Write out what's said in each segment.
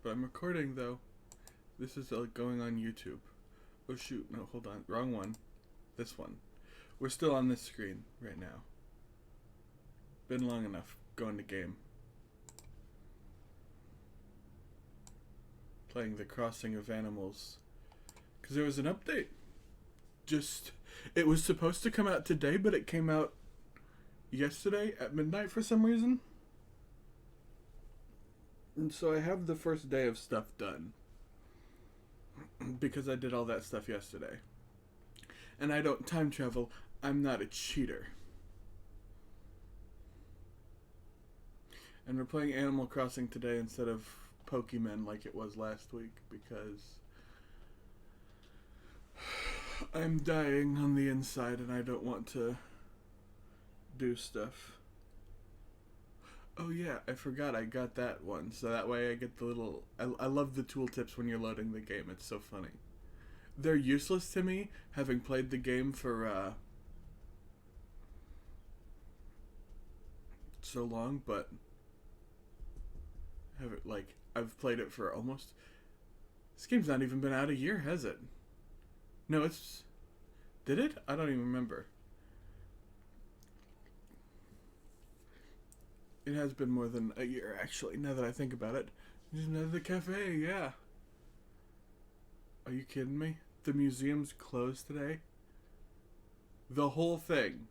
But I'm recording, though. This is going on YouTube. Oh, shoot. No, hold on. Wrong one. This one. We're still on this screen right now. Been long enough. Going to game. Playing the Crossing of Animals. Because there was an update. It was supposed to come out today, but it came out yesterday at midnight for some reason. And so I have the first day of stuff done. Because I did all that stuff yesterday. And I don't time travel. I'm not a cheater. And we're playing Animal Crossing today instead of Pokemon like it was last week because I'm dying on the inside and I don't want to do stuff. Oh yeah, I forgot I got that one. So that way I get the little... I love the tooltips when you're loading the game. It's so funny. They're useless to me, having played the game for so long, but I've played it for almost... This game's not even been out a year, has it? No, it's... Did it? I don't even remember. It has been more than a year, actually, now that I think about it. Just another cafe, yeah. Are you kidding me? The museum's closed today? The whole thing.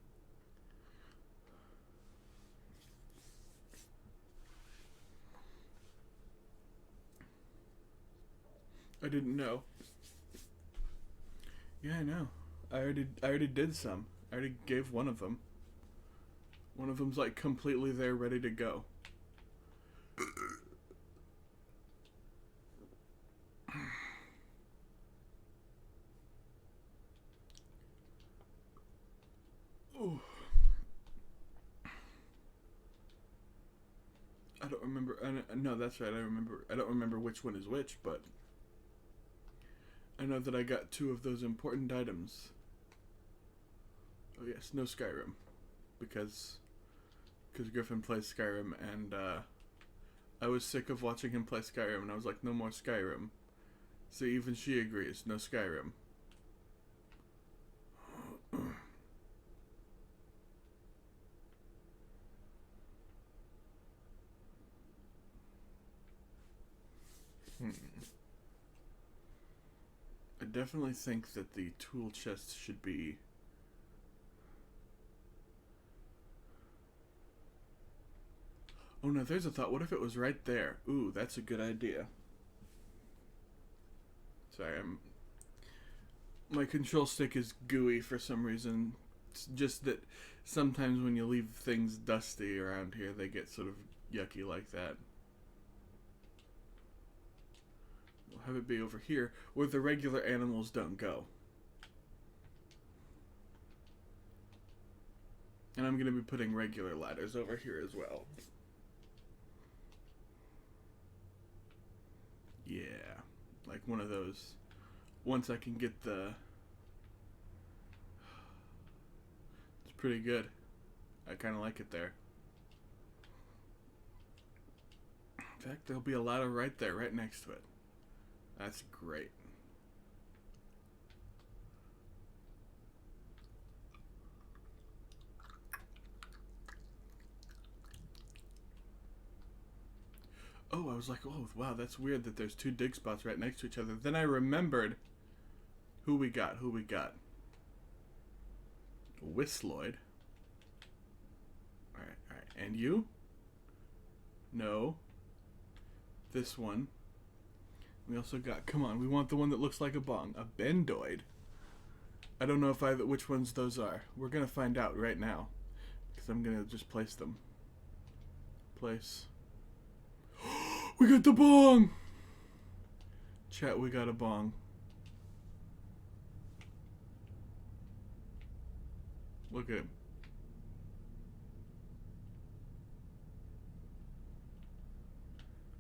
I didn't know. Yeah, I know. I already did some. I already gave one of them. One of them's like completely there, ready to go. Ooh. I don't remember. No, that's right. I don't remember which one is which, but I know that I got 2 of those important items. Oh yes, no Skyrim, because Griffin plays Skyrim, and I was sick of watching him play Skyrim, and I was like, no more Skyrim. So even she agrees, no Skyrim. I definitely think that the tool chest should be... Oh no, there's a thought. What if it was right there? Ooh, that's a good idea. Sorry, my control stick is gooey for some reason. It's just that sometimes when you leave things dusty around here, they get sort of yucky like that. We'll have it be over here where the regular animals don't go. And I'm going to be putting regular ladders over here as well. Yeah, like one of those. Once I can get the... It's pretty good. I kind of like it there. In fact, there'll be a ladder right there, right next to it. That's great. Oh, I was like, oh, wow, that's weird that there's 2 dig spots right next to each other. Then I remembered who we got. Whistloid. Alright. And you? No. This one. We also got, come on, we want the one that looks like a bong. A Bendoid. I don't know which ones those are. We're going to find out right now. Because I'm going to just place them. Place. We got the bong! Chat, we got a bong. Look at him.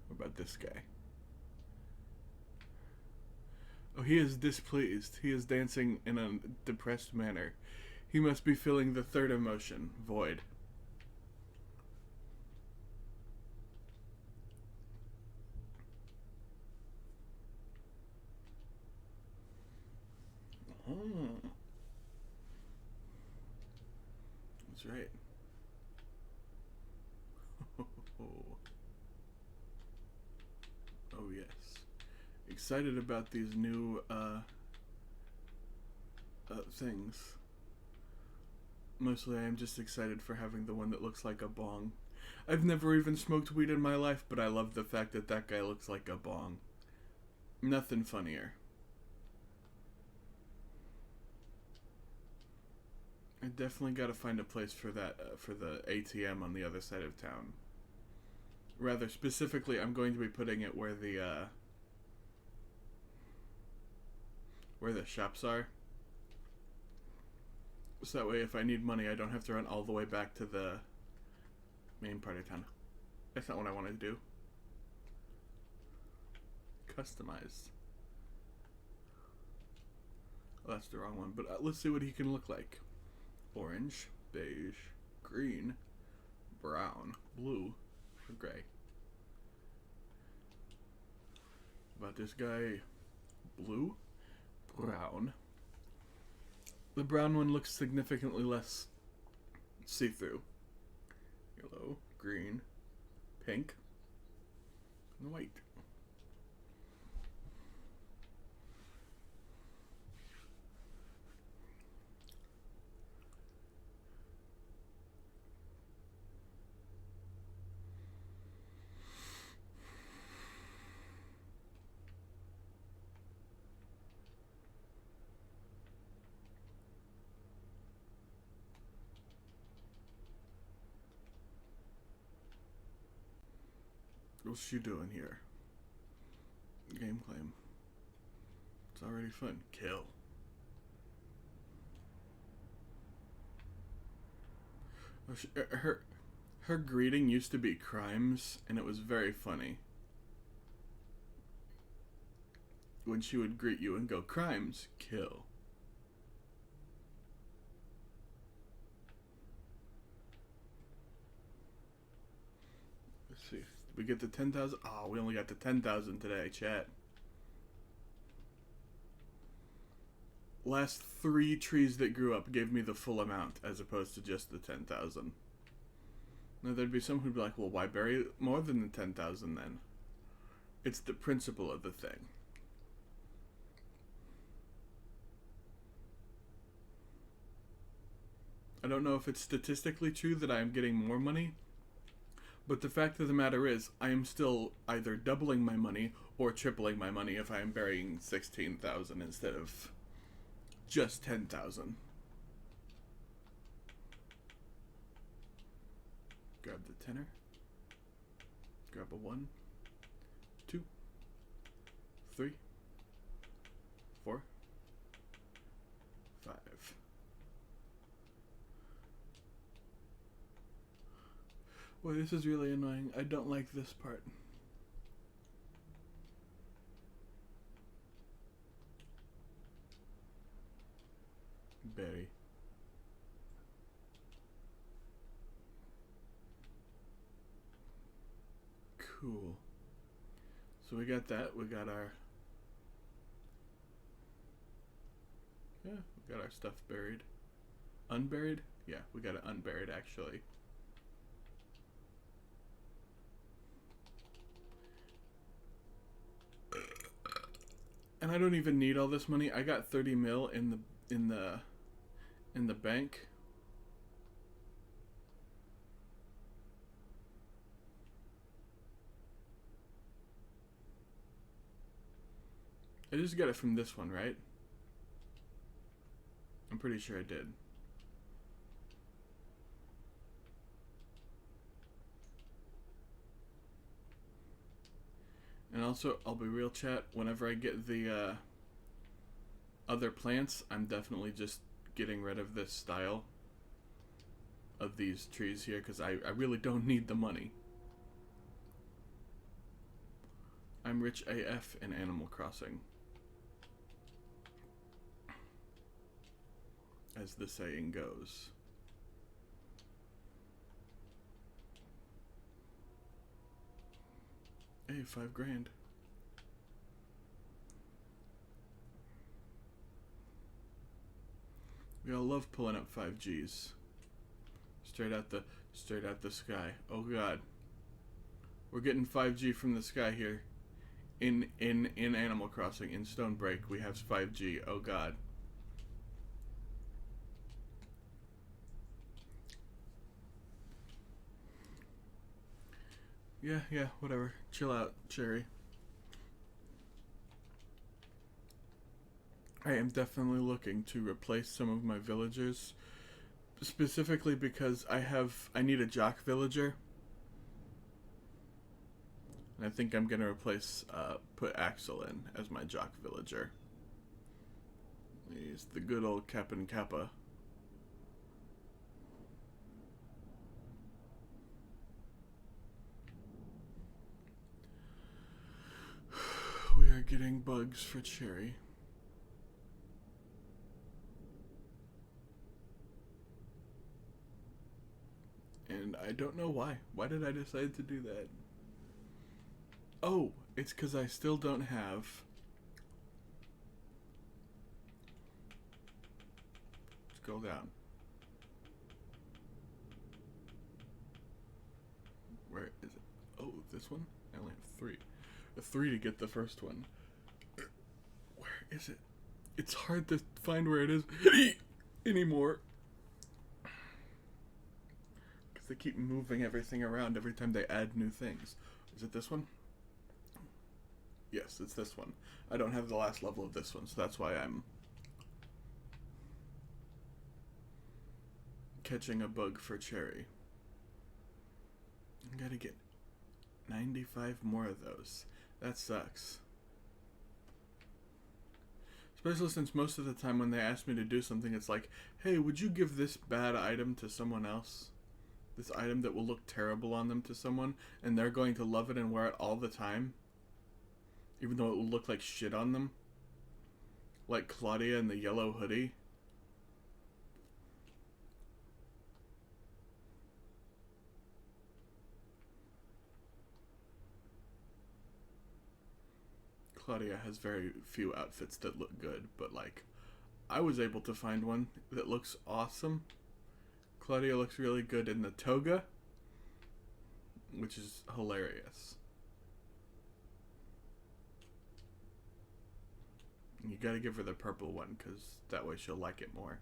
What about this guy? Oh, he is displeased. He is dancing in a depressed manner. He must be feeling the third emotion, void. Oh. That's right. Oh yes. Excited about these new things. Mostly I am just excited for having the one that looks like a bong. I've never even smoked weed in my life, but I love the fact that that guy looks like a bong. Nothing funnier. I definitely gotta find a place for that, for the ATM on the other side of town. Rather specifically, I'm going to be putting it where the shops are. So that way, if I need money, I don't have to run all the way back to the main part of town. That's not what I want to do. Customized. Oh, that's the wrong one, but let's see what he can look like. Orange, beige, green, brown, blue, or gray. About this guy, blue, brown. The brown one looks significantly less see-through. Yellow, green, pink, and white. What's she doing here? Game claim. It's already fun. Kill. Oh, her greeting used to be crimes, and it was very funny. When she would greet you and go, crimes, kill. Let's see. We get the 10,000. Oh, we only got the 10,000 today, chat. Last 3 trees that grew up gave me the full amount as opposed to just the 10,000. Now there'd be some who'd be like, well, why bury more than the 10,000 then? It's the principle of the thing. I don't know if it's statistically true that I am getting more money, but the fact of the matter is, I am still either doubling my money or tripling my money if I am burying 16,000 instead of just 10,000. Grab the tenner. Grab a 1, 2, 3, 4, 5. Boy, this is really annoying. I don't like this part. Berry. Cool. So we got that. We got our... Yeah, we got our stuff buried. Unburied? Yeah, we got it unburied, actually. And I don't even need all this money. I got 30 mil in the bank. I just got it from this one, right? I'm pretty sure I did. And also, I'll be real, chat, whenever I get the other plants, I'm definitely just getting rid of this style of these trees here, because I really don't need the money. I'm rich AF in Animal Crossing, as the saying goes. Hey, $5,000. We all love pulling up 5Gs. Straight out the sky. Oh god. We're getting 5G from the sky here. In Animal Crossing, in Stonebreak, we have 5G. Oh god. Yeah, whatever. Chill out, Cherry. I am definitely looking to replace some of my villagers. Specifically because I need a jock villager. And I think I'm going to put Axel in as my jock villager. He's the good old Cap'n Kappa. We are getting bugs for Cherry. And I don't know why. Why did I decide to do that? Oh, it's because I still don't have... Scroll down. Where is it? Oh, this one? I only have 3. A 3 to get the first one. Where is it? It's hard to find where it is anymore. They keep moving everything around every time they add new things. Is it this one? Yes, it's this one. I don't have the last level of this one, so that's why I'm catching a bug for Cherry. I gotta get 95 more of those. That sucks. Especially since most of the time when they ask me to do something, it's like, hey, would you give this bad item to someone else? This item that will look terrible on them to someone, and they're going to love it and wear it all the time, even though it will look like shit on them. Like Claudia in the yellow hoodie. Claudia has very few outfits that look good, but like, I was able to find one that looks awesome. Claudia looks really good in the toga, which is hilarious. You gotta give her the purple one, because that way she'll like it more.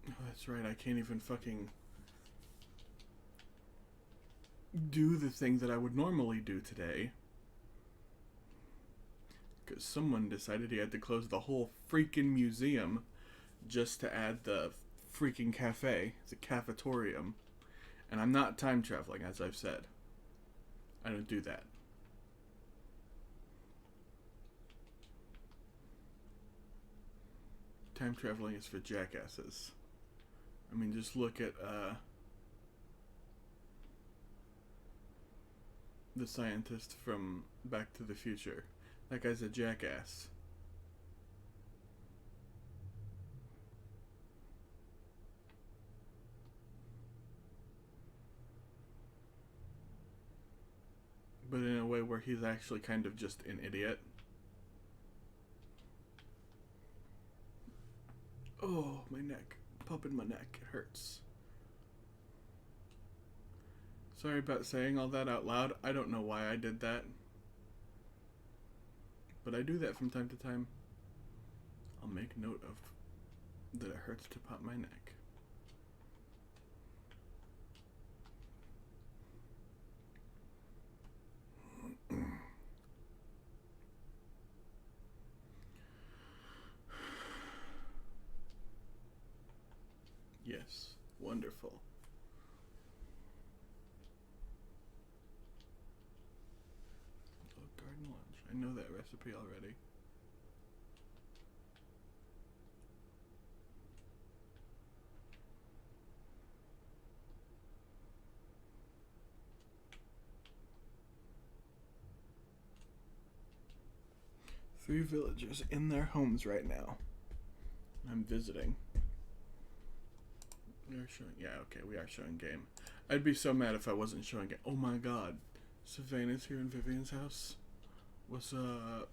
Oh, that's right, I can't even fucking do the thing that I would normally do today. Because someone decided he had to close the whole freaking museum just to add the freaking cafe. It's a cafetorium. And I'm not time traveling, as I've said. I don't do that. Time traveling is for jackasses. I mean, just look at, the scientist from Back to the Future. That guy's a jackass. But in a way where he's actually kind of just an idiot. Oh, my neck. Popping my neck. It hurts. Sorry about saying all that out loud. I don't know why I did that. But I do that from time to time. I'll make note of that it hurts to pop my neck. Yes, wonderful. Garden lunch. I know that recipe already. Three villagers in their homes right now. I'm visiting. We are showing. Yeah, okay, we are showing game. I'd be so mad if I wasn't showing it. Oh my god. Savannah's here in Vivian's house. What's up?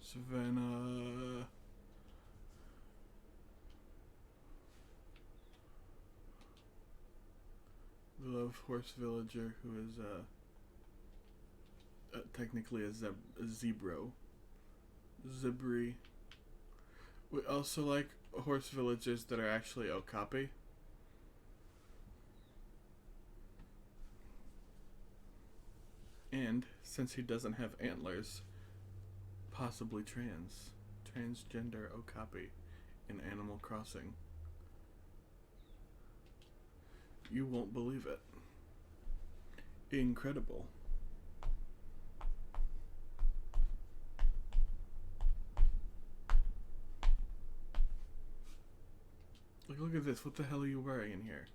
Savannah. We love horse villager who is technically a zebro. Zebri. We also like horse villagers that are actually okapi. And since he doesn't have antlers, possibly transgender okapi in Animal Crossing. You won't believe it. Incredible. Like, look at this. What the hell are you wearing in here?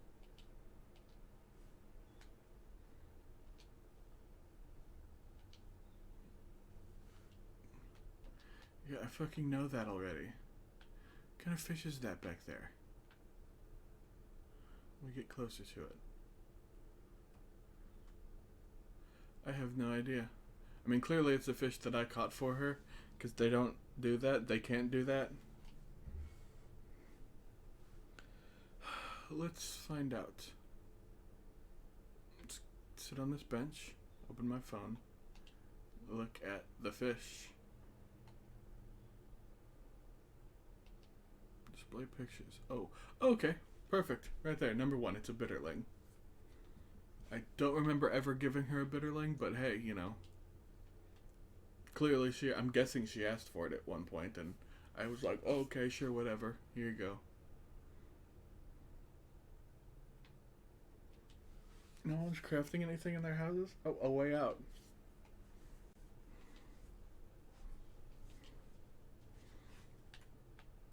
Yeah, I fucking know that already. What kind of fish is that back there? Let me get closer to it. I have no idea. I mean, clearly it's a fish that I caught for her, because they don't do that. They can't do that. Let's find out. Let's sit on this bench, open my phone, look at the fish. Display pictures. Oh, okay. Perfect. Right there. Number 1. It's a bitterling. I don't remember ever giving her a bitterling, but hey, you know. Clearly I'm guessing she asked for it at one point, and I was like, oh, okay, sure, whatever. Here you go. No one's crafting anything in their houses? Oh, a way out.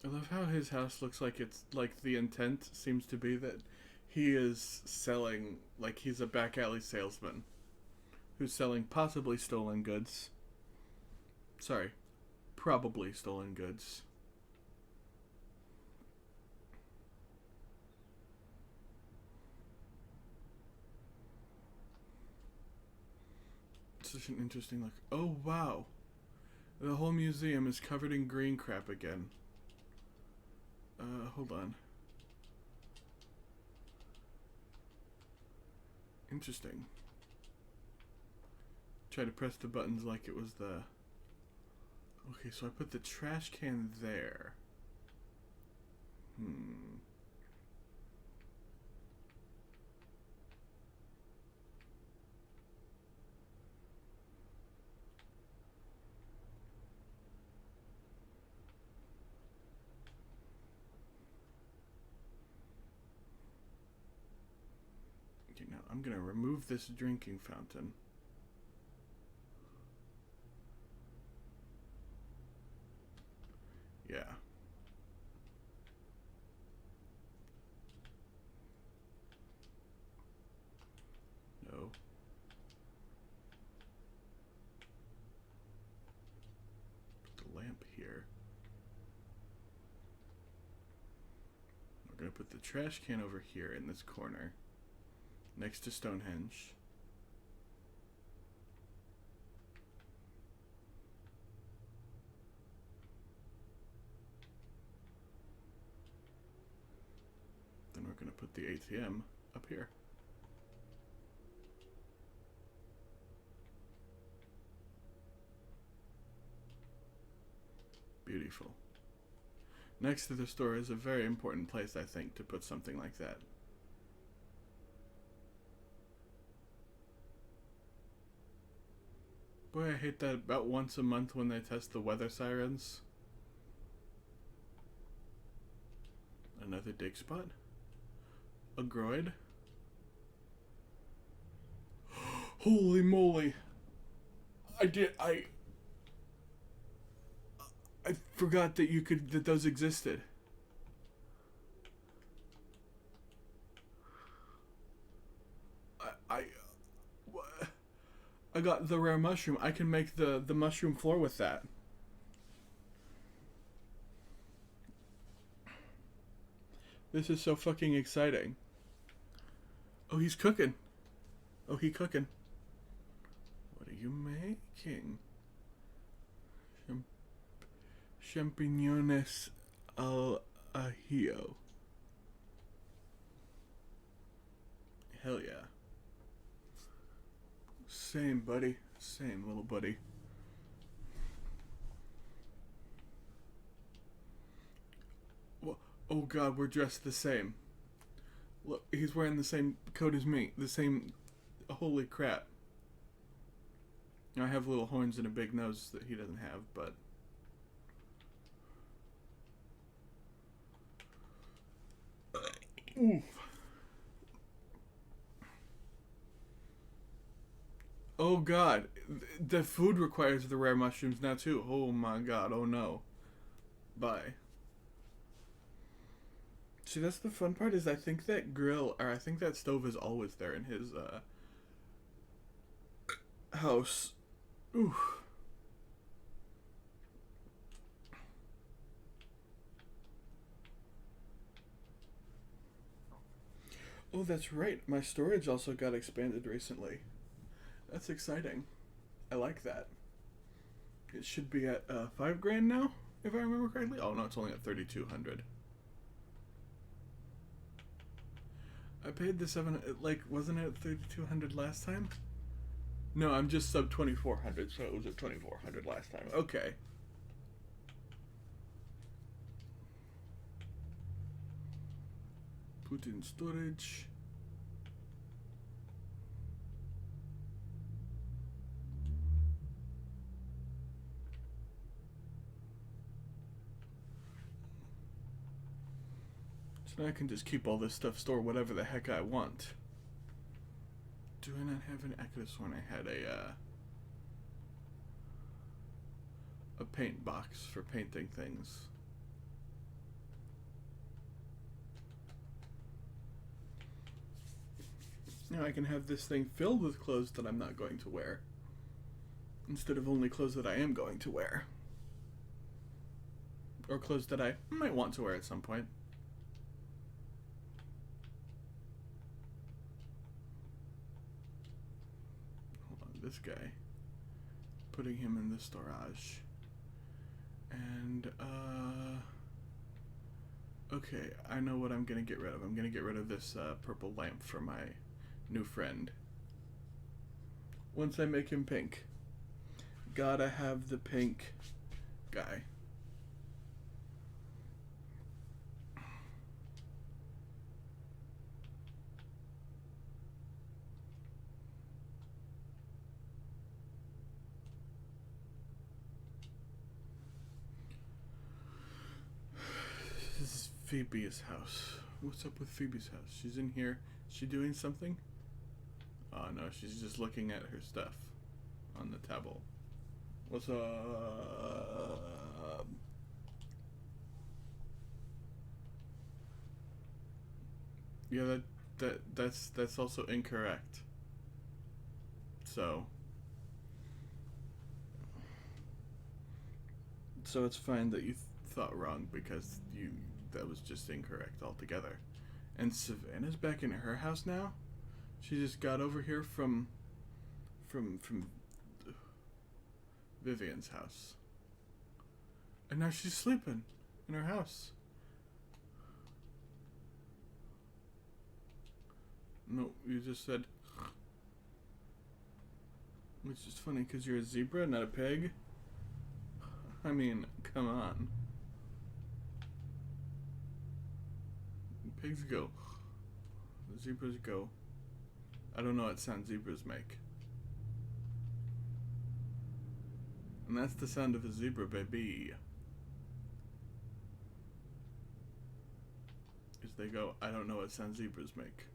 I love how his house looks like it's like the intent seems to be that he is selling, like he's a back alley salesman who's selling possibly stolen goods. Sorry, probably stolen goods. It's such an interesting look. Oh, wow. The whole museum is covered in green crap again. Hold on. Interesting. Try to press the buttons like it was the... Okay, so I put the trash can there. Okay, now I'm gonna remove this drinking fountain. Yeah. No. Put the lamp here. We're gonna put the trash can over here in this corner, next to Stonehenge. Then we're gonna put the ATM up here. Beautiful. Next to the store is a very important place, I think, to put something like that. Boy, I hate that about once a month when they test the weather sirens. Another dig spot? A groid? Holy moly! I forgot that those existed. I got the rare mushroom. I can make the mushroom floor with that. This is so fucking exciting. Oh, he's cooking. Oh, he cooking. What are you making? Champiñones al ajillo. Hell yeah. Same, buddy. Same, little buddy. Oh god, we're dressed the same. Look, he's wearing the same coat as me. The same... Holy crap. I have little horns and a big nose that he doesn't have, but... Oof. Oh god, the food requires the rare mushrooms now too. Oh my god, oh no. Bye. See, that's the fun part, is I think that I think that stove is always there in his, house. Ooh. Oh, that's right. My storage also got expanded recently. That's exciting. I like that. It should be at $5 grand now, if I remember correctly. Oh no, it's only at 3,200. I paid the wasn't it at 3,200 last time? No, I'm just sub 2,400, so it was at 2,400 last time. Okay. Put in storage. So now I can just keep all this stuff, store whatever the heck I want. Do I not have any? I could have sworn I had a paint box for painting things. Now I can have this thing filled with clothes that I'm not going to wear, instead of only clothes that I am going to wear. Or clothes that I might want to wear at some point. Hold on, this guy. Putting him in the storage. And, okay, I know what I'm gonna get rid of. I'm gonna get rid of this purple lamp for my new friend. Once I make him pink. Gotta have the pink guy. This is Phoebe's house. What's up with Phoebe's house? She's in here. Is she doing something? Oh no, she's just looking at her stuff on the table. What's up? Yeah, that's also incorrect. So it's fine that you thought wrong, because that was just incorrect altogether. And Savannah's back in her house now. She just got over here from Vivian's house, and now she's sleeping in her house. No, you just said, which is funny because you're a zebra, not a pig. I mean, come on. Pigs go. The zebras go. I don't know what sound zebras make. And that's the sound of a zebra, baby. As they go, I don't know what sound zebras make.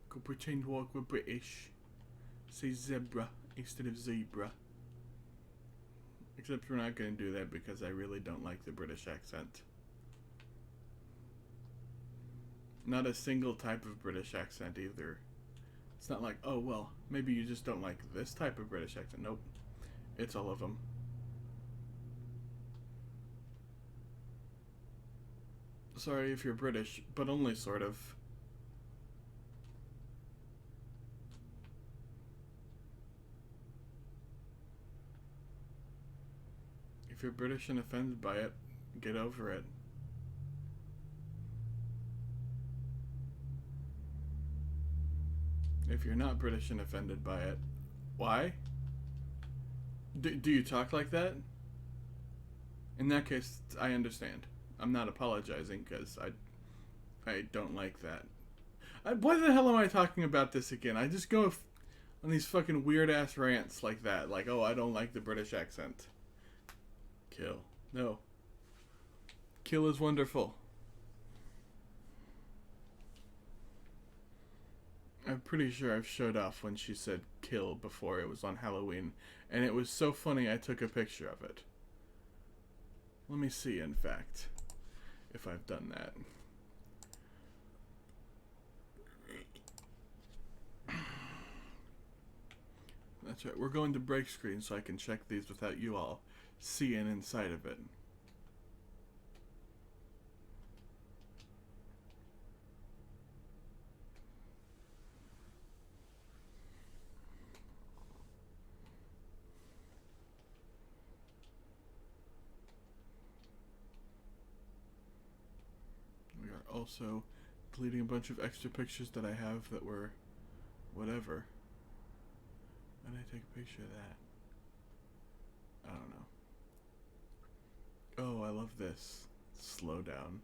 Go pretend like we're British. Say zebra instead of zebra. Except we're not going to do that because I really don't like the British accent. Not a single type of British accent either. It's not like, oh, well, maybe you just don't like this type of British accent. Nope. It's all of them. Sorry if you're British, but only sort of. If you're British and offended by it, get over it. If you're not British and offended by it, why? Do you talk like that? In that case, I understand. I'm not apologizing because I don't like that. Why the hell am I talking about this again? I just go on these fucking weird ass rants like that. Like, oh, I don't like the British accent. Kill. No. Kill is wonderful. I'm pretty sure I've showed off when she said kill before. It was on Halloween. And it was so funny I took a picture of it. Let me see, in fact, if I've done that. That's right. We're going to break screen so I can check these without you all seeing inside of it. We are also deleting a bunch of extra pictures that I have that were whatever. Why did I take a picture of that? I don't know. Oh, I love this. Slow down.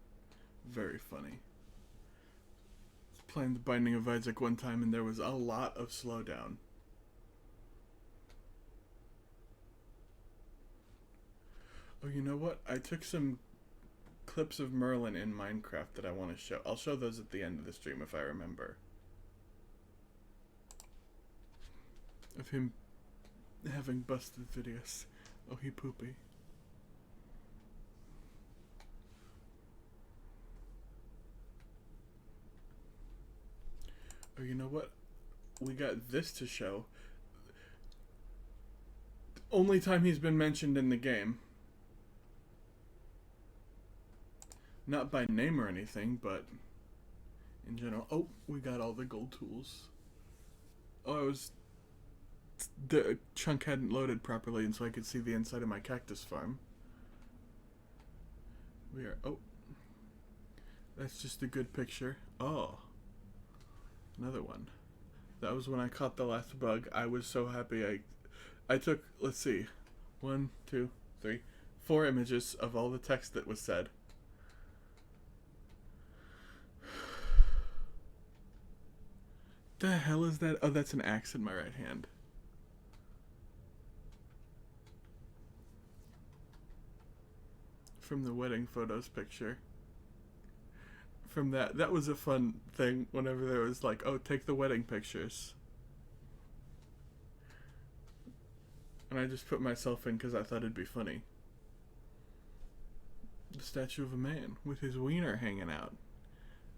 Very funny. I was playing The Binding of Isaac one time and there was a lot of slowdown. Oh, you know what? I took some clips of Merlin in Minecraft that I want to show. I'll show those at the end of the stream if I remember. Of him having busted videos. Oh, he poopy. Oh, you know what? We got this to show. The only time he's been mentioned in the game. Not by name or anything, but in general. Oh, we got all the gold tools. Oh, the chunk hadn't loaded properly, and so I could see the inside of my cactus farm. We are... Oh. That's just a good picture. Oh. Another one. That was when I caught the last bug. I was so happy. I took, let's see, 1, 2, 3, 4 images of all the text that was said. The hell is that? Oh, that's an axe in my right hand. From the wedding photos picture. From that was a fun thing whenever there was like, oh, take the wedding pictures. And I just put myself in because I thought it'd be funny. The statue of a man with his wiener hanging out.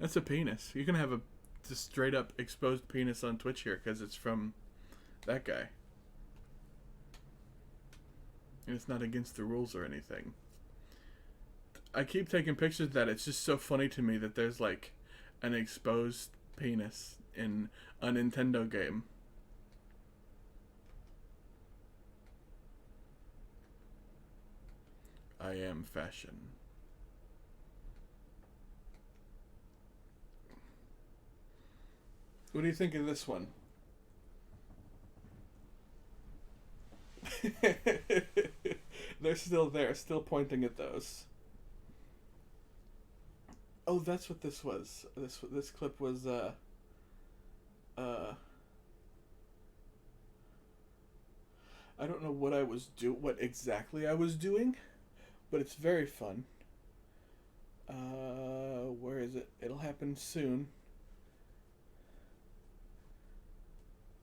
That's a penis. You can have a just straight up exposed penis on Twitch here because it's from that guy. And it's not against the rules or anything. I keep taking pictures of that. It's just so funny to me that there's like an exposed penis in a Nintendo game. I am fashion. What do you think of this one? They're still there, still pointing at those. Oh, that's what this was. This clip was I don't know what exactly I was doing, but it's very fun. Where is it? It'll happen soon.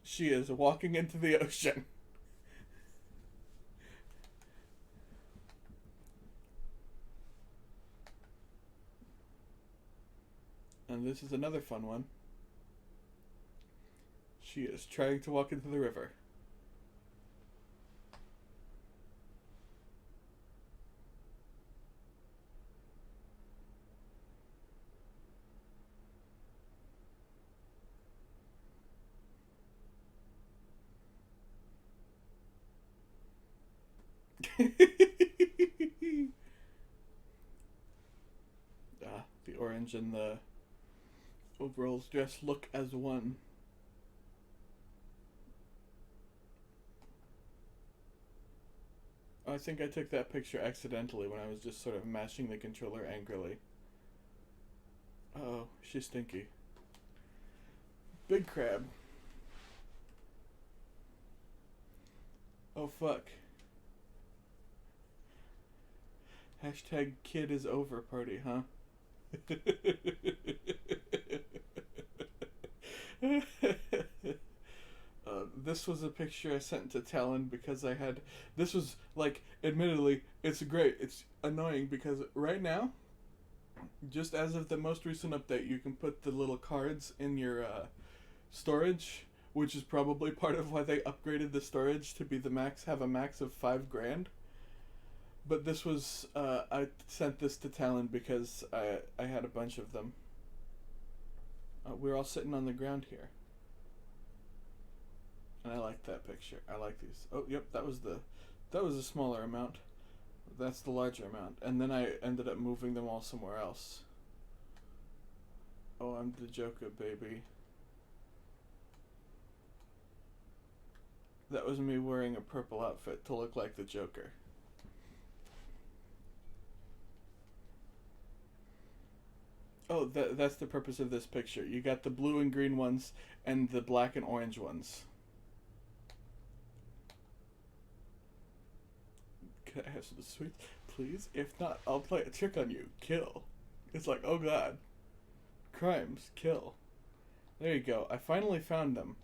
She is walking into the ocean. And this is another fun one. She is trying to walk into the river. The orange and the overalls dress look as one. I think I took that picture accidentally when I was just sort of mashing the controller angrily. Oh, she's stinky. Big crab. Oh, fuck. Hashtag kid is over party, huh? This was a picture I sent to Talon because I had... This was, like, admittedly, it's great. It's annoying because right now, just as of the most recent update, you can put the little cards in your storage, which is probably part of why they upgraded the storage to be the max, have a max of $5,000. But this was, I sent this to Talon because I had a bunch of them. We're all sitting on the ground here. And I like that picture. I like these. Oh, yep, that was a smaller amount. That's the larger amount. And then I ended up moving them all somewhere else. Oh, I'm the Joker, baby. That was me wearing a purple outfit to look like the Joker. Oh, that's the purpose of this picture. You got the blue and green ones and the black and orange ones. Can I have some sweets, please? If not, I'll play a trick on you. Kill. It's like, oh god. Crimes. Kill. There you go. I finally found them.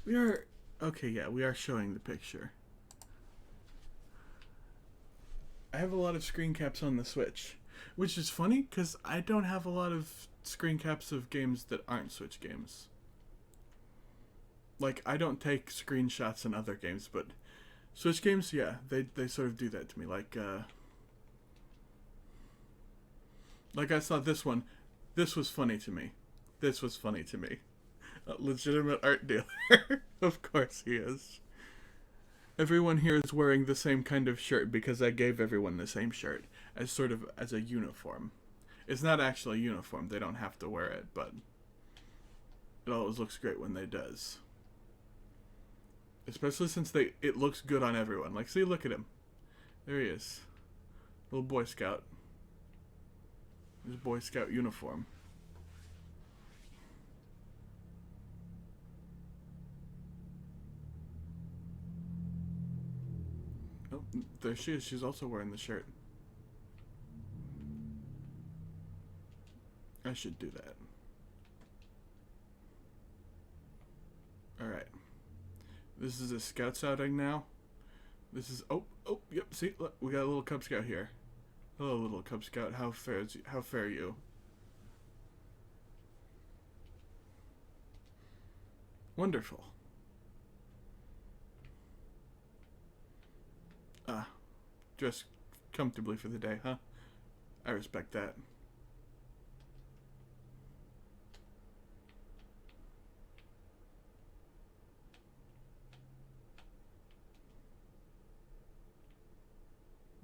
We are... Okay, yeah, we are showing the picture. I have a lot of screen caps on the Switch, which is funny because I don't have a lot of screen caps of games that aren't Switch games. Like, I don't take screenshots in other games, but Switch games, yeah, they sort of do that to me. Like I saw this one. This was funny to me. This was funny to me. A legitimate art dealer. Of course he is. Everyone here is wearing the same kind of shirt because I gave everyone the same shirt as sort of as a uniform. It's not actually a uniform. They don't have to wear it, but it always looks great when they does. Especially since it looks good on everyone. Like, see, look at him. There he is. Little Boy Scout. His Boy Scout uniform. Oh, there she is. She's also wearing the shirt. I should do that. Alright. This is a Scout's outing now. This is... Oh, yep, see? Look, we got a little Cub Scout here. Hello, little Cub Scout. How fare you? Wonderful. Dress comfortably for the day, huh? I respect that.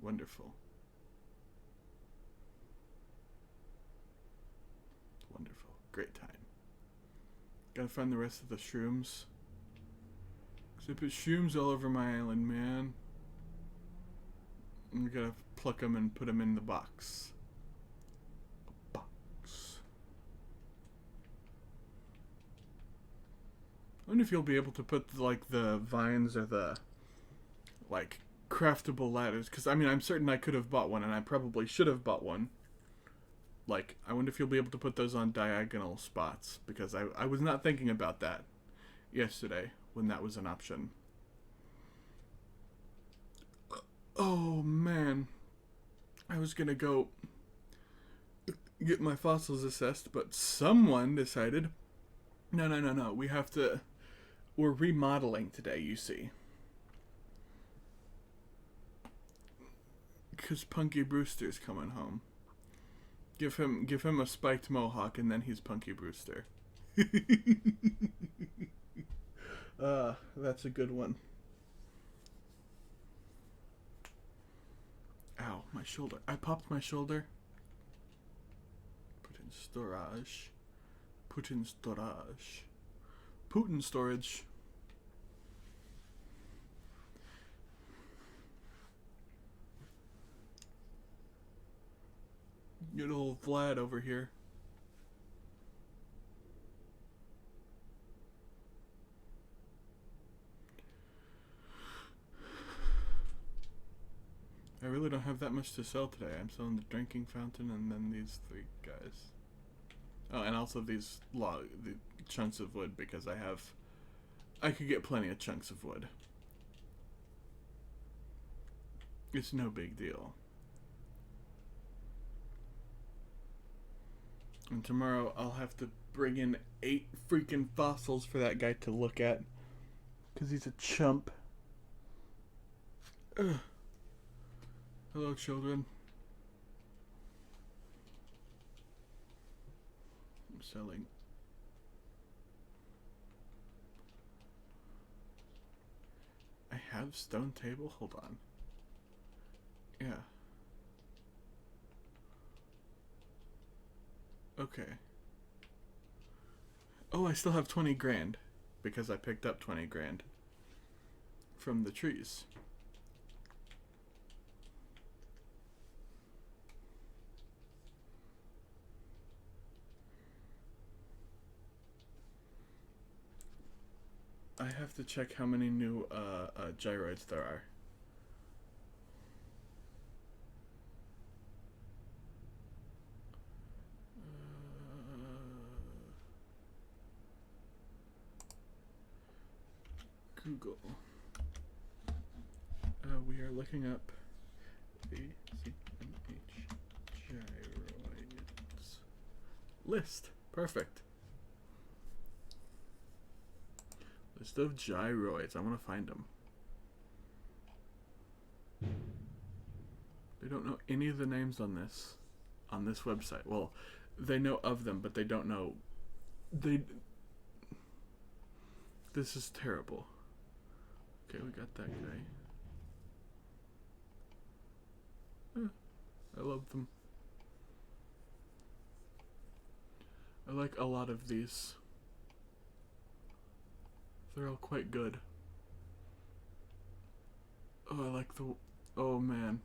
Wonderful. Wonderful. Great time. Gotta find the rest of the shrooms. Cause I put shrooms all over my island, man. We gotta pluck them and put them in the box. A box. I wonder if you'll be able to put like the vines or the like craftable ladders, because I mean I'm certain I could have bought one and I probably should have bought one. Like, I wonder if you'll be able to put those on diagonal spots, because I was not thinking about that yesterday when that was an option. Oh man, I was gonna go get my fossils assessed, but someone decided, no, we have to, we're remodeling today, you see. Because Punky Brewster's coming home. Give him a spiked mohawk, and then he's Punky Brewster. That's a good one. Ow, my shoulder. I popped my shoulder. Put in storage. Put in storage. Putin storage. Good old Vlad over here. I really don't have that much to sell today. I'm selling the drinking fountain and then these 3 guys. Oh, and also these the chunks of wood, because I could get plenty of chunks of wood. It's no big deal. And tomorrow I'll have to bring in 8 freaking fossils for that guy to look at, because he's a chump. Ugh. Hello, children. I'm selling. I have stone table? Hold on. Yeah. Okay. Oh, I still have 20 grand, because I picked up 20 grand from the trees. I have to check how many new gyroids there are. Google. We are looking up ACNH gyroids. List. Perfect. List of gyroids. I want to find them. They don't know any of the names on this website. Well, they know of them, but they don't know. This is terrible. Okay, we got that guy. I love them. I like a lot of these. They're all quite good. Oh, I like the... Oh, man.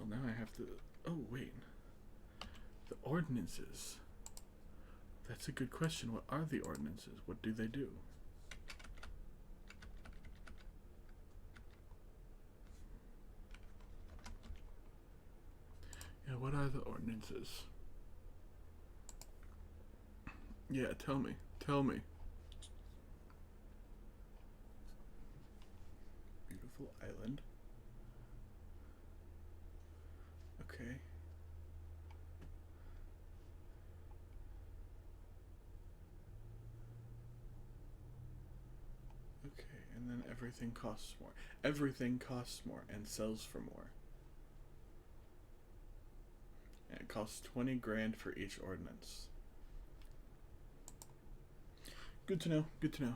Now I have to... Oh, wait. The ordinances. That's a good question. What are the ordinances? What do they do? Yeah, what are the ordinances? Yeah, tell me. Tell me. Beautiful island. Okay. Okay, and then everything costs more. Everything costs more and sells for more. And it costs 20 grand for each ordinance. Good to know. Good to know.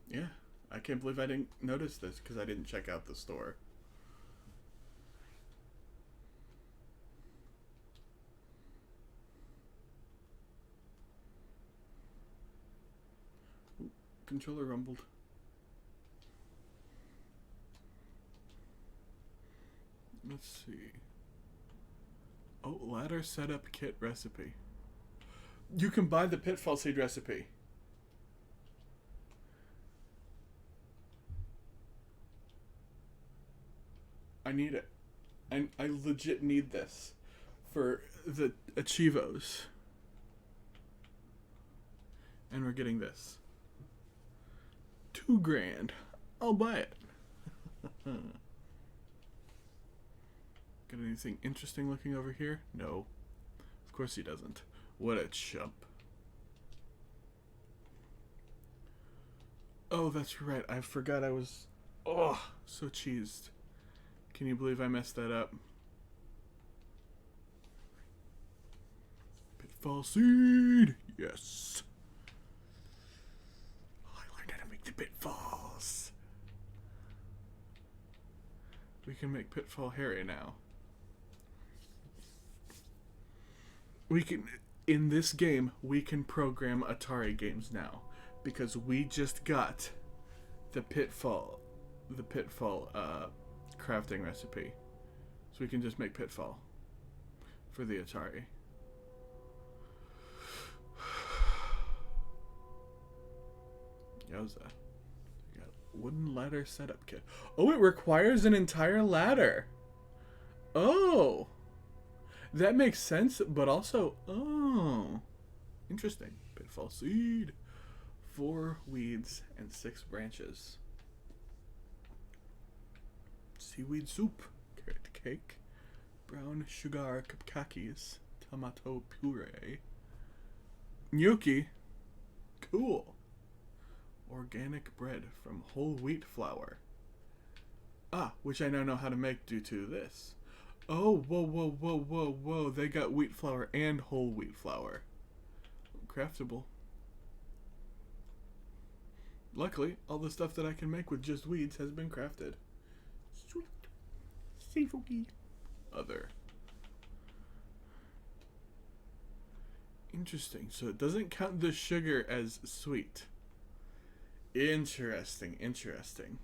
Yeah, I can't believe I didn't notice this because I didn't check out the store. controller rumbled. Let's see. Oh, ladder setup kit recipe. You can buy the Pitfall Seed recipe. I need it. I legit need this for the Achievos. And we're getting this. $2,000. I'll buy it. Got anything interesting looking over here? No. Of course he doesn't. What a chump. Oh, that's right. I forgot I was... Oh, so cheesed. Can you believe I messed that up? Pitfall Seed! Yes! Oh, I learned how to make the pitfalls. We can make Pitfall Harry now. We can... In this game, we can program Atari games now. Because we just got the Pitfall crafting recipe. So we can just make Pitfall for the Atari. Yowza. We got wooden ladder setup kit. Oh, it requires an entire ladder. Oh. That makes sense, but also, oh. Interesting. Pitfall Seed. 4 weeds and 6 branches. Seaweed soup, carrot cake, brown sugar cupcakes, tomato puree, gnocchi, cool, organic bread from whole wheat flour. Ah, which I now know how to make due to this. Oh, whoa, they got wheat flour and whole wheat flour. Craftable. Luckily, all the stuff that I can make with just weeds has been crafted. Sweet. Savory. Other. Interesting. So it doesn't count the sugar as sweet. Interesting.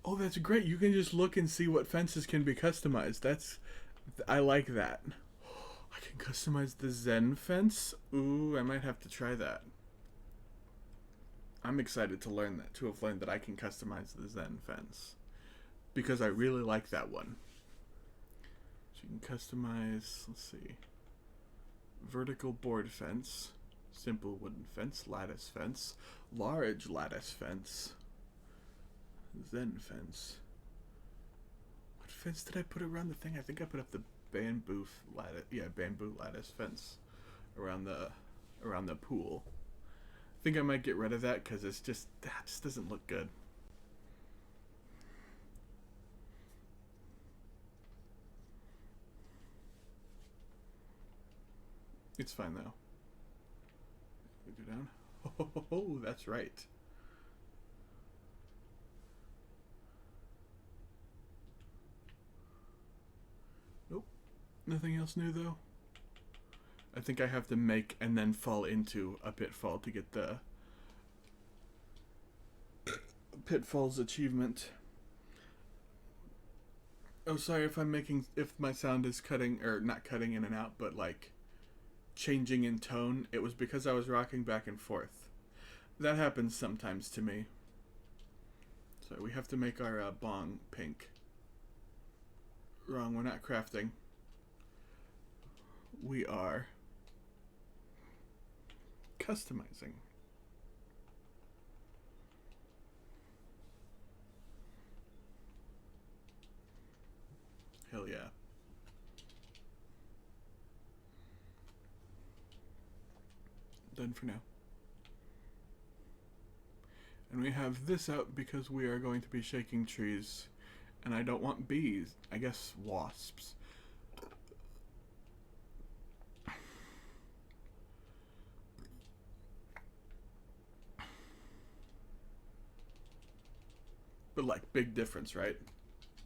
Oh, that's great. You can just look and see what fences can be customized. I like that. I can customize the Zen Fence. Ooh, I might have to try that. I'm excited to learn that, to have learned that I can customize the Zen Fence. Because I really like that one. So you can customize, let's see, vertical board fence, simple wooden fence, lattice fence, large lattice fence, Zen Fence. What fence did I put around the thing? I think I put up the bamboo lattice. Yeah, bamboo lattice fence around the pool. I think I might get rid of that because that just doesn't look good. It's fine though. We go down. Oh, that's right. Nope. Nothing else new though. I think I have to make and then fall into a pitfall to get the Pitfalls achievement. Oh, sorry if my sound is cutting, or not cutting in and out, but like changing in tone. It was because I was rocking back and forth. That happens sometimes to me. So we have to make our bong pink. Wrong, we're not crafting. We are customizing. Hell yeah. Done for now. And we have this out because we are going to be shaking trees. And I don't want bees. I guess wasps. But like, big difference, right?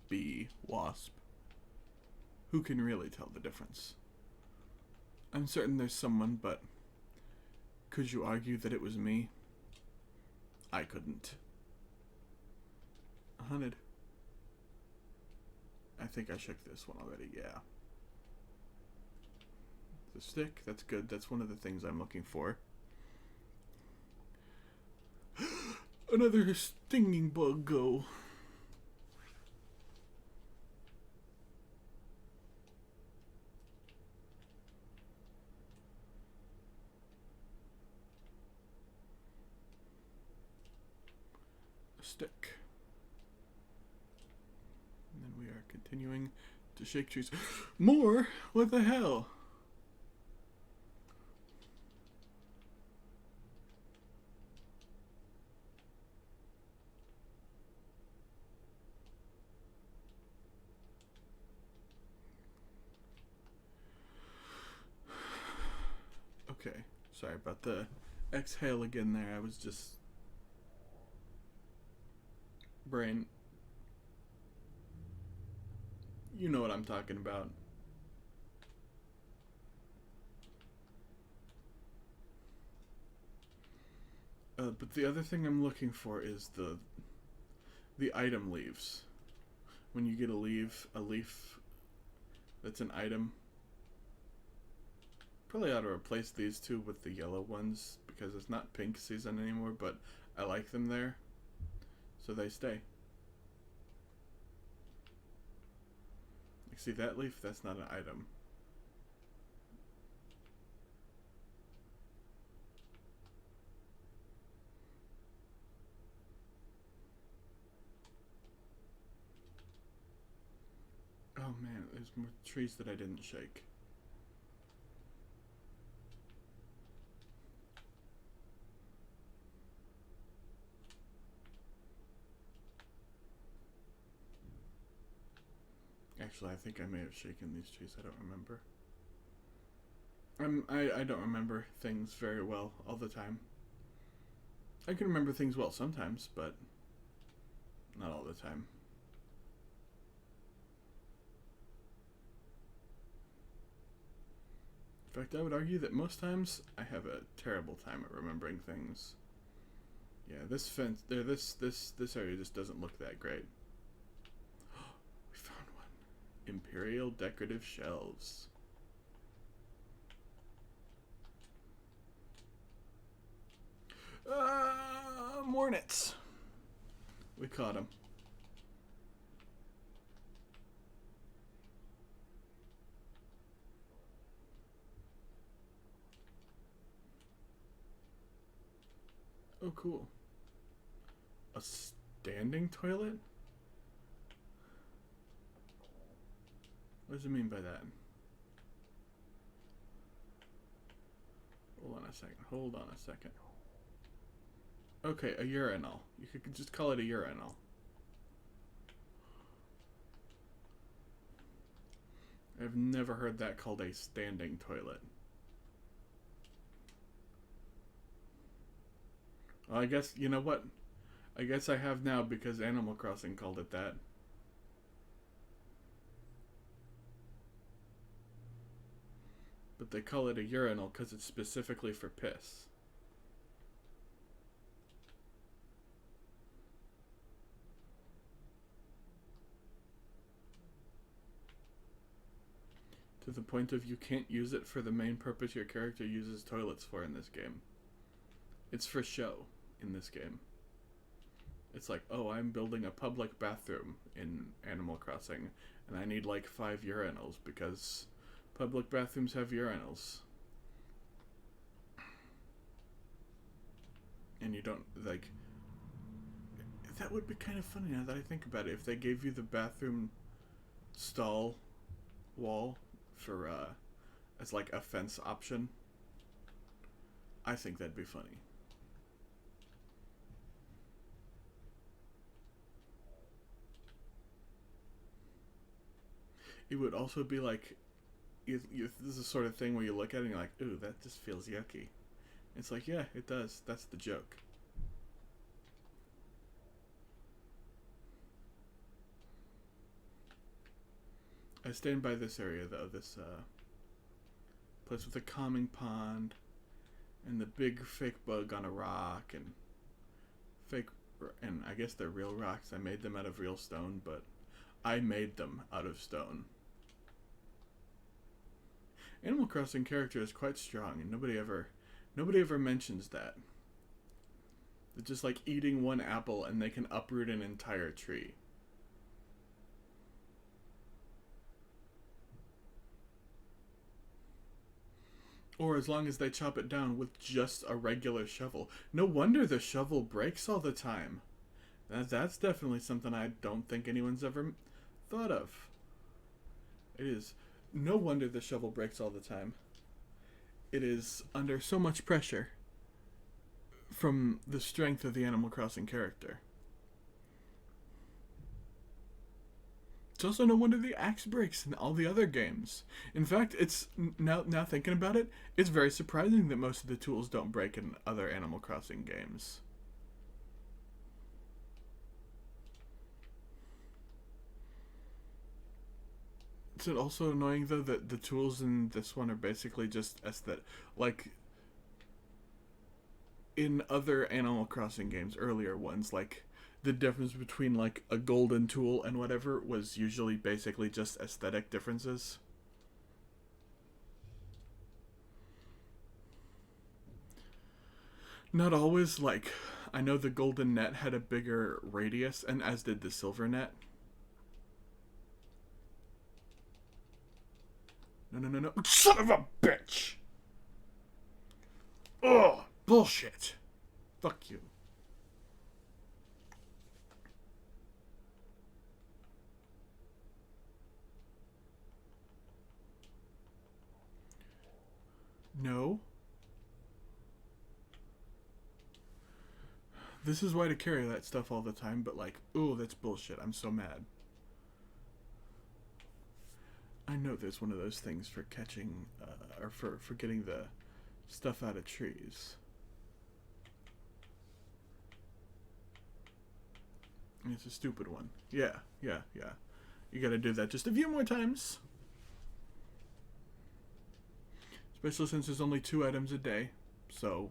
Bee, wasp. who can really tell the difference? I'm certain there's someone, but could you argue that it was me? I couldn't. 100. I think I shook this one already, yeah. The stick, that's good. That's one of the things I'm looking for. Another stinging bug go. A stick. And then we are continuing to shake trees. More? What the hell? Okay, sorry about the exhale again there. I was just... brain. You know what I'm talking about. But the other thing I'm looking for is the item leaves. When you get a leaf that's an item. Probably ought to replace these two with the yellow ones because it's not pink season anymore, but I like them there, so they stay. You see that leaf? That's not an item. Oh man, there's more trees that I didn't shake. Actually, I think I may have shaken these trees. I don't remember. I don't remember things very well all the time. I can remember things well sometimes, but not all the time. In fact, I would argue that most times I have a terrible time at remembering things. Yeah, this fence there, this area just doesn't look that great. We found one. Imperial decorative shelves. Hornets. We caught them. Oh, cool. A standing toilet? What does it mean by that? Hold on a second. Hold on a second. Okay, a urinal. You could just call it a urinal. I've never heard that called a standing toilet. Well, I guess, you know what? I guess I have now because Animal Crossing called it that. But they call it a urinal because it's specifically for piss. To the point of you can't use it for the main purpose your character uses toilets for in this game. It's for show in this game. It's like, oh, I'm building a public bathroom in Animal Crossing, and I need like 5 urinals because public bathrooms have urinals. And you don't, like... That would be kind of funny now that I think about it. If they gave you the bathroom stall wall for, as like a fence option. I think that'd be funny. It would also be like, this is the sort of thing where you look at it and you're like, ooh, that just feels yucky. It's like, yeah, it does. That's the joke. I stand by this area though. This place with the calming pond and the big fake bug on a rock and fake, and I guess they're real rocks. I made them out of real stone, but I made them out of stone. Animal Crossing character is quite strong, and nobody ever mentions that. They're just like eating one apple and they can uproot an entire tree. Or as long as they chop it down with just a regular shovel. No wonder the shovel breaks all the time. That's definitely something I don't think anyone's ever thought of. It is. No wonder the shovel breaks all the time. It is under so much pressure from the strength of the Animal Crossing character. It's also no wonder the axe breaks in all the other games. In fact, it's now thinking about it, it's very surprising that most of the tools don't break in other Animal Crossing games. It's also annoying though that the tools in this one are basically just aesthetic. Like in other Animal Crossing games, earlier ones, like the difference between like a golden tool and whatever was usually basically just aesthetic differences. Not always. Like, I know the golden net had a bigger radius, and as did the silver net. No. Son of a bitch! Ugh! Bullshit! Fuck you. No. This is why to carry that stuff all the time, but like, ooh, that's bullshit. I'm so mad. I know there's one of those things for catching, or for getting the stuff out of trees. It's a stupid one. Yeah. You gotta do that just a few more times. Especially since there's only 2 items a day. So,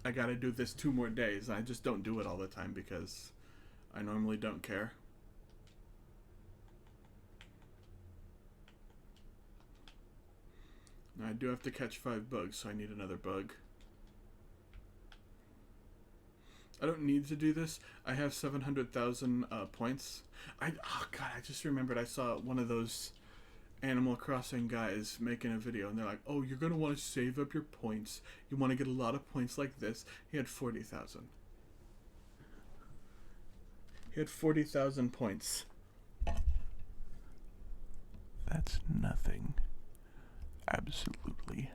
I gotta do this 2 more days. I just don't do it all the time because I normally don't care. Now, I do have to catch 5 bugs, so I need another bug. I don't need to do this. I have 700,000 points. Oh god, I just remembered I saw one of those Animal Crossing guys making a video, and they're like, oh, you're going to want to save up your points. You want to get a lot of points like this. He had 40,000. He had 40,000 points. That's nothing. Absolutely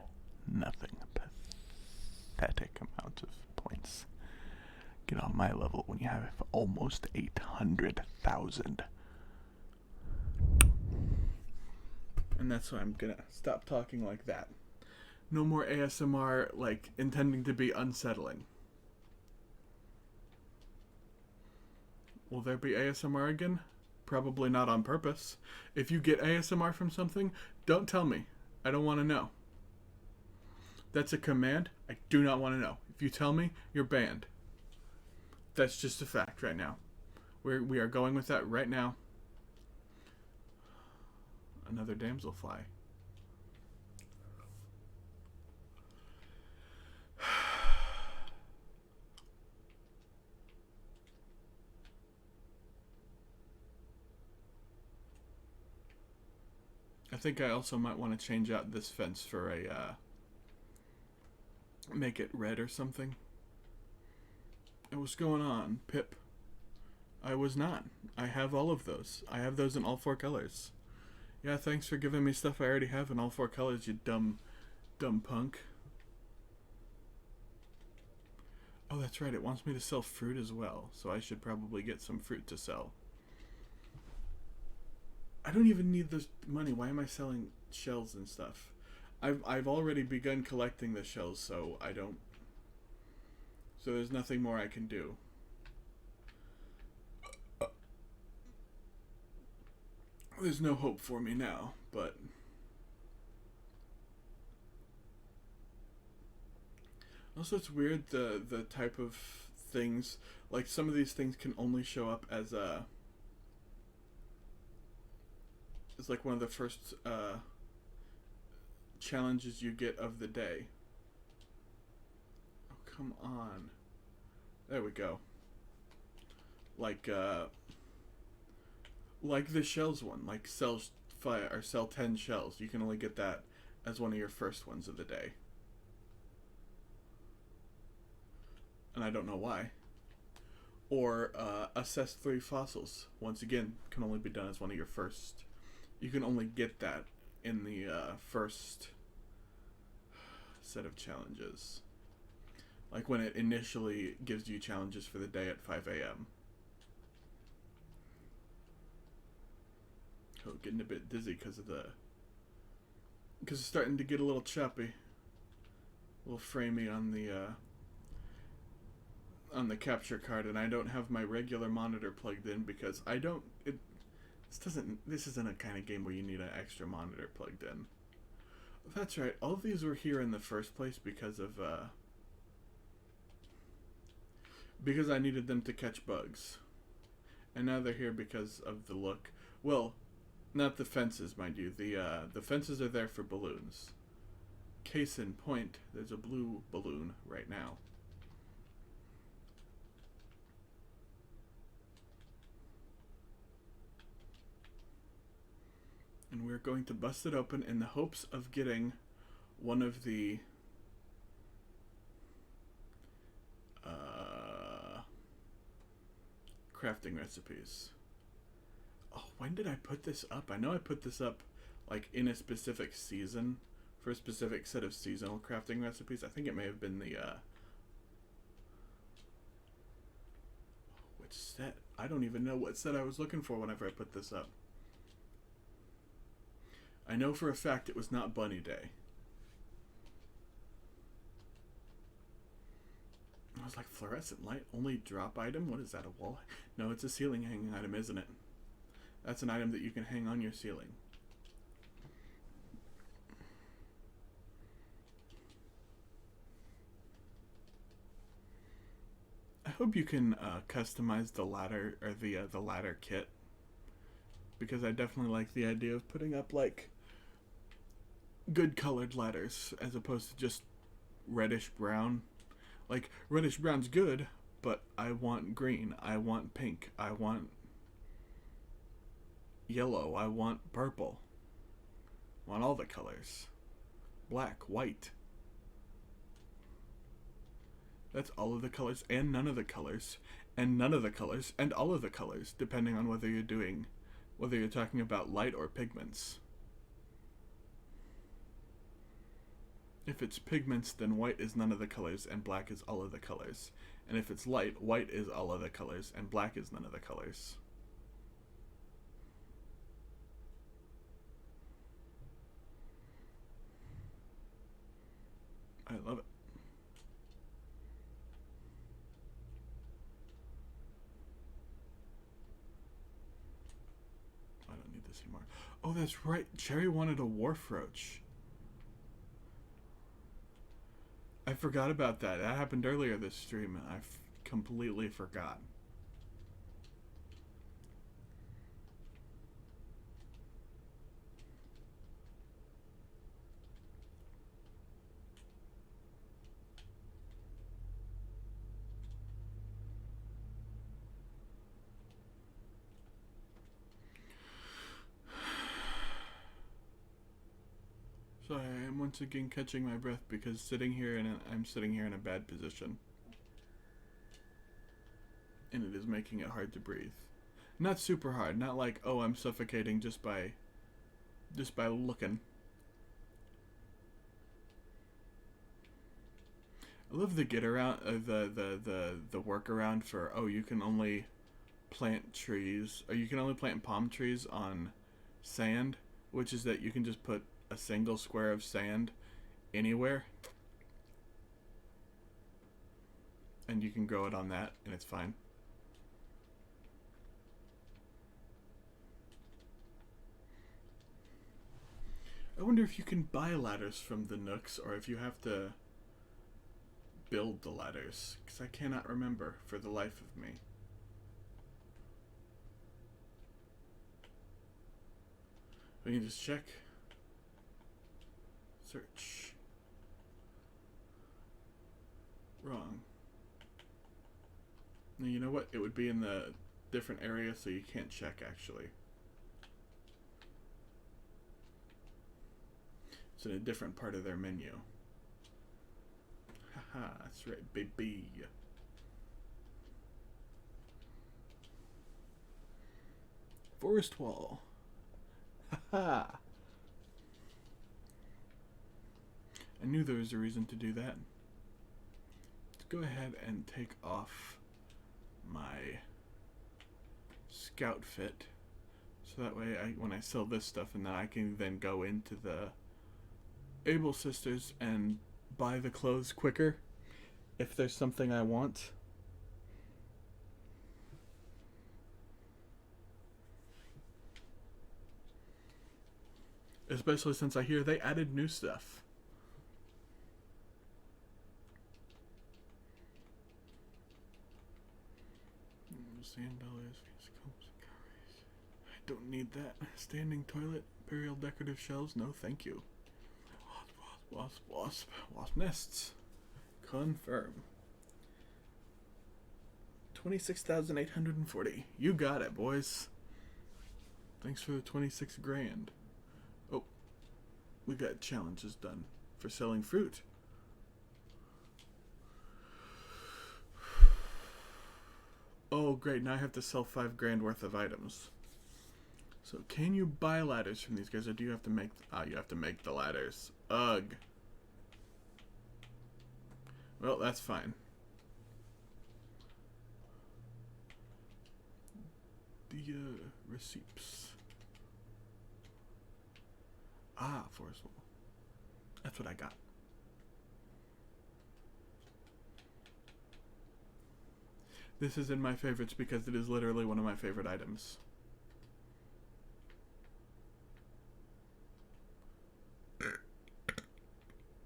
nothing. Pathetic amount of points. Get on my level when you have almost 800,000. And that's why I'm gonna stop talking like that. No more ASMR, like, intending to be unsettling. Will there be ASMR again? Probably not on purpose. If you get ASMR from something, don't tell me. I don't want to know. That's a command. I do not want to know. If you tell me, you're banned. That's just a fact right now. We are going with that right now. Another damselfly. I think I also might want to change out this fence for a, make it red or something. What's going on, Pip? I was not. I have all of those. I have those in all 4 colors. Yeah, thanks for giving me stuff I already have in all 4 colors, you dumb punk. Oh, that's right. It wants me to sell fruit as well, so I should probably get some fruit to sell. I don't even need the money. Why am I selling shells and stuff? I've already begun collecting the shells, so I don't. So there's nothing more I can do. there's no hope for me now, but also it's weird the type of things, like some of these things can only show up as like one of the first challenges you get of the day. Oh, come on. There we go. Like the shells one, like sell 5 or sell 10 shells. You can only get that as one of your first ones of the day. And I don't know why. Or assess 3 fossils. Once again, can only be done as one of your first. You can only get that in the first set of challenges. Like when it initially gives you challenges for the day at 5 a.m. Oh, getting a bit dizzy because it's starting to get a little choppy. A little framey on the capture card, and I don't have my regular monitor plugged in because this isn't a kind of game where you need an extra monitor plugged in. That's right, all of these were here in the first place because I needed them to catch bugs. And now they're here because of the look. Well, not the fences, mind you. The fences are there for balloons. Case in point, there's a blue balloon right now. And we're going to bust it open in the hopes of getting one of the crafting recipes. Oh, when did I put this up? I know I put this up like in a specific season for a specific set of seasonal crafting recipes. I think it may have been the which set? I don't even know what set I was looking for whenever I put this up. I know for a fact it was not Bunny Day. I was like, fluorescent light, only drop item? What is that, a wall? No, it's a ceiling hanging item, isn't it? That's an item that you can hang on your ceiling. I hope you can customize the ladder, or the ladder kit. Because I definitely like the idea of putting up, like, good colored ladders as opposed to just reddish brown. Like, reddish brown's good, but I want green, I want pink, I want yellow, I want purple. I want all the colors. Black, white. That's all of the colors and none of the colors and none of the colors and all of the colors, depending on whether you're talking about light or pigments. If it's pigments, then white is none of the colors and black is all of the colors. And if it's light, white is all of the colors and black is none of the colors. I love it. I don't need this anymore. Oh, that's right. Cherry wanted a wharf roach. I forgot about that. That happened earlier this stream. I completely forgot. So I am once again catching my breath because I'm sitting here in a bad position. And it is making it hard to breathe. Not super hard, not like, oh, I'm suffocating just by looking. I love the get around, the workaround for, oh, you can only plant trees, or you can only plant palm trees on sand, which is that you can just put a single square of sand anywhere and you can grow it on that and it's fine. I wonder if you can buy ladders from the Nooks or if you have to build the ladders, because I cannot remember for the life of me. We can just check. Search. Wrong. Now, you know what? It would be in the different area, so you can't check, actually. It's in a different part of their menu. Haha, that's right, baby. Forest wall. Haha. I knew there was a reason to do that. Let's go ahead and take off my scout fit. So that way when I sell this stuff, and then I can then go into the Able Sisters and buy the clothes quicker if there's something I want. Especially since I hear they added new stuff. $100, I don't need that. Standing toilet, burial decorative shelves, no thank you. Wasp nests. Confirm. 26,840. You got it, boys. Thanks for the 26 grand. Oh, we got challenges done for selling fruit. Oh, great. Now I have to sell 5 grand worth of items. So, can you buy ladders from these guys, or do you have to make... you have to make the ladders. Ugh. Well, that's fine. The, receipts. Forest wall. That's what I got. This is in my favorites because it is literally one of my favorite items.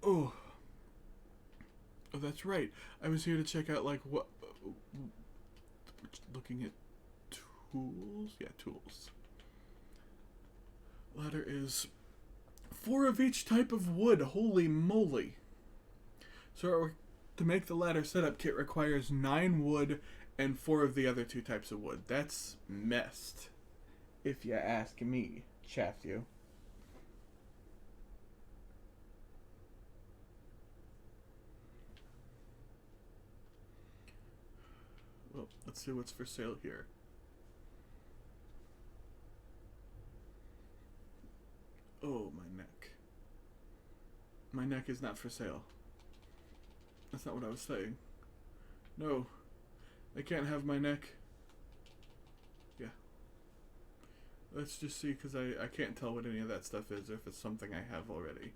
Oh, that's right. I was here to check out, like, what... looking at tools? Yeah, tools. Ladder is 4 of each type of wood. Holy moly. So to make the ladder setup kit requires 9 wood and 4 of the other 2 types of wood. That's messed, if you ask me, Chatthew. Well, let's see what's for sale here. Oh, my neck. My neck is not for sale. That's not what I was saying. No. I can't have my neck. Yeah. Let's just see, because I can't tell what any of that stuff is, or if it's something I have already.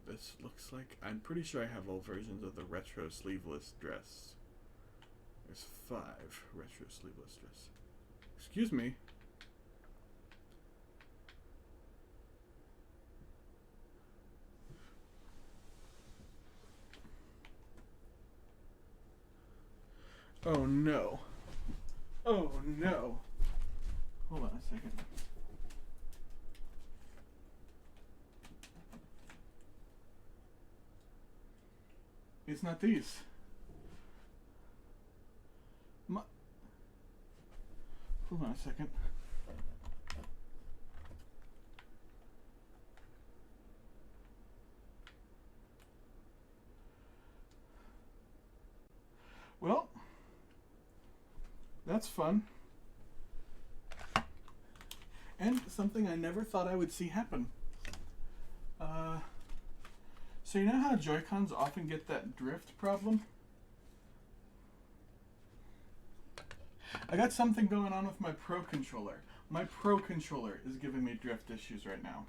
This looks like... I'm pretty sure I have all versions of the retro sleeveless dress. There's 5 retro sleeveless dress. Excuse me. Oh no. Oh no. Hold on a second. It's not these. Hold on a second. Well, that's fun. And something I never thought I would see happen. So you know how Joy-Cons often get that drift problem? I got something going on with my Pro Controller. My Pro Controller is giving me drift issues right now.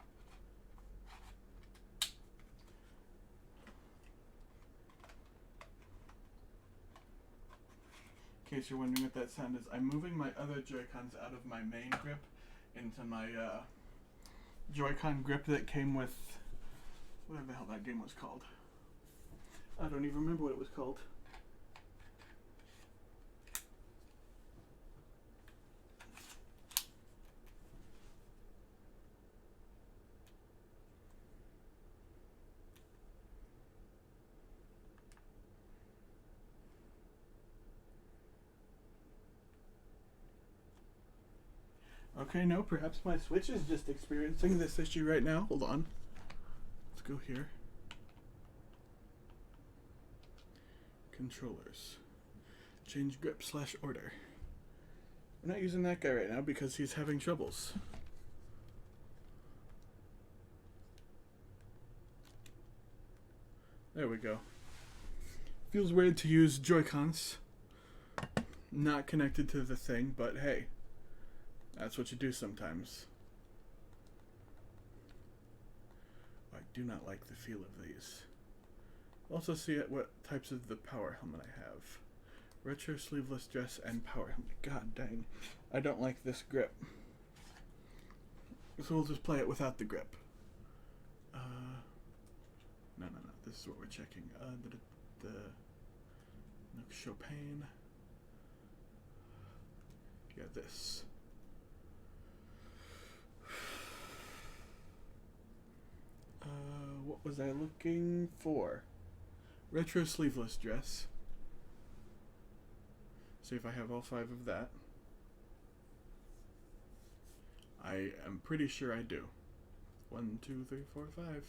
In case you're wondering what that sound is, I'm moving my other Joy-Cons out of my main grip into my Joy-Con grip that came with whatever the hell that game was called. I don't even remember what it was called. Okay, no, perhaps my Switch is just experiencing this issue right now. Hold on. Let's go here. Controllers. Change grip / order. We're not using that guy right now because he's having troubles. There we go. Feels weird to use Joy-Cons not connected to the thing, but hey, that's what you do sometimes. I do not like the feel of these. Also see what types of the power helmet I have. Retro sleeveless dress and power helmet. God dang. I don't like this grip. So we'll just play it without the grip. No. This is what we're checking. The Chopin. Yeah, this. What was I looking for? Retro sleeveless dress. See if I have all 5 of that. I am pretty sure I do. 1, 2, 3, 4, 5.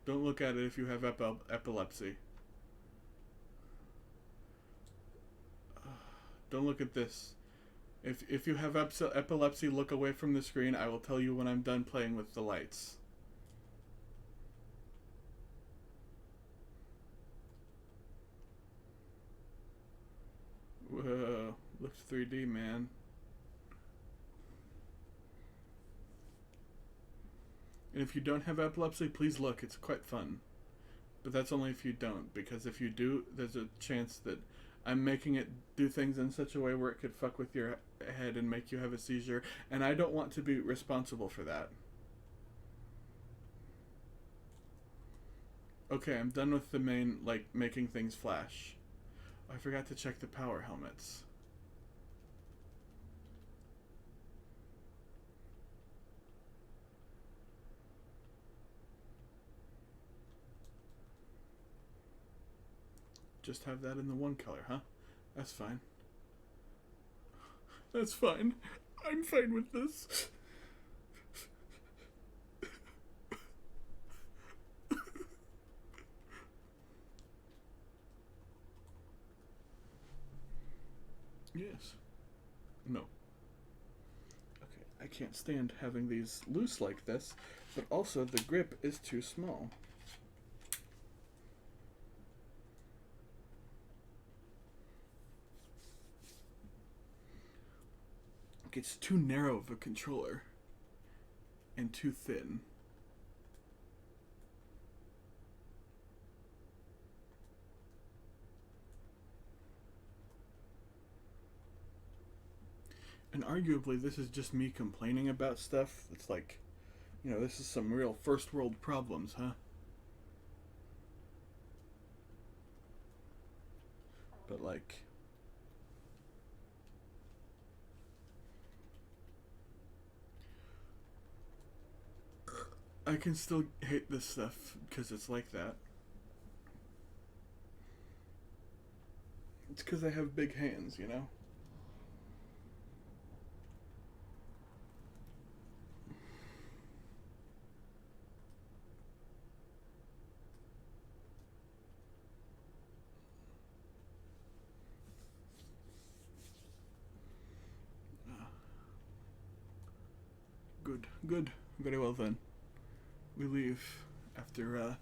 Don't look at it if you have epilepsy. Don't look at this. If you have epilepsy, look away from the screen. I will tell you when I'm done playing with the lights. Whoa, looks 3D, man. And if you don't have epilepsy, please look. It's quite fun. But that's only if you don't, because if you do, there's a chance that I'm making it do things in such a way where it could fuck with your head and make you have a seizure, and I don't want to be responsible for that. Okay, I'm done with the main, making things flash. I forgot to check the power helmets. Just have that in the one color, huh? That's fine. That's fine. I'm fine with this. Yes. No. Okay, I can't stand having these loose like this, but also the grip is too small. It's too narrow of a controller and too thin. And arguably this is just me complaining about stuff. It's like, this is some real first world problems, huh? But I can still hate this stuff because it's like that. It's because I have big hands, Good. Very well then. We leave after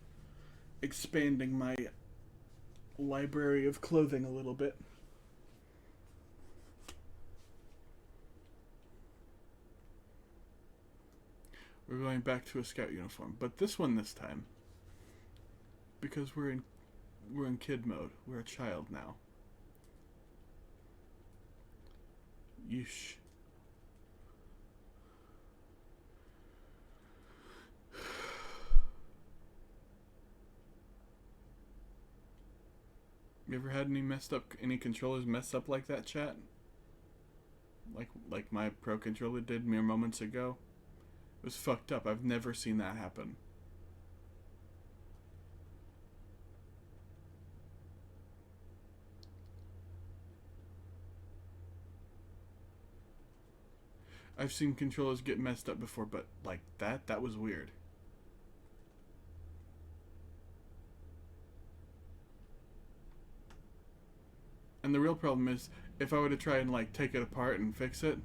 expanding my library of clothing a little bit. We're going back to a scout uniform, but this time, because we're in kid mode. We're a child now. Yeesh. You ever had any controllers mess up like that, chat? Like my Pro controller did mere moments ago? It was fucked up. I've never seen that happen. I've seen controllers get messed up before, but like that was weird. And the real problem is, if I were to try and like take it apart and fix it,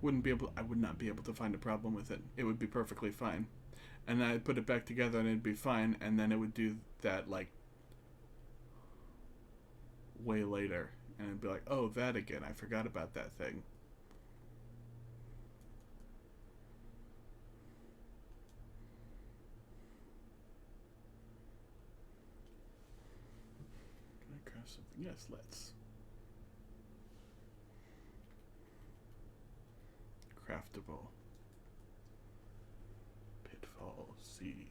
I would not be able to find a problem with it. It would be perfectly fine. And then I'd put it back together and it'd be fine, and then it would do that like way later. And it'd be like, oh, that again. I forgot about that thing. Can I craft something? Yes, let's. Craftable. Pitfall Seed.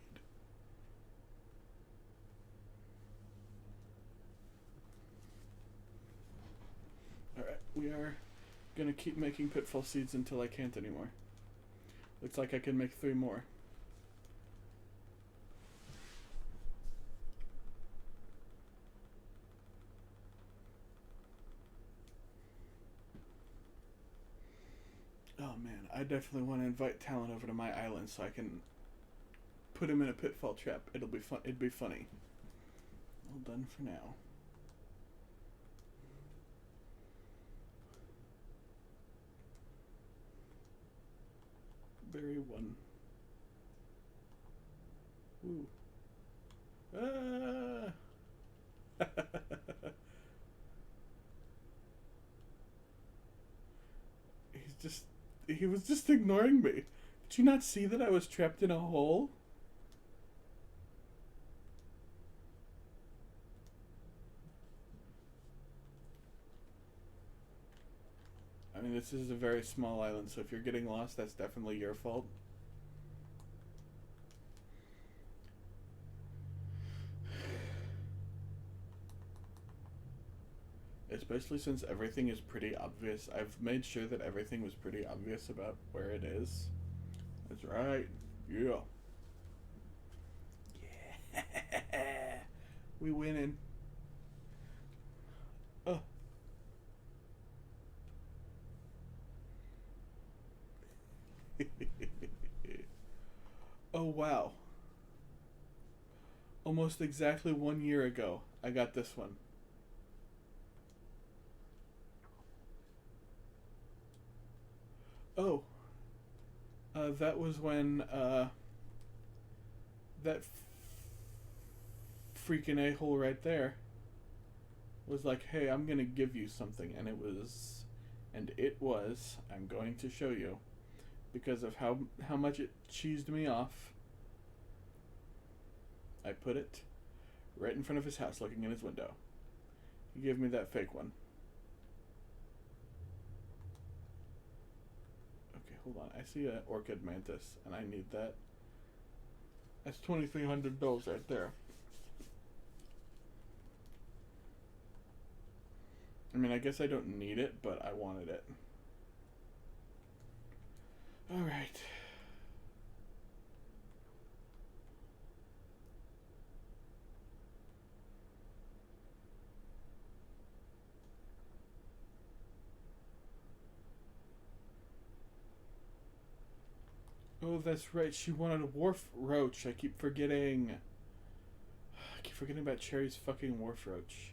Alright, we are gonna keep making Pitfall Seeds until I can't anymore. Looks like I can make 3 more. Oh man, I definitely want to invite Talon over to my island so I can put him in a pitfall trap. It'll be fun. It'd be funny. All done for now. Berry 1. Ooh. Ah! He was just ignoring me. Did you not see that I was trapped in a hole? I mean, this is a very small island, so if you're getting lost, that's definitely your fault. Especially since everything is pretty obvious. I've made sure that everything was pretty obvious about where it is. That's right. Yeah. Yeah. We winning. Oh. Oh, wow. Almost exactly 1 year ago, I got this one. Oh. That was when, that freaking a-hole right there was like, hey, I'm gonna give you something. And it was, I'm going to show you, because of how much it cheesed me off. I put it right in front of his house, looking in his window. He gave me that fake one. Okay, hold on. I see an Orchid Mantis, and I need that. That's $2,300 right there. I mean, I guess I don't need it, but I wanted it. Alright. Oh, that's right. She wanted a wharf roach. I keep forgetting. I keep forgetting about Cherry's fucking wharf roach.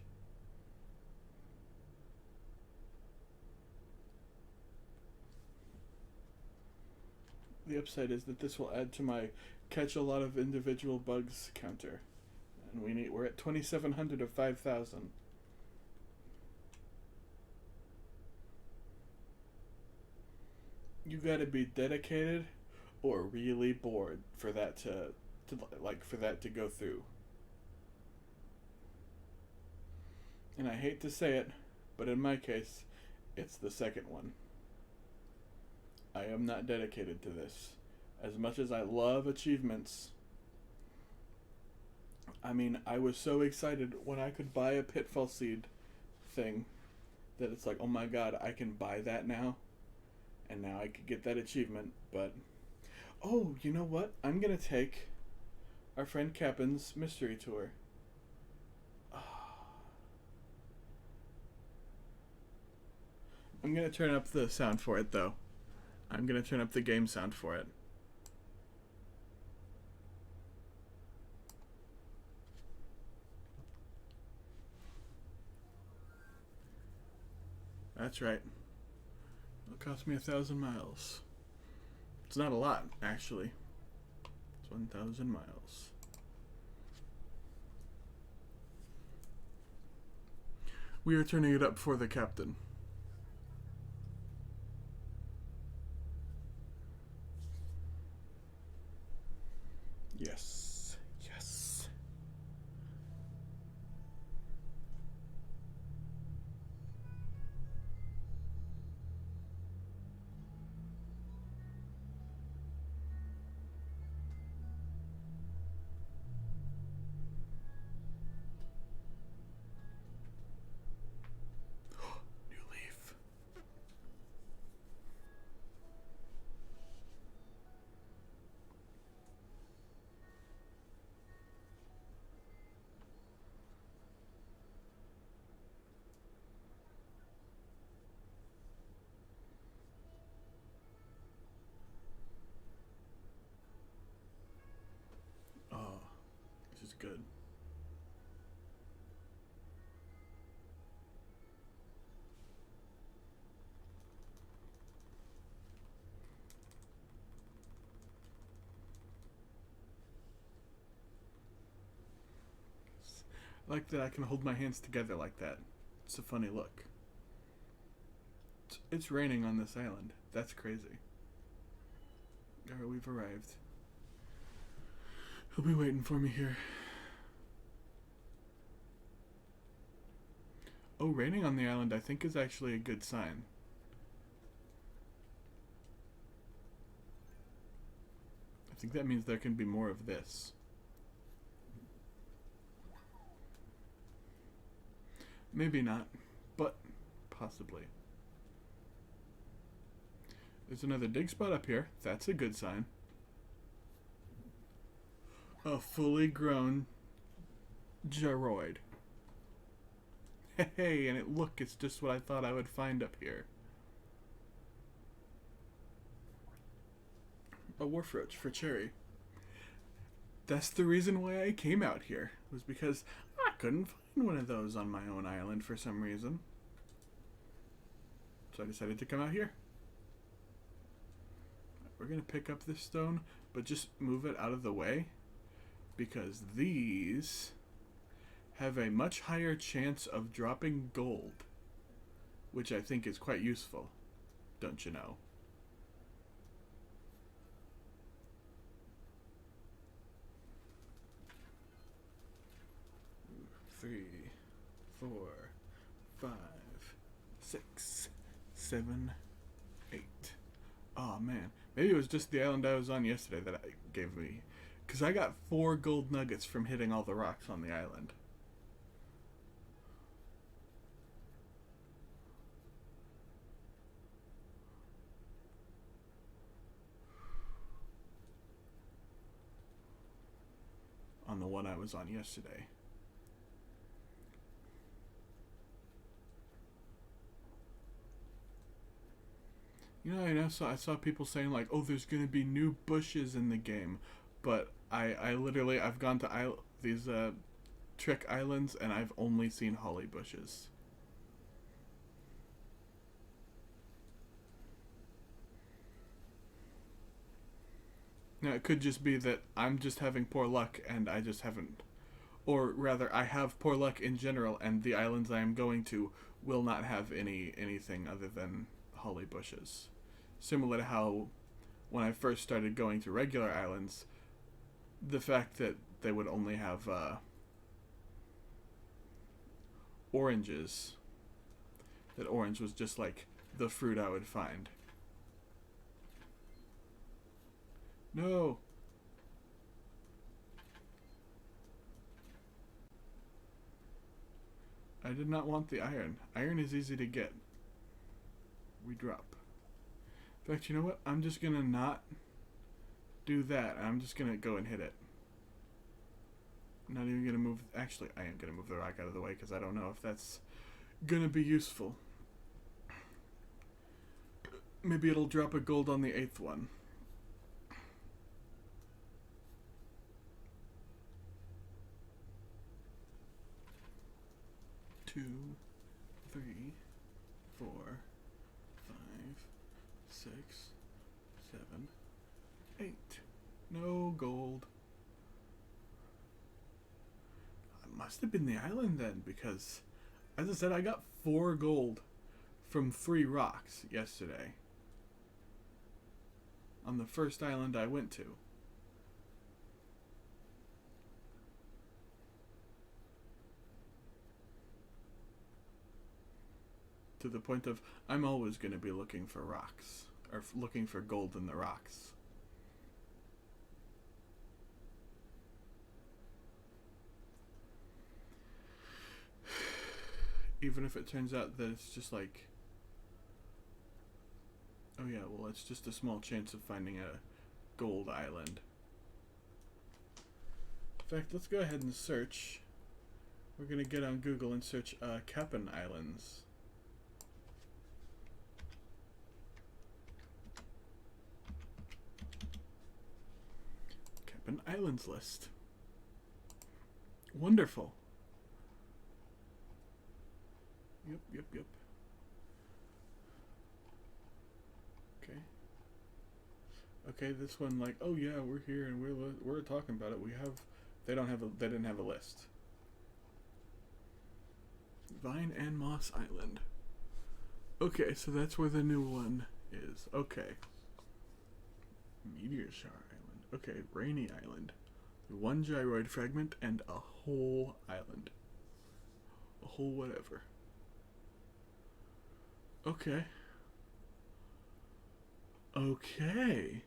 The upside is that this will add to my catch a lot of individual bugs counter. And we're at 2,700 of 5,000. You gotta be dedicated or really bored for that to go through. And I hate to say it, but in my case, it's the second one. I am not dedicated to this. As much as I love achievements, I mean, I was so excited when I could buy a Pitfall Seed thing that it's like, oh my god, I can buy that now. And now I could get that achievement. But, oh, you know what? I'm going to take our friend Cappen's mystery tour. I'm going to turn up the sound for it, though. I'm going to turn up the game sound for it. That's right. It'll cost me 1,000 miles. It's not a lot, actually. It's 1,000 miles. We are turning it up for the captain. Yes. Yes. New leaf. Oh, this is good. I like that I can hold my hands together like that. It's a funny look. It's raining on this island. That's crazy. Alright, we've arrived. He'll be waiting for me here. Oh, raining on the island I think is actually a good sign. I think that means there can be more of this. Maybe not, but possibly. There's another dig spot up here. That's a good sign. A fully grown gyroid. Hey, and it's just what I thought I would find up here. A wharf roach for cherry. That's the reason why I came out here, was because I couldn't find one of those on my own island for some reason. So I decided to come out here. We're going to pick up this stone, but just move it out of the way, because these have a much higher chance of dropping gold, which I think is quite useful, don't you know? Three, 4, 5, 6, 7, 8. Oh man, maybe it was just the island I was on yesterday that I gave me, because I got 4 gold nuggets from hitting all the rocks on the island. On the one I was on yesterday. You know, I saw people saying like, oh, there's gonna be new bushes in the game, but I've gone to these trick islands and I've only seen holly bushes. Now it could just be that I'm just having poor luck and I just haven't, or rather, I have poor luck in general, and the islands I am going to will not have anything other than holly bushes. Similar to how, when I first started going to regular islands, the fact that they would only have oranges, that orange was just like the fruit I would find. No! I did not want the iron. Iron is easy to get. We drop. In fact, you know what? I'm just gonna not do that. I'm just gonna go and hit it. I'm not even gonna move. Actually, I am gonna move the rock out of the way because I don't know if that's gonna be useful. Maybe it'll drop a gold on the 8th one. Two, 3, 4, 5, 6, 7, 8. No gold. It must have been the island then, because, as I said, I got 4 gold from 3 rocks yesterday. On the first island I went to. To the point of, I'm always going to be looking for rocks. Or looking for gold in the rocks. Even if it turns out that it's just like, oh yeah, well it's just a small chance of finding a gold island. In fact, let's go ahead and search. We're going to get on Google and search Cap'n Islands. Cap'n Islands list. Wonderful. Yep. Okay. Okay, this one like, oh yeah, we're here and we're talking about it. They didn't have a list. Vine and Moss Island. Okay, so that's where the new one is. Okay. Meteor Shower Island. Okay, Rainy Island. 1 gyroid fragment and a whole island. A whole whatever. Okay. Okay.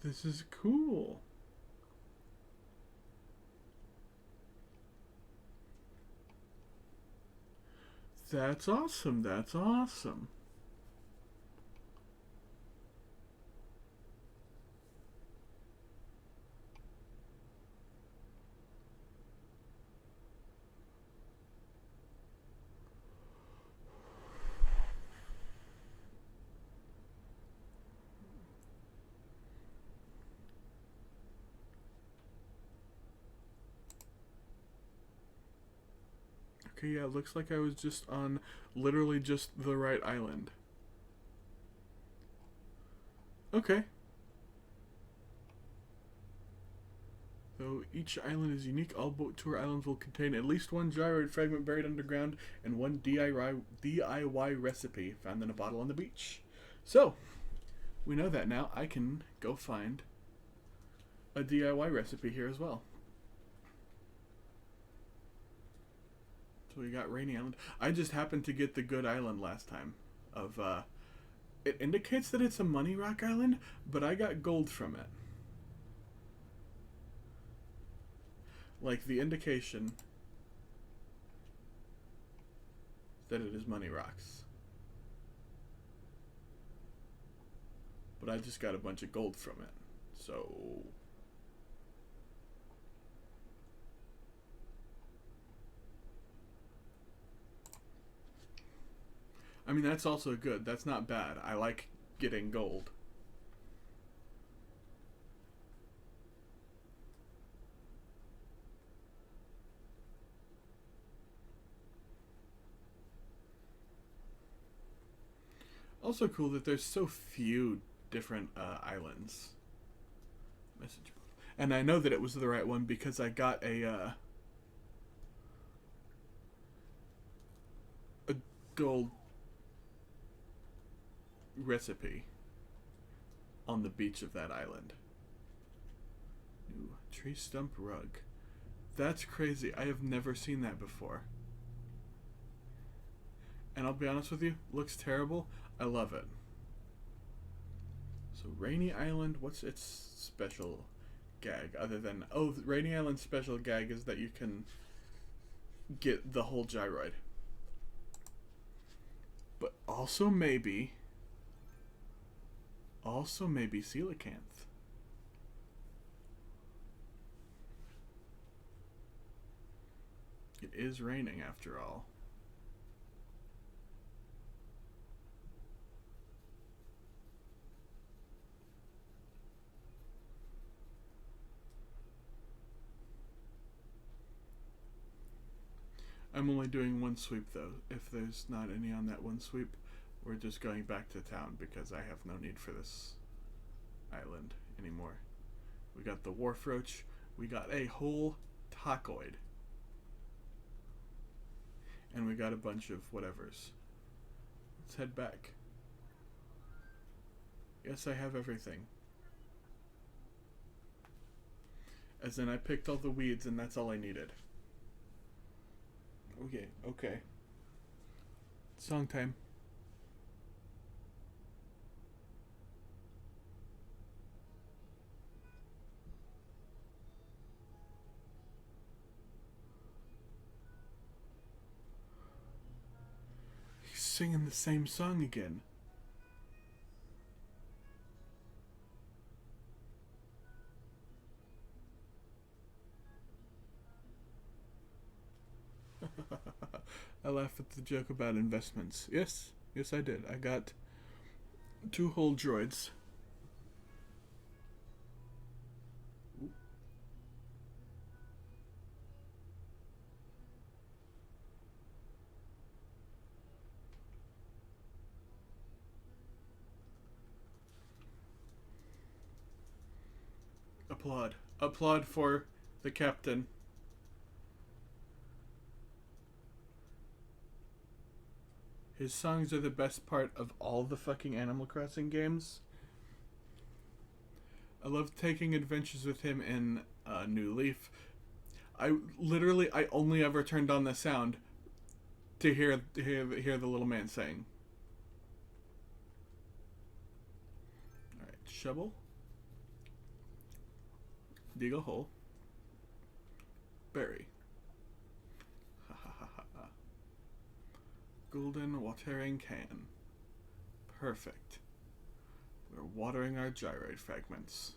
This is cool. That's awesome. That's awesome. Okay, yeah, it looks like I was just on literally just the right island. Okay. Though each island is unique, all boat tour islands will contain at least 1 gyroid fragment buried underground and 1 DIY recipe found in a bottle on the beach. So, we know that now. I can go find a DIY recipe here as well. So we got Rainy Island. I just happened to get the good island last time. It indicates that it's a money rock island, but I got gold from it. Like the indication that it is money rocks. But I just got a bunch of gold from it. So I mean, that's also good. That's not bad. I like getting gold. Also cool that there's so few different islands. Message. And I know that it was the right one because I got a gold recipe on the beach of that island. New tree stump rug. That's crazy. I have never seen that before. And I'll be honest with you, looks terrible. I love it. So Rainy Island, what's its special gag other than, oh, Rainy Island's special gag is that you can get the whole gyroid. But also maybe coelacanth. It is raining after all. I'm only doing one sweep though. If there's not any on that one sweep, we're just going back to town because I have no need for this island anymore. We got the wharf roach. We got a whole tacoid. And we got a bunch of whatevers. Let's head back. Yes, I have everything. As in, I picked all the weeds and that's all I needed. Okay. Song time. He's singing the same song again. I laughed at the joke about investments. Yes, I did. I got 2 whole droids. Applaud for the captain. His songs are the best part of all the fucking Animal Crossing games. I love taking adventures with him in New Leaf. I only ever turned on the sound to hear the little man sing. All right, shovel, dig a hole, berry. Golden watering can. Perfect. We're watering our gyroid fragments.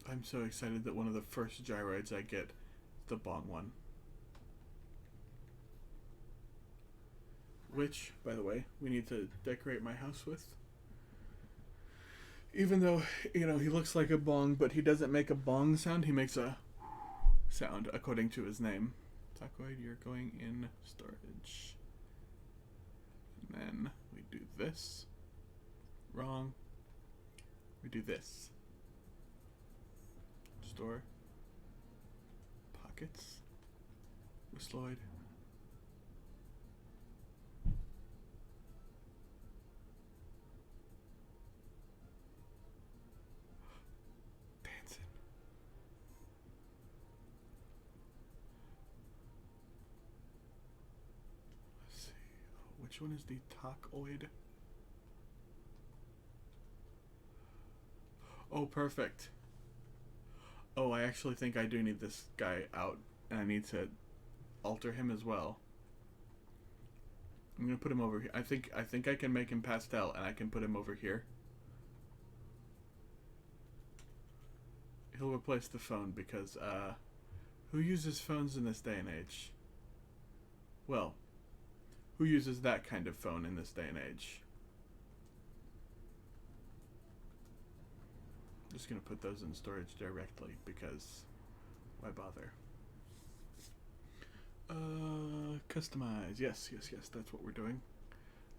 I'm so excited that one of the first gyroids I get is the bong one. Which, by the way, we need to decorate my house with. Even though, he looks like a bong, but he doesn't make a bong sound. He makes a sound, according to his name. Tacoid, you're going in storage. And then we do this. Wrong. We do this. Store. Pockets. Whistloid. Which one is the tacoid? Oh, perfect. Oh, I actually think I do need this guy out, and I need to alter him as well. I'm gonna put him over here. I think I can make him pastel, and I can put him over here. He'll replace the phone because who uses phones in this day and age? Well, who uses that kind of phone in this day and age? I'm just gonna put those in storage directly because why bother? Customize. Yes, that's what we're doing.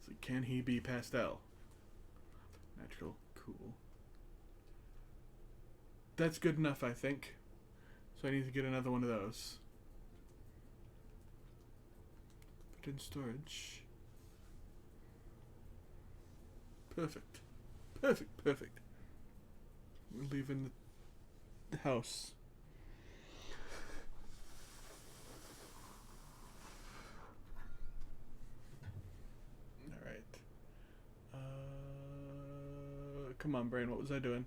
So can he be pastel? Natural, cool. That's good enough, I think. So I need to get another one of those. Put in storage. Perfect. We're leaving the house. Alright. Come on, brain. What was I doing?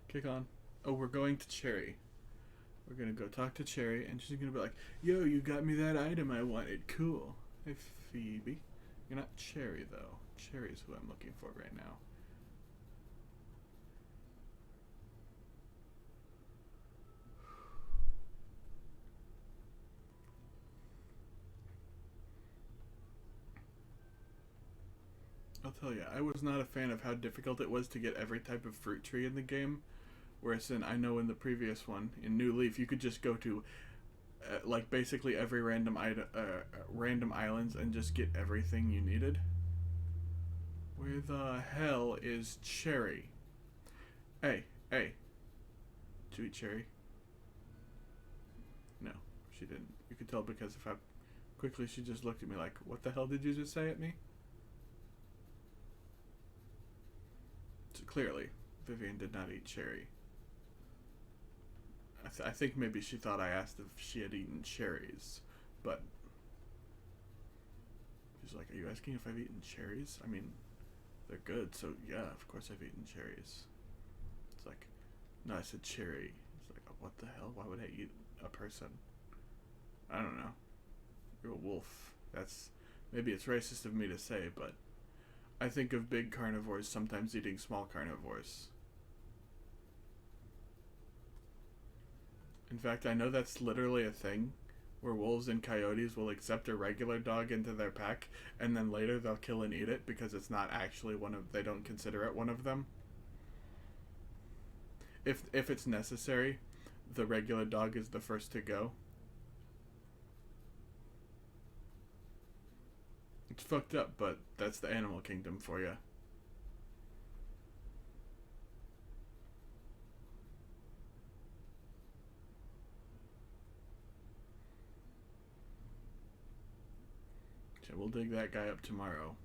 Kick on. Oh, we're going to Cherry. We're gonna go talk to Cherry, and she's gonna be like, "Yo, you got me that item I wanted. Cool. Hey, Phoebe. You're not Cherry, though. Cherry's who I'm looking for right now." I'll tell you, I was not a fan of how difficult it was to get every type of fruit tree in the game. Whereas I know in the previous one, in New Leaf, you could just go to like basically every random islands and just get everything you needed. Where the hell is Cherry? Hey, hey. Did you eat Cherry? No, she didn't. You could tell because if I quickly, she just looked at me like, "What the hell did you just say at me?" So clearly, Vivian did not eat Cherry. I think maybe she thought I asked if she had eaten cherries, but she's like, "Are you asking if I've eaten cherries? I mean, they're good, so yeah, of course I've eaten cherries." It's like, "No, I said cherry." It's like, oh, what the hell? Why would I eat a person? I don't know. You're a wolf. That's, maybe it's racist of me to say, but I think of big carnivores sometimes eating small carnivores. In fact, I know that's literally a thing, where wolves and coyotes will accept a regular dog into their pack, and then later they'll kill and eat it because it's not actually they don't consider it one of them. If it's necessary, the regular dog is the first to go. It's fucked up, but that's the animal kingdom for you. So we'll dig that guy up tomorrow,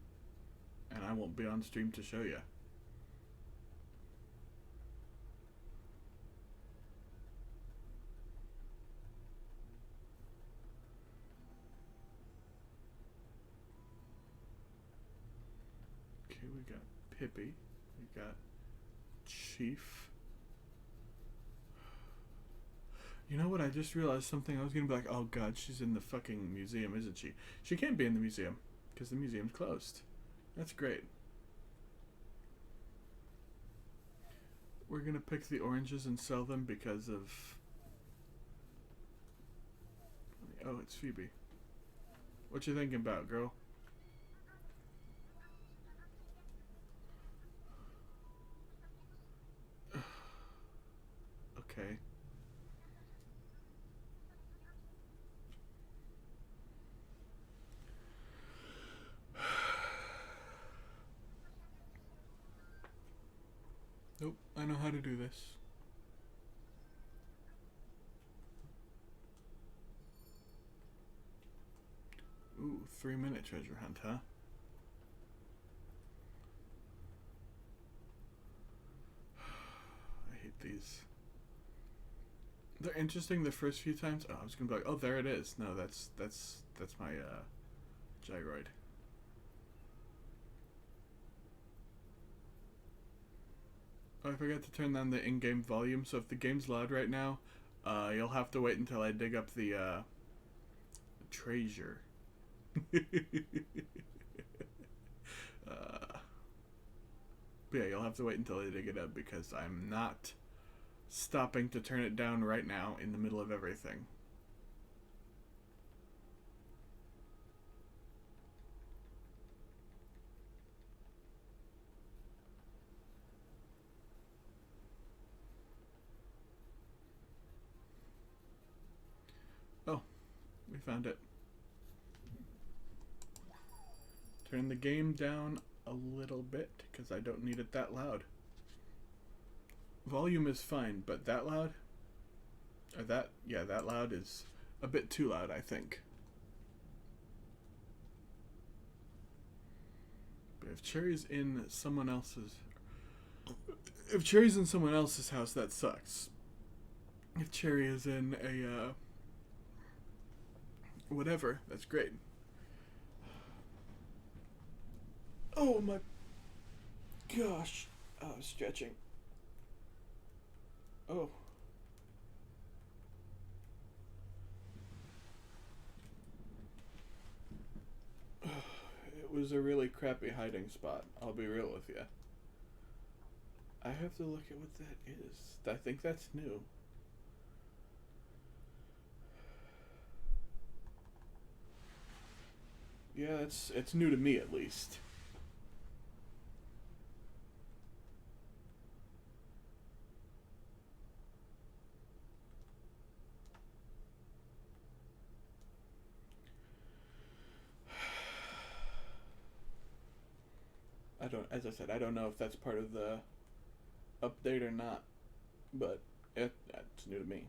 and I won't be on stream to show you. Okay, we got Pippi, we got Chief. You know what? I just realized something. I was gonna be like, "Oh God, she's in the fucking museum, isn't she?" She can't be in the museum because the museum's closed. That's great. We're gonna pick the oranges and sell them because of. Oh, it's Phoebe. What you thinking about, girl? Okay. Nope, I know how to do this. Ooh, 3-minute treasure hunt, huh? I hate these. They're interesting the first few times. Oh, I was gonna be like, "Oh, there it is." No, that's my gyroid. Oh, I forgot to turn down the in-game volume, so if the game's loud right now, you'll have to wait until I dig up the treasure. But yeah, you'll have to wait until I dig it up because I'm not stopping to turn it down right now in the middle of everything. Oh, we found it. Turn the game down a little bit because I don't need it that loud. Volume is fine, but that loud? Or that, yeah, that loud is a bit too loud, I think. But if Cherry's in someone else's... If Cherry's in someone else's house, that sucks. If Cherry is in a, whatever, that's great. Oh my gosh. Oh, stretching. Oh. It was a really crappy hiding spot. I'll be real with you. I have to look at what that is. I think that's new. Yeah, it's new to me at least. As I said, I don't know if that's part of the update or not, but it's new to me.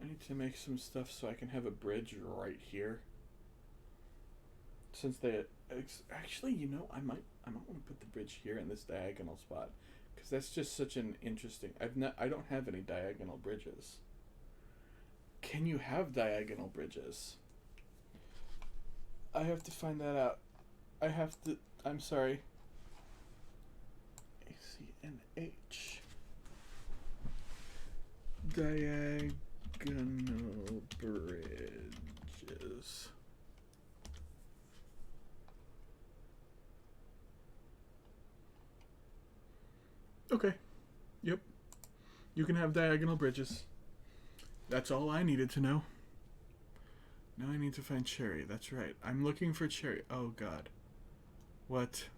I need to make some stuff so I can have a bridge right here. Since they actually, I might want to put the bridge here in this diagonal spot, because that's just such an interesting. I don't have any diagonal bridges. Can you have diagonal bridges? I have to find that out. I'm sorry. ACNH. Diagonal bridges. Okay. Yep. You can have diagonal bridges. That's all I needed to know. Now I need to find Cherry. That's right. I'm looking for Cherry. Oh, God. What?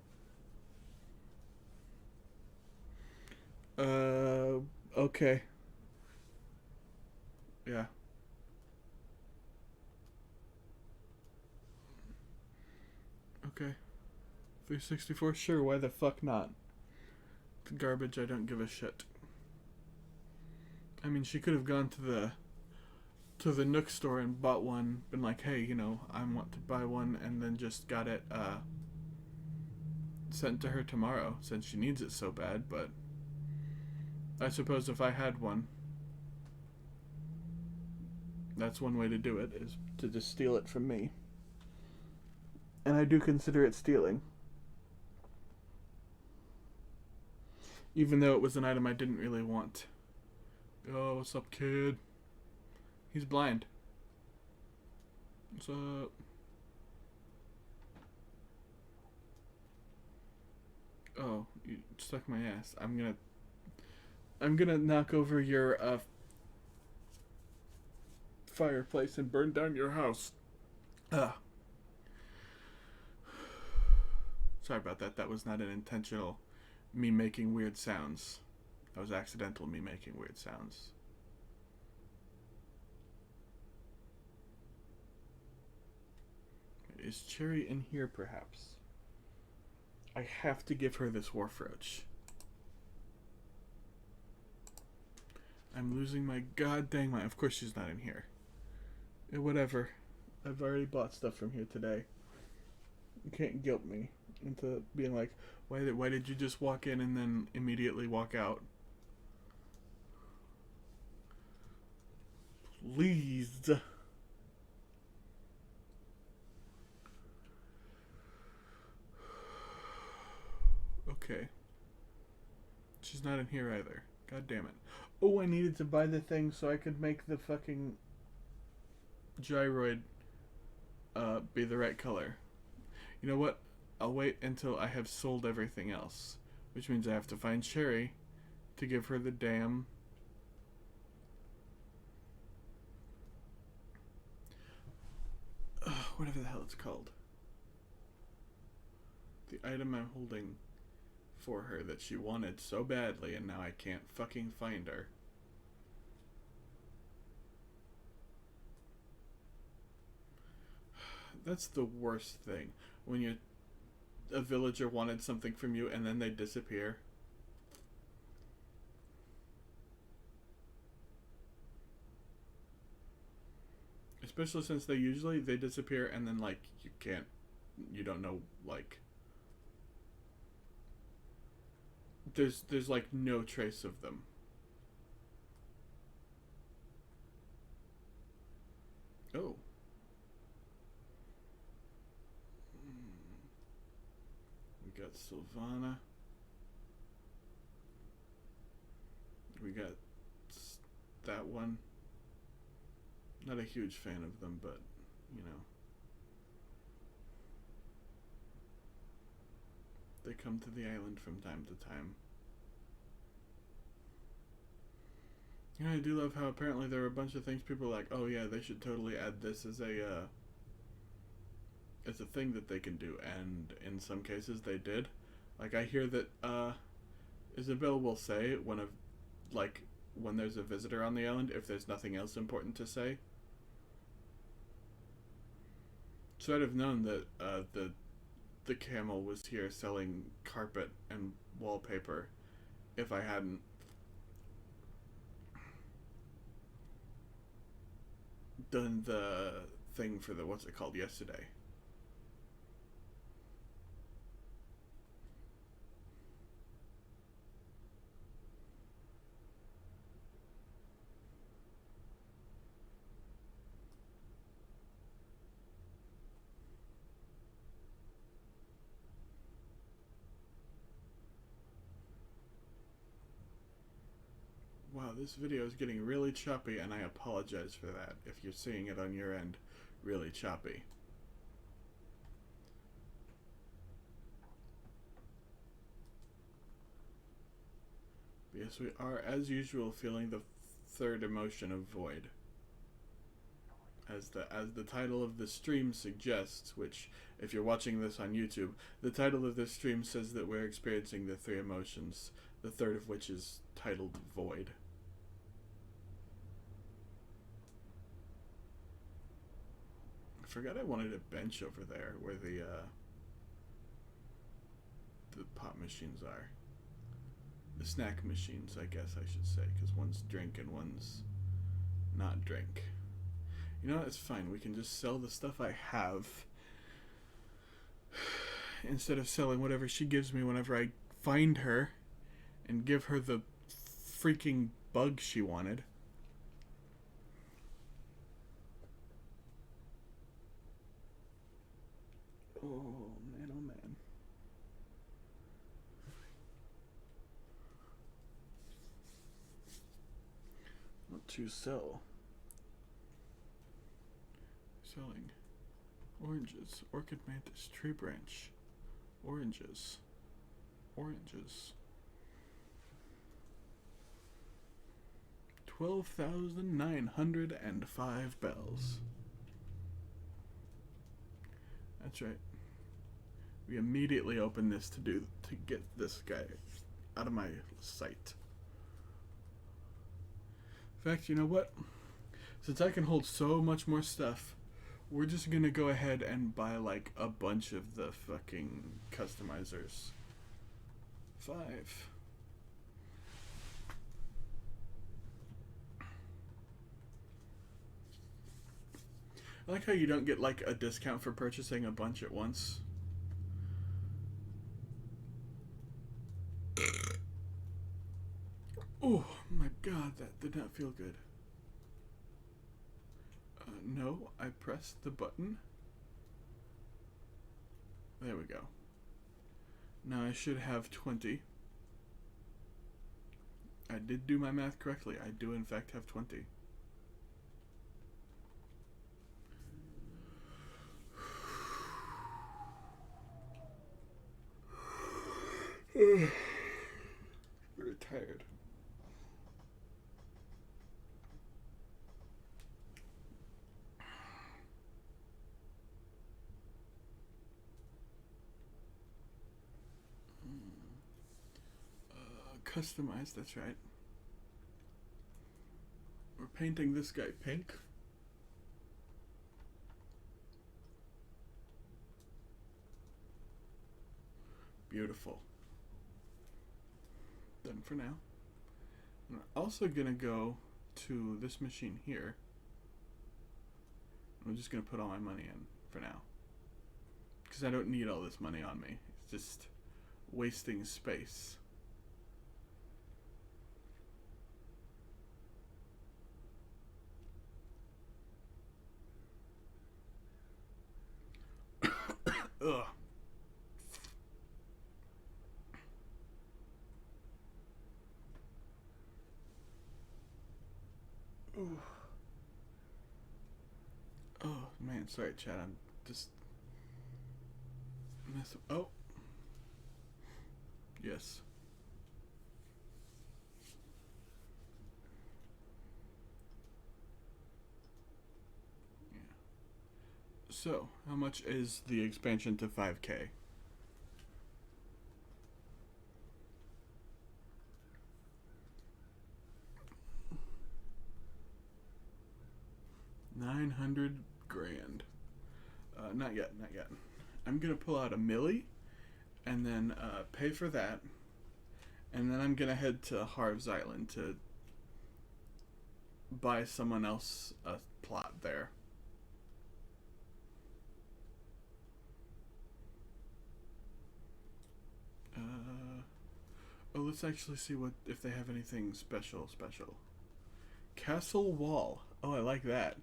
Okay. Yeah. Okay. 364? Sure, why the fuck not? Garbage, I don't give a shit. I mean, she could have gone to the Nook store and bought one, been like, hey, I want to buy one, and then just got it sent to her tomorrow, since she needs it so bad. But I suppose if I had one, that's one way to do it, is to just steal it from me. And I do consider it stealing. Even though it was an item I didn't really want. Oh, what's up, kid? He's blind. What's up? Oh, you stuck my ass. I'm gonna knock over your fireplace and burn down your house. Sorry about that. That was not an intentional me making weird sounds. That was accidental me making weird sounds. Is Cherry in here, perhaps? I have to give her this Warfroach. I'm losing my goddamn mind. Of course she's not in here. Whatever. I've already bought stuff from here today. You can't guilt me into being like, why did you just walk in and then immediately walk out? Please. Okay. She's not in here either. God damn it. Oh, I needed to buy the thing so I could make the fucking gyroid be the right color. You know what? I'll wait until I have sold everything else. Which means I have to find Cherry to give her the damn... whatever the hell it's called. The item I'm holding for her that she wanted so badly, and now I can't fucking find her. That's the worst thing. When a villager wanted something from you and then they disappear. especially since they disappear and then like you don't know, like there's like no trace of them. Oh. We got Sylvana. We got that one. Not a huge fan of them, but, you know. They come to the island from time to time. You know, I do love how apparently there are a bunch of things people are like, oh yeah, they should totally add this as a thing that they can do, and in some cases they did. Like, I hear that Isabel will say when there's a visitor on the island, if there's nothing else important to say. So I'd have known that the camel was here selling carpet and wallpaper if I hadn't done the thing for the what's it called yesterday. Wow, this video is getting really choppy, and I apologize for that if you're seeing it on your end really choppy. But yes, we are, as usual, feeling the third emotion of void. As the title of the stream suggests, which, if you're watching this on YouTube, the title of this stream says that we're experiencing the three emotions, the third of which is titled void. I forgot I wanted a bench over there where the pop machines are. The snack machines, I guess I should say, because one's drink and one's not drink. You know what, it's fine. We can just sell the stuff I have instead of selling whatever she gives me whenever I find her and give her the freaking bug she wanted. Oh, man, oh, man. What to sell? Selling oranges, Orchid Mantis, tree branch, oranges, 12,905 bells. That's right. We immediately open this to get this guy out of my sight. In fact, you know what? Since I can hold so much more stuff, we're just gonna go ahead and buy like a bunch of the fucking customizers. 5. I like how you don't get like a discount for purchasing a bunch at once. Oh my god, that did not feel good. No, I pressed the button. There we go. Now I should have 20. I did do my math correctly. I do in fact have 20. Very tired. Customized, that's right. We're painting this guy pink. Beautiful. Done for now. I'm also gonna go to this machine here I'm just going to put all my money in for now. Because I don't need all this money on me. It's just wasting space. Ugh. Ooh. Oh man, sorry, Chad. I'm just oh. Yes. Yeah. So, how much is the expansion to 5K? $900 grand. Not yet, not yet. I'm gonna pull out a milli, and then pay for that, and then I'm gonna head to Harv's Island to buy someone else a plot there. Oh, let's actually see what if they have anything special. Castle Wall. Oh, I like that.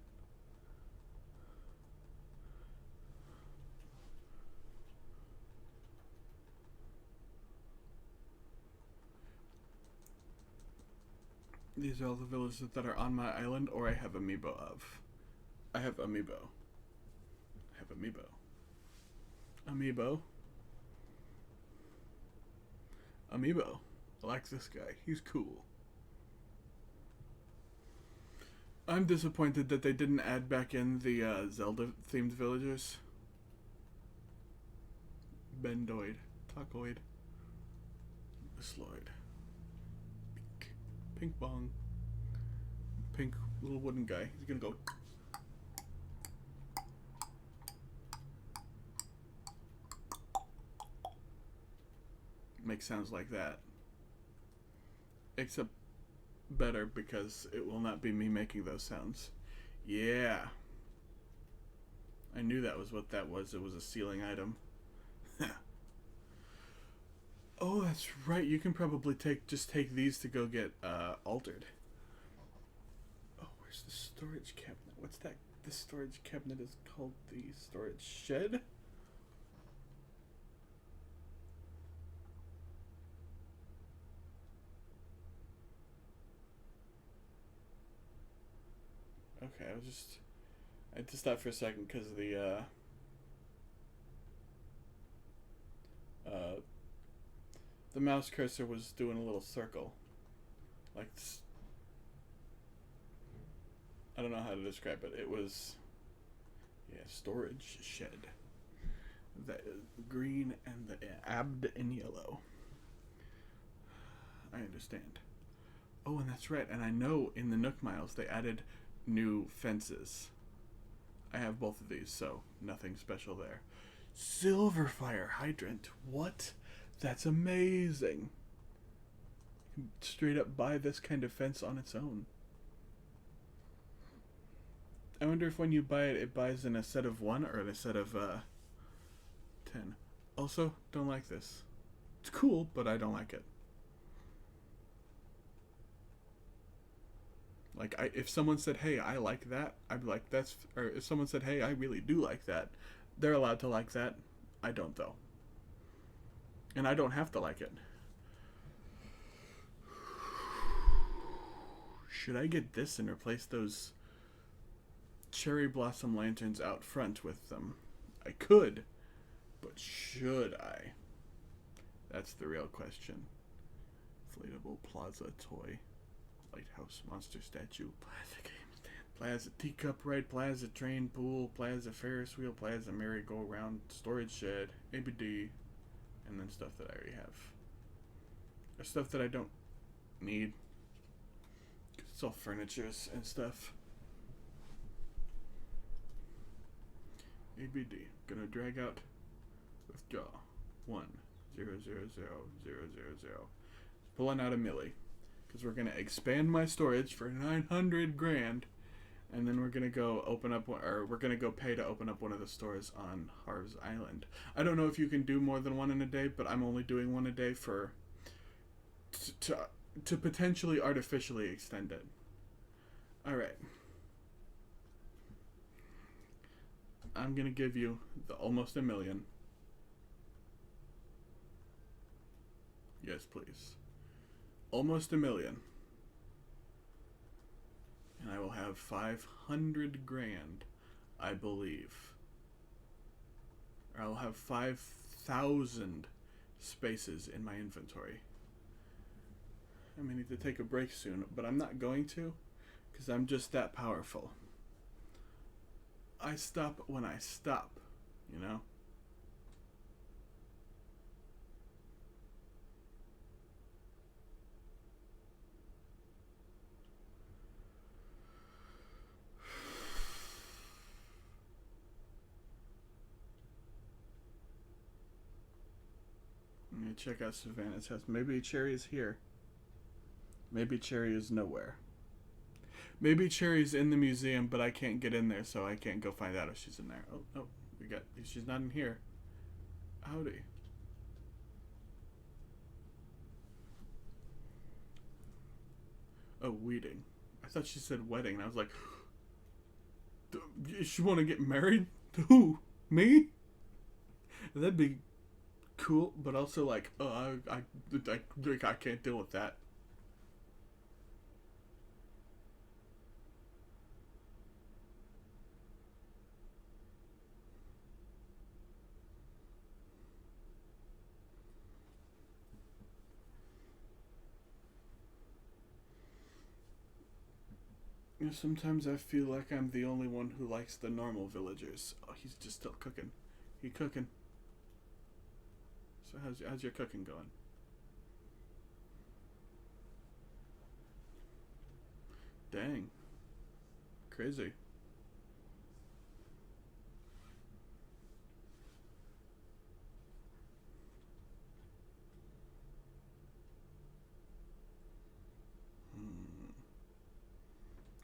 These are all the villages that are on my island or I have amiibo of. I have amiibo. Amiibo. I like this guy. He's cool. I'm disappointed that they didn't add back in the Zelda-themed villagers. Bendoid. Tacoid. Sloyd. Pink bong. Pink little wooden guy. He's gonna go. Make sounds like that. Except better because it will not be me making those sounds. Yeah. I knew that was what that was. It was a ceiling item. Oh, that's right. You can probably just take these to go get altered. Oh, where's the storage cabinet? What's that? This storage cabinet is called the storage shed? Okay, I just stopped for a second because the mouse cursor was doing a little circle. Like this. I don't know how to describe it. It was, yeah, storage shed. The green and the abbed in yellow. I understand. Oh, and that's right. And I know in the Nook Miles they added new fences. I have both of these, so nothing special there. Silverfire hydrant. What? That's amazing. You can straight up buy this kind of fence on its own. I wonder if when you buy it, it buys in a set of 1 or in a set of 10. Also, don't like this. It's cool, but I don't like it. Like, if someone said, hey, I like that, I'd be like, or if someone said, hey, I really do like that, they're allowed to like that. I don't, though. And I don't have to like it. Should I get this and replace those cherry blossom lanterns out front with them? I could, but should I? That's the real question. Inflatable Plaza toy. Lighthouse monster statue. Plaza game stand. Plaza teacup ride. Plaza train pool. Plaza Ferris wheel. Plaza merry-go-round. Storage shed. ABD. And then stuff that I already have. Or stuff that I don't need. It's all furnitures and stuff. ABD. Gonna drag out. Withdraw. 1 0 0 0 0 0 0. Pulling out a milli. Because we're gonna expand my storage for 900 grand. And then we're gonna go open up, or we're gonna go pay to open up one of the stores on Harv's Island. I don't know if you can do more than one in a day, but I'm only doing one a day for to potentially artificially extend it. All right. I'm gonna give you the almost a million. Yes, please. Almost a million. And I will have 500 grand, I believe. Or I'll have 5,000 spaces in my inventory. I may need to take a break soon, but I'm not going to, because I'm just that powerful. I stop when I stop, you know? I'm gonna check out Savannah's house. Maybe Cherry is here. Maybe Cherry is nowhere. Maybe Cherry's in the museum, but I can't get in there, so I can't go find out if she's in there. Oh, she's not in here. Howdy. Oh, weeding. I thought she said wedding, and I was like, she want to get married? To who? Me? That'd be cool, but also like, I can't deal with that. You know, sometimes I feel like I'm the only one who likes the normal villagers. Oh, he's just still cooking. He cooking. So how's your cooking going? Dang. Crazy.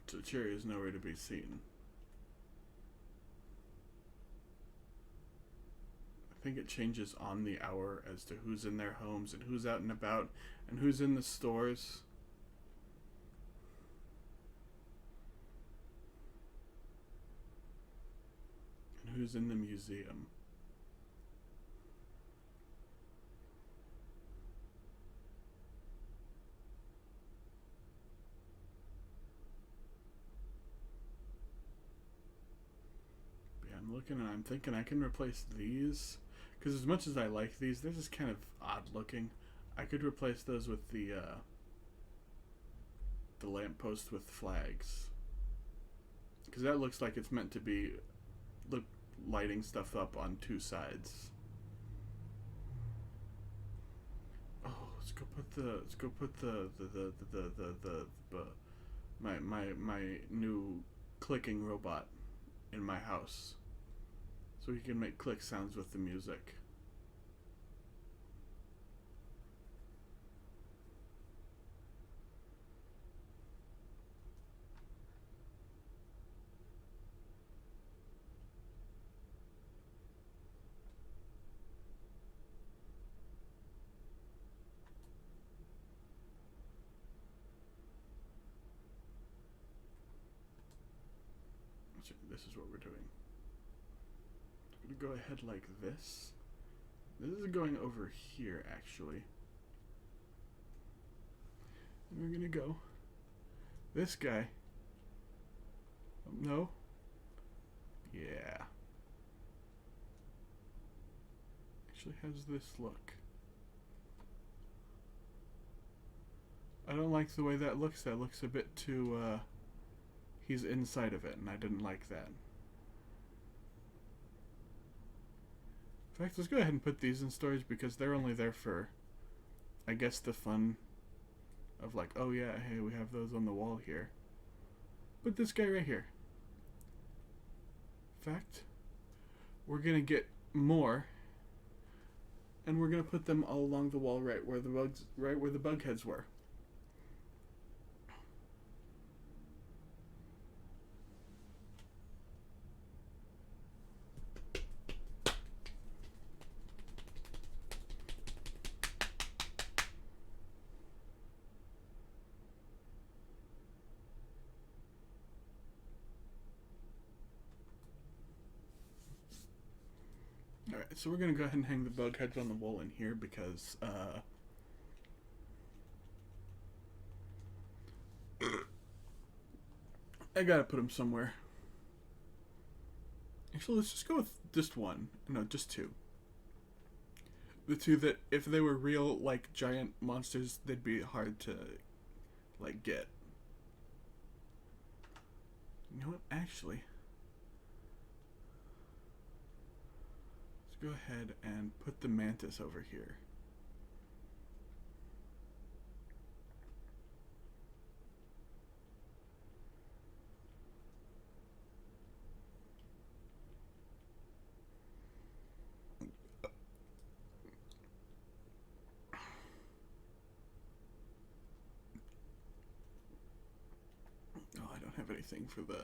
So Cherry is nowhere to be seen. I think it changes on the hour as to who's in their homes and who's out and about and who's in the stores. And who's in the museum. I'm looking and I'm thinking I can replace these, because as much as I like these, they're just kind of odd looking. I could replace those with the lamppost with flags, because that looks like it's meant to be lighting stuff up on two sides. Oh, let's go put my new clicking robot in my house, so he can make click sounds with the music. This is what we're doing. I'm going to go ahead like this. This is going over here, actually. And we're going to go. This guy. No? Yeah. Actually has this look. I don't like the way that looks. That looks a bit too, he's inside of it, and I didn't like that. In fact, let's go ahead and put these in storage, because they're only there for, I guess, the fun of like, oh yeah, hey, we have those on the wall here. Put this guy right here. In fact, we're gonna get more, and we're gonna put them all along the wall, right where the bug heads were. Alright, so we're going to go ahead and hang the bug heads on the wall in here because, I gotta put them somewhere. Actually, let's just go with just one. No, just two. The two that, if they were real, like, giant monsters, they'd be hard to, like, get. You know what? Actually, let's go ahead and put the mantis over here. Oh, I don't have anything for the...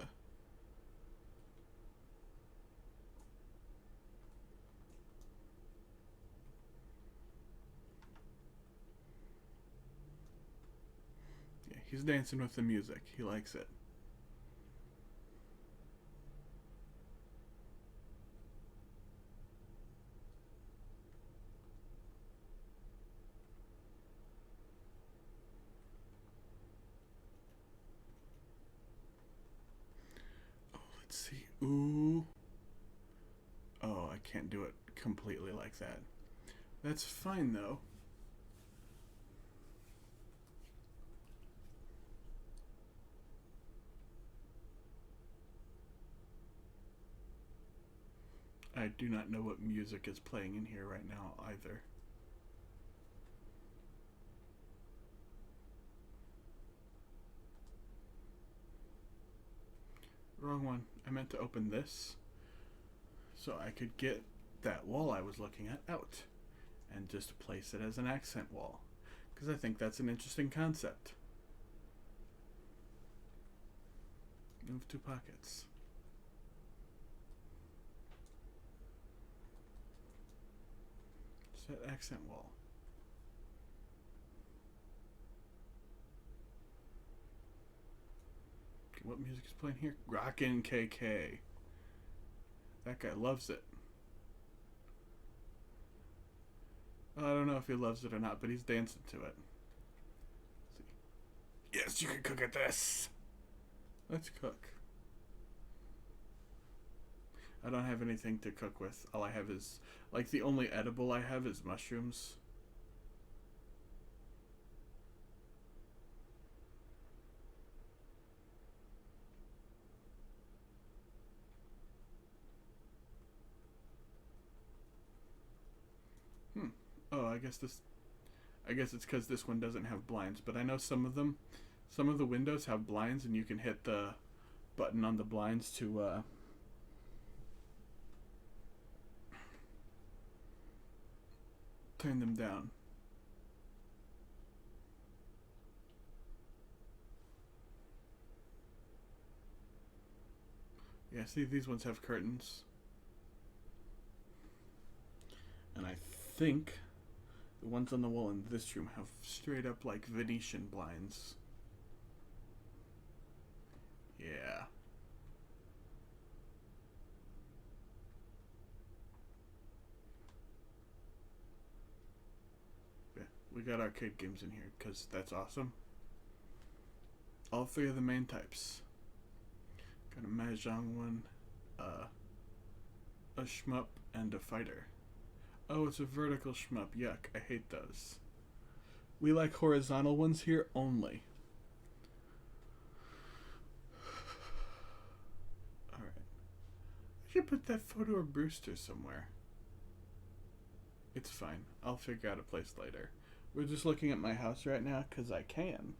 Yeah, he's dancing with the music. He likes it. Let's see. Ooh. Oh, I can't do it completely like that. That's fine, though. I do not know what music is playing in here right now, either. Wrong one. I meant to open this so I could get that wall I was looking at out and just place it as an accent wall, because I think that's an interesting concept. Move two pockets. Set accent wall. Okay, what music is playing here? Rockin' KK. That guy loves it. Well, I don't know if he loves it or not, but he's dancing to it. Let's see. Yes, you can cook at this. Let's cook. I don't have anything to cook with. All I have is, like, the only edible I have is mushrooms. Oh, I guess it's because this one doesn't have blinds, but I know some of the windows have blinds, and you can hit the button on the blinds to, turn them down. Yeah, see, these ones have curtains. And I think the ones on the wall in this room have straight up, like, Venetian blinds. Yeah. Yeah, we got arcade games in here, because that's awesome. All three of the main types. Got a Mahjong one, a shmup, and a fighter. Oh, it's a vertical shmup. Yuck, I hate those. We like horizontal ones here only. Alright. I should put that photo of Brewster somewhere. It's fine. I'll figure out a place later. We're just looking at my house right now because I can.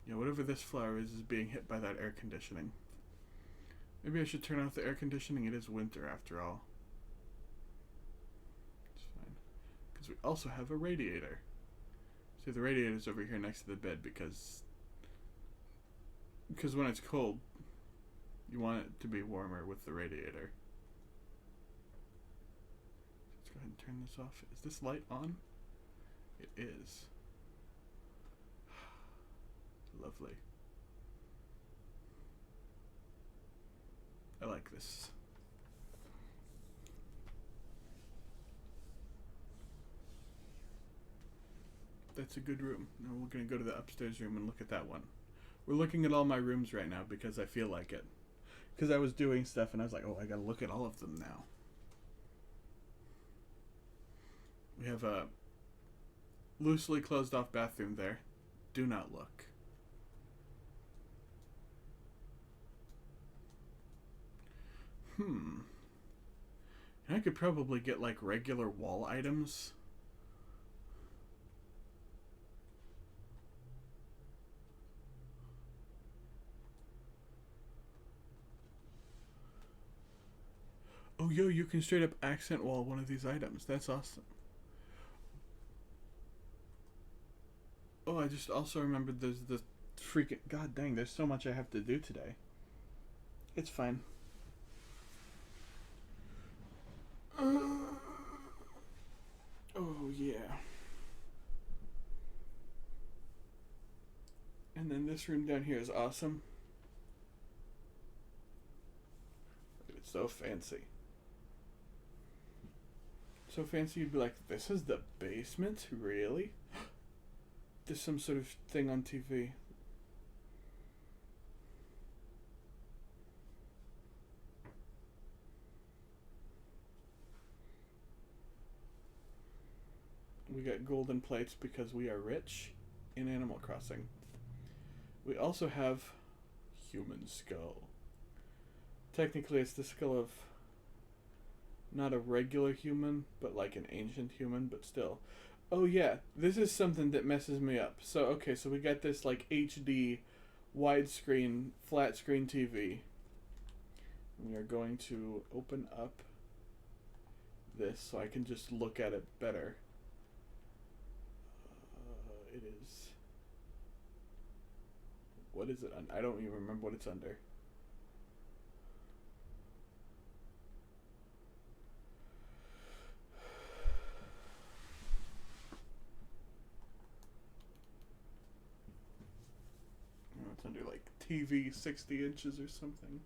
Yeah, whatever this flower is being hit by that air conditioning. Maybe I should turn off the air conditioning. It is winter after all. It's fine. Because we also have a radiator. See, the radiator's over here next to the bed because when it's cold, you want it to be warmer with the radiator. Let's go ahead and turn this off. Is this light on? It is. Lovely. I like this. That's a good room. Now we're going to go to the upstairs room and look at that one. We're looking at all my rooms right now because I feel like it. Because I was doing stuff and I was like, oh, I got to look at all of them now. We have a loosely closed off bathroom there. Do not look. And I could probably get like regular wall items. Oh, yo, you can straight up accent wall one of these items. That's awesome. Oh, I just also remembered there's the freaking... God dang, there's so much I have to do today. It's fine. Oh, yeah. And then this room down here is awesome. It's so fancy. So fancy you'd be like, this is the basement? Really? There's some sort of thing on TV. We got golden plates because we are rich in Animal Crossing. We also have human skull. Technically it's the skull of not a regular human, but like an ancient human, but still. Oh yeah, this is something that messes me up. So okay, so we got this like HD widescreen flat screen TV. We are going to open up this so I can just look at it better. It is... What is it? I don't even remember what it's under. It's under like TV 60 inches or something.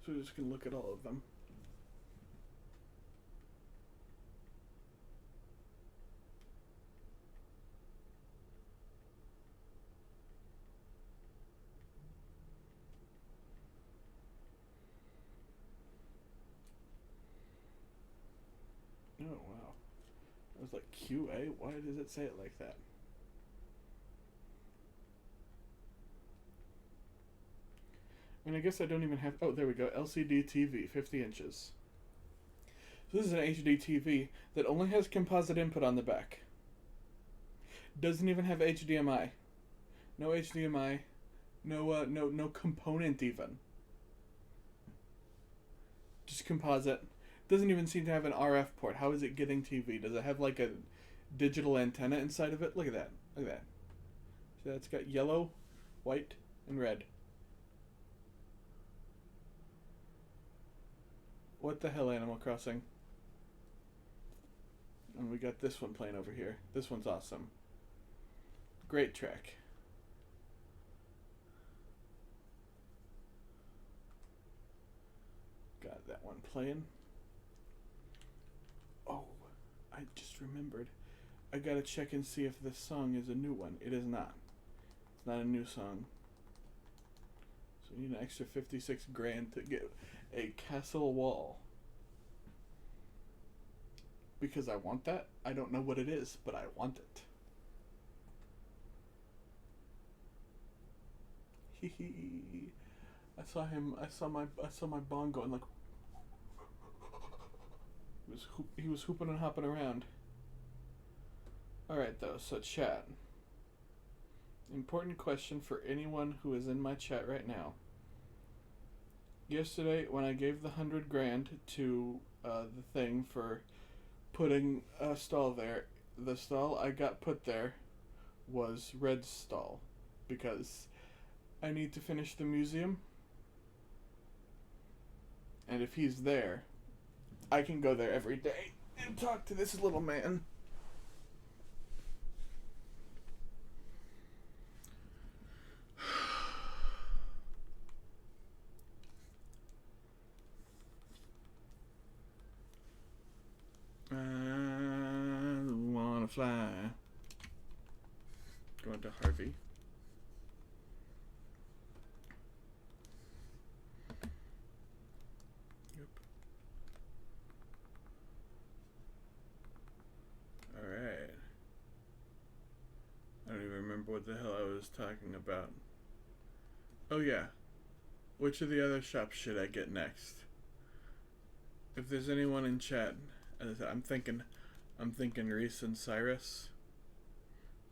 So we're just going to look at all of them. Oh, wow. I was like, QA? Why does it say it like that? And I guess I don't even have... Oh, there we go. LCD TV, 50 inches. So this is an HD TV that only has composite input on the back. Doesn't even have HDMI. No HDMI. No component even. Just composite. Doesn't even seem to have an RF port. How is it getting TV? Does it have like a digital antenna inside of it? Look at that. Look at that. So it's got yellow, white, and red. What the hell, Animal Crossing? And we got this one playing over here. This one's awesome. Great track. Got that one playing. Oh, I just remembered. I gotta check and see if this song is a new one. It is not. It's not a new song. So we need an extra 56 grand to get a castle wall. Because I want that. I don't know what it is, but I want it. Hee hee. I saw my bong going like... He was hooping and hopping around. Alright though, so chat. Important question for anyone who is in my chat right now. Yesterday, when I gave the 100 grand to the thing for putting a stall there, the stall I got put there was Red's stall. Because I need to finish the museum. And if he's there, I can go there every day and talk to this little man. fly. Going to Harvey. Yep. Alright. I don't even remember what the hell I was talking about. Oh yeah. Which of the other shops should I get next? If there's anyone in chat, I'm thinking Reese and Cyrus.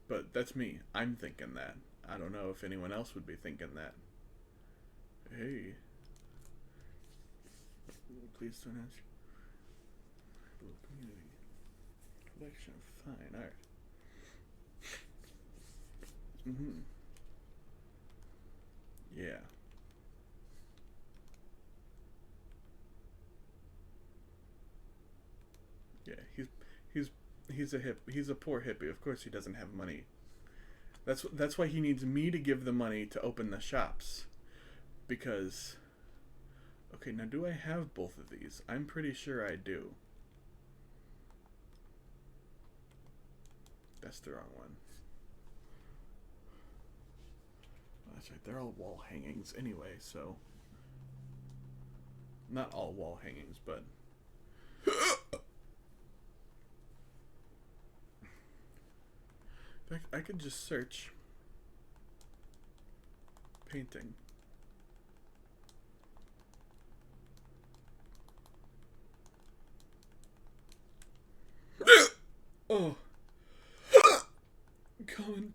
But that's me. I'm thinking that. I don't know if anyone else would be thinking that. Hey. Please don't ask. Little community. Collection of fine art. Mm-hmm. Yeah. Yeah, he's a poor hippie. Of course he doesn't have money. That's why he needs me to give the money to open the shops. Because okay, now do I have both of these? I'm pretty sure I do. That's the wrong one. Oh, that's right, they're all wall hangings anyway, so not all wall hangings, but in fact, I could just search painting. Oh. Common,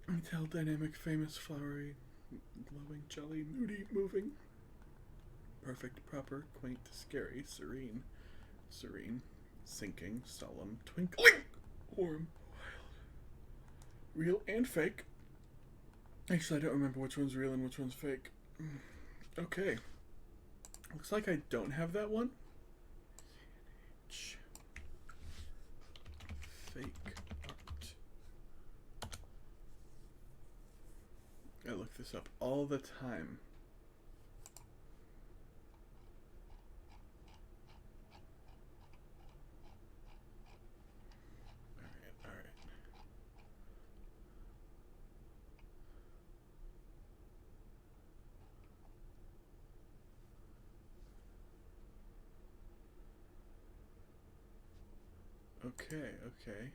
retail, dynamic, famous, flowery, glowing, jolly, moody, moving. Perfect, proper, quaint, scary, serene, sinking, solemn, twinkling, warm, wild, real and fake. Actually, I don't remember which one's real and which one's fake. Okay. Looks like I don't have that one. Fake art. I look this up all the time. Alright. Okay.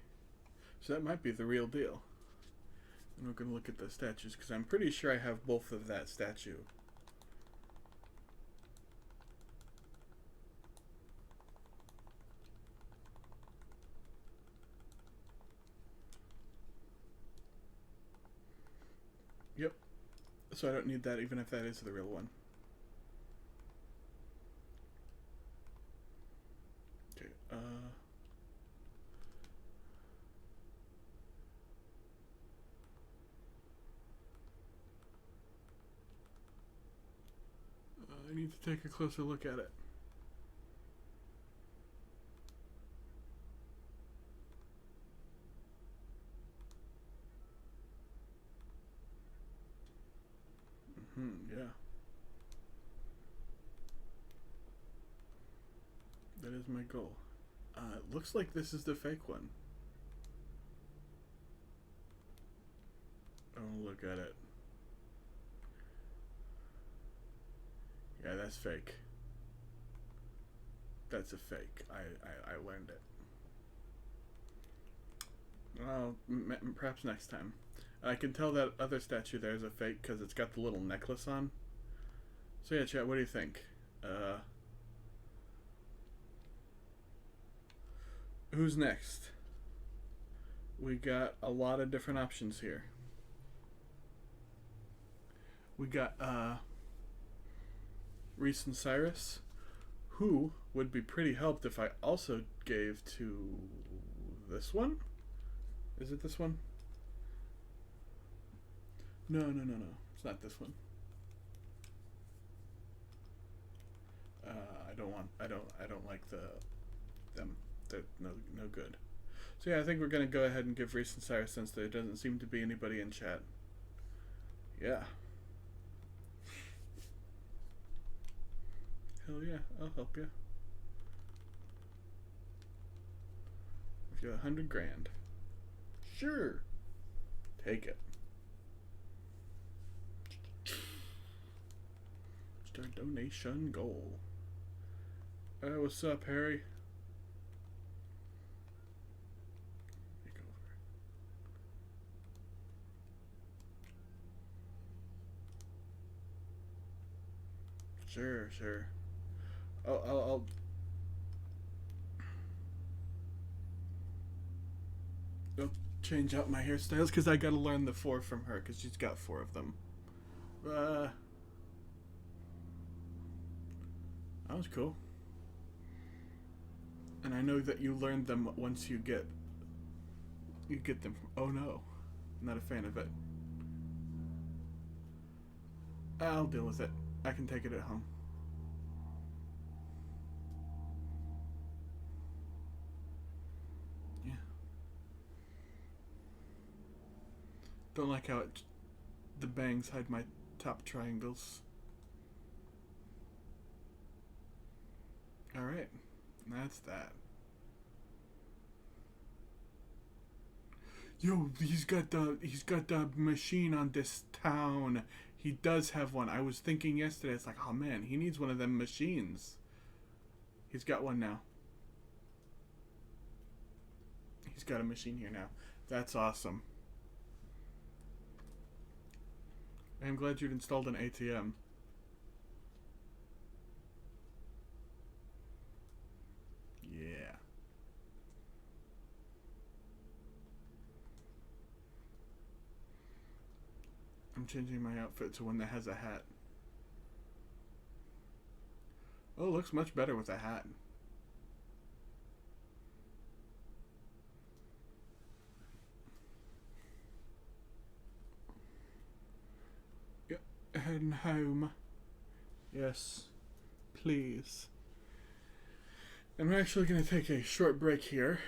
So that might be the real deal. And we're going to look at the statues, because I'm pretty sure I have both of that statue. Yep. So I don't need that, even if that is the real one. Okay, I need to take a closer look at it. Yeah. That is my goal. It looks like this is the fake one. Oh, look at it. Yeah, that's fake. That's a fake. I learned it. Well, perhaps next time. I can tell that other statue there is a fake because it's got the little necklace on. So yeah, chat, what do you think? Who's next? We got a lot of different options here. We got Reese and Cyrus, who would be pretty helped if I also gave to this one. Is it this one? No. It's not this one. I don't like them. They're no good. So yeah, I think we're gonna go ahead and give Reese and Cyrus, since there doesn't seem to be anybody in chat. Yeah. Hell yeah, I'll help you. I've got $100 grand. Sure. Take it. Start donation goal. What's up, Harry? Sure, sure. I'll change out my hairstyles because I gotta learn the 4 from her because she's got 4 of them. That was cool. And I know that you learned them once you get them from. Oh no, I'm not a fan of it. I'll deal with it. I can take it at home. Yeah. Don't like how the bangs hide my top triangles. Alright. That's that. Yo, he's got the machine on this town. He does have one. I was thinking yesterday, it's like, oh man, he needs one of them machines. He's got one now. He's got a machine here now. That's awesome. I'm glad you'd installed an ATM. Yeah. I'm changing my outfit to one that has a hat. Oh, looks much better with a hat. Yep, heading home. Yes, please. I'm actually going to take a short break here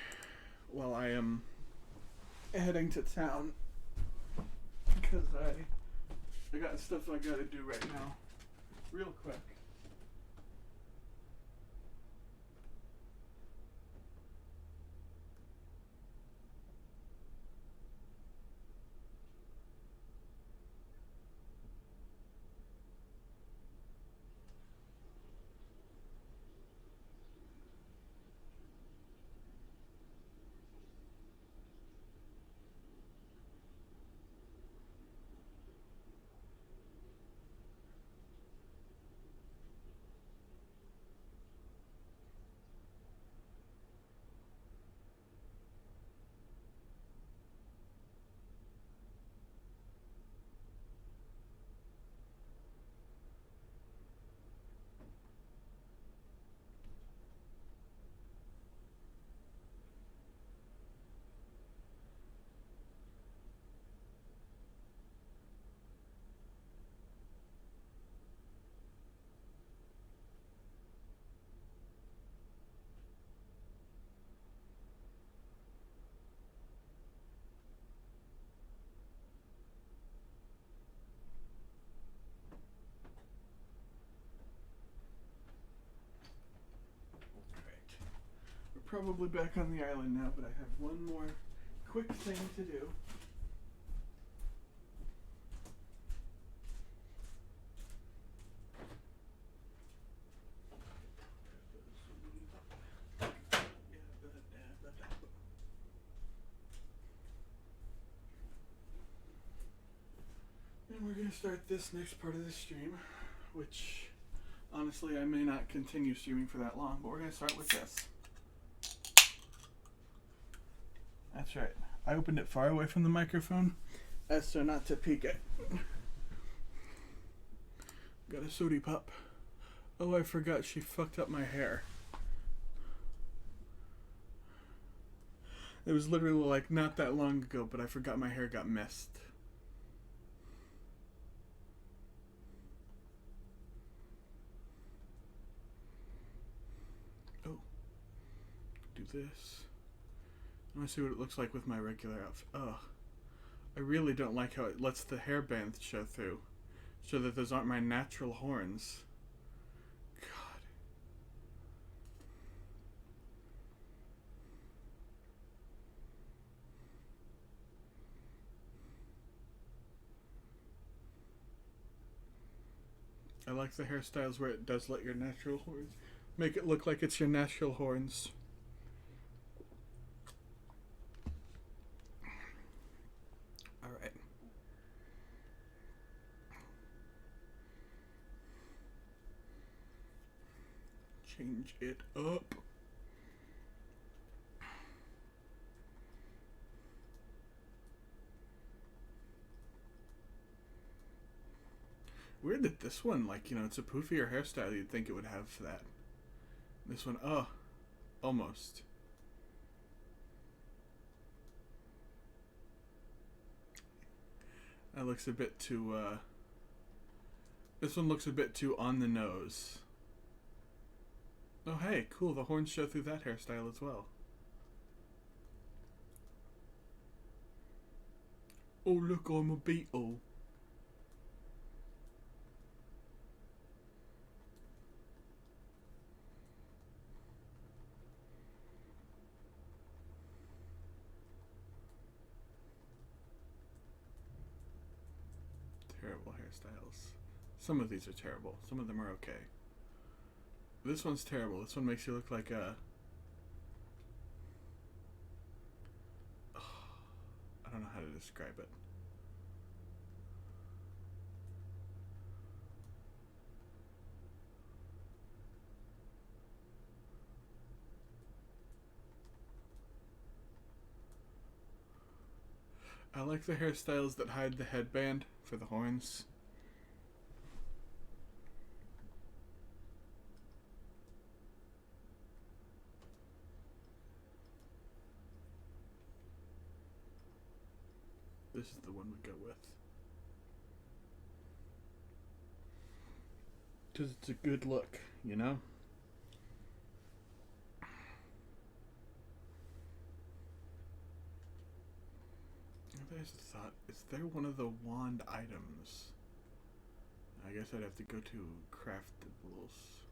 while I am heading to town because I got stuff I got to do right now, real quick. Probably back on the island now, but I have one more quick thing to do. And we're going to start this next part of the stream, which honestly I may not continue streaming for that long, but we're going to start with this. That's right. I opened it far away from the microphone as so not to peek it. Got a sooty pup. Oh, I forgot she fucked up my hair. It was literally like not that long ago, but I forgot my hair got messed. Oh. Do this. I want to see what it looks like with my regular outfit. Oh, I really don't like how it lets the hairband show through, so that those aren't my natural horns. God. I like the hairstyles where it does let your natural horns make it look like it's your natural horns. All right. Change it up. Weird that this one, like, it's a poofier hairstyle. You'd think it would have that. This one, almost. That looks a bit too, this one looks a bit too on the nose. Oh, hey, cool. The horns show through that hairstyle as well. Oh, look, I'm a beetle. Terrible hairstyles. Some of these are terrible. Some of them are okay. This one's terrible. This one makes you look like a... I don't know how to describe it. I like the hairstyles that hide the headband for the horns. This is the one we go with. Because it's a good look, you know? There's a thought. Is there one of the wand items? I guess I'd have to go to craftables.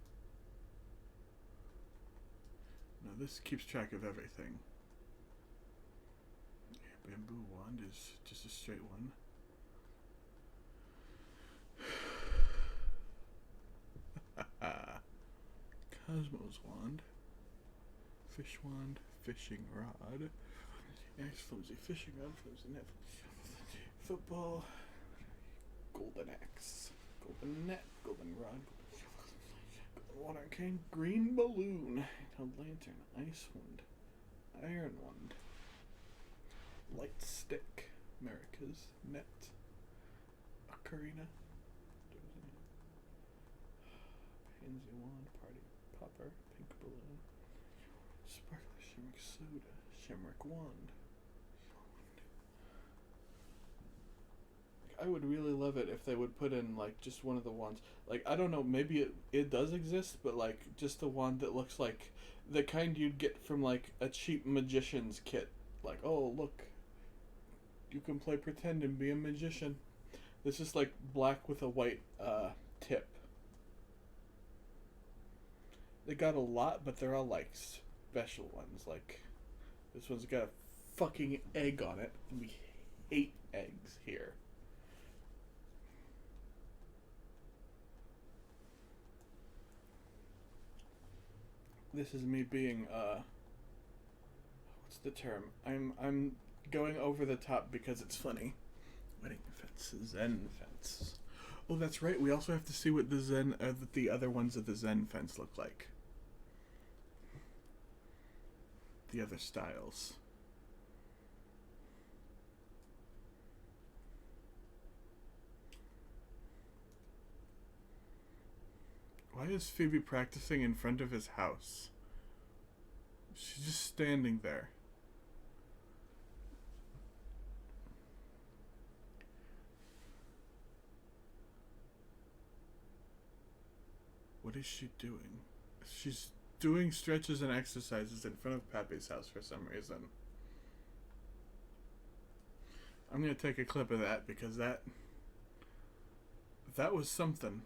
No, this keeps track of everything. Yeah, bamboo wand is just a straight one. Cosmos wand. Fish wand. Fishing rod. Axe, flimsy fishing rod, flimsy net, football, golden axe, golden net, golden rod, golden water cane, green balloon, held lantern, ice wand, iron wand, light stick, America's net, ocarina, pansy wand, party popper, pink balloon, sparkler, shimmery soda, shamrock wand. I would really love it if they would put in, like, just one of the wands. Like, I don't know, maybe it does exist, but, like, just a wand that looks like the kind you'd get from, like, a cheap magician's kit. Like, oh, look, you can play pretend and be a magician. This is, like, black with a white tip. They got a lot, but they're all, like, special ones. Like, this one's got a fucking egg on it, and we hate eggs here. This is me being what's the term? I'm going over the top because it's funny. Wedding fence, Zen Fence. Oh, that's right. We also have to see what the other ones of the Zen Fence look like. The other styles. Why is Phoebe practicing in front of his house? She's just standing there. What is she doing? She's doing stretches and exercises in front of Pappy's house for some reason. I'm gonna take a clip of that because that was something.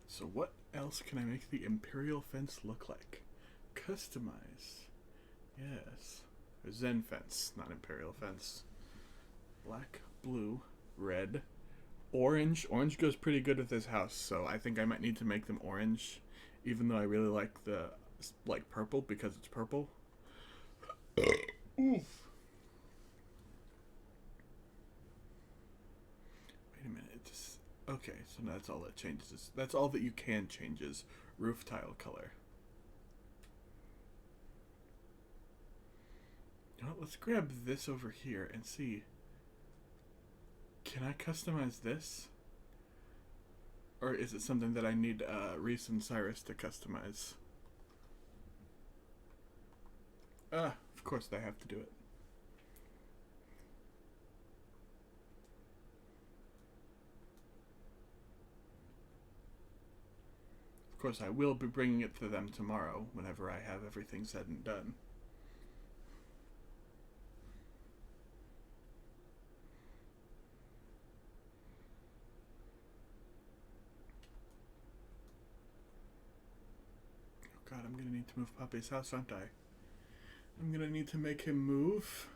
So what else can I make the Imperial Fence look like? Customize. Yes. Or Zen Fence, not Imperial Fence. Black, blue, red, orange. Orange goes pretty good with this house, so I think I might need to make them orange, even though I really like the purple because it's purple. Oof. Wait a minute. Okay, so that's all that changes. That's all that you can change is roof tile color. You know what, let's grab this over here and see. Can I customize this? Or is it something that I need Reese and Cyrus to customize? Of course they have to do it. Of course, I will be bringing it to them tomorrow whenever I have everything said and done. Oh god, I'm gonna need to move Poppy's house, aren't I? I'm gonna need to make him move.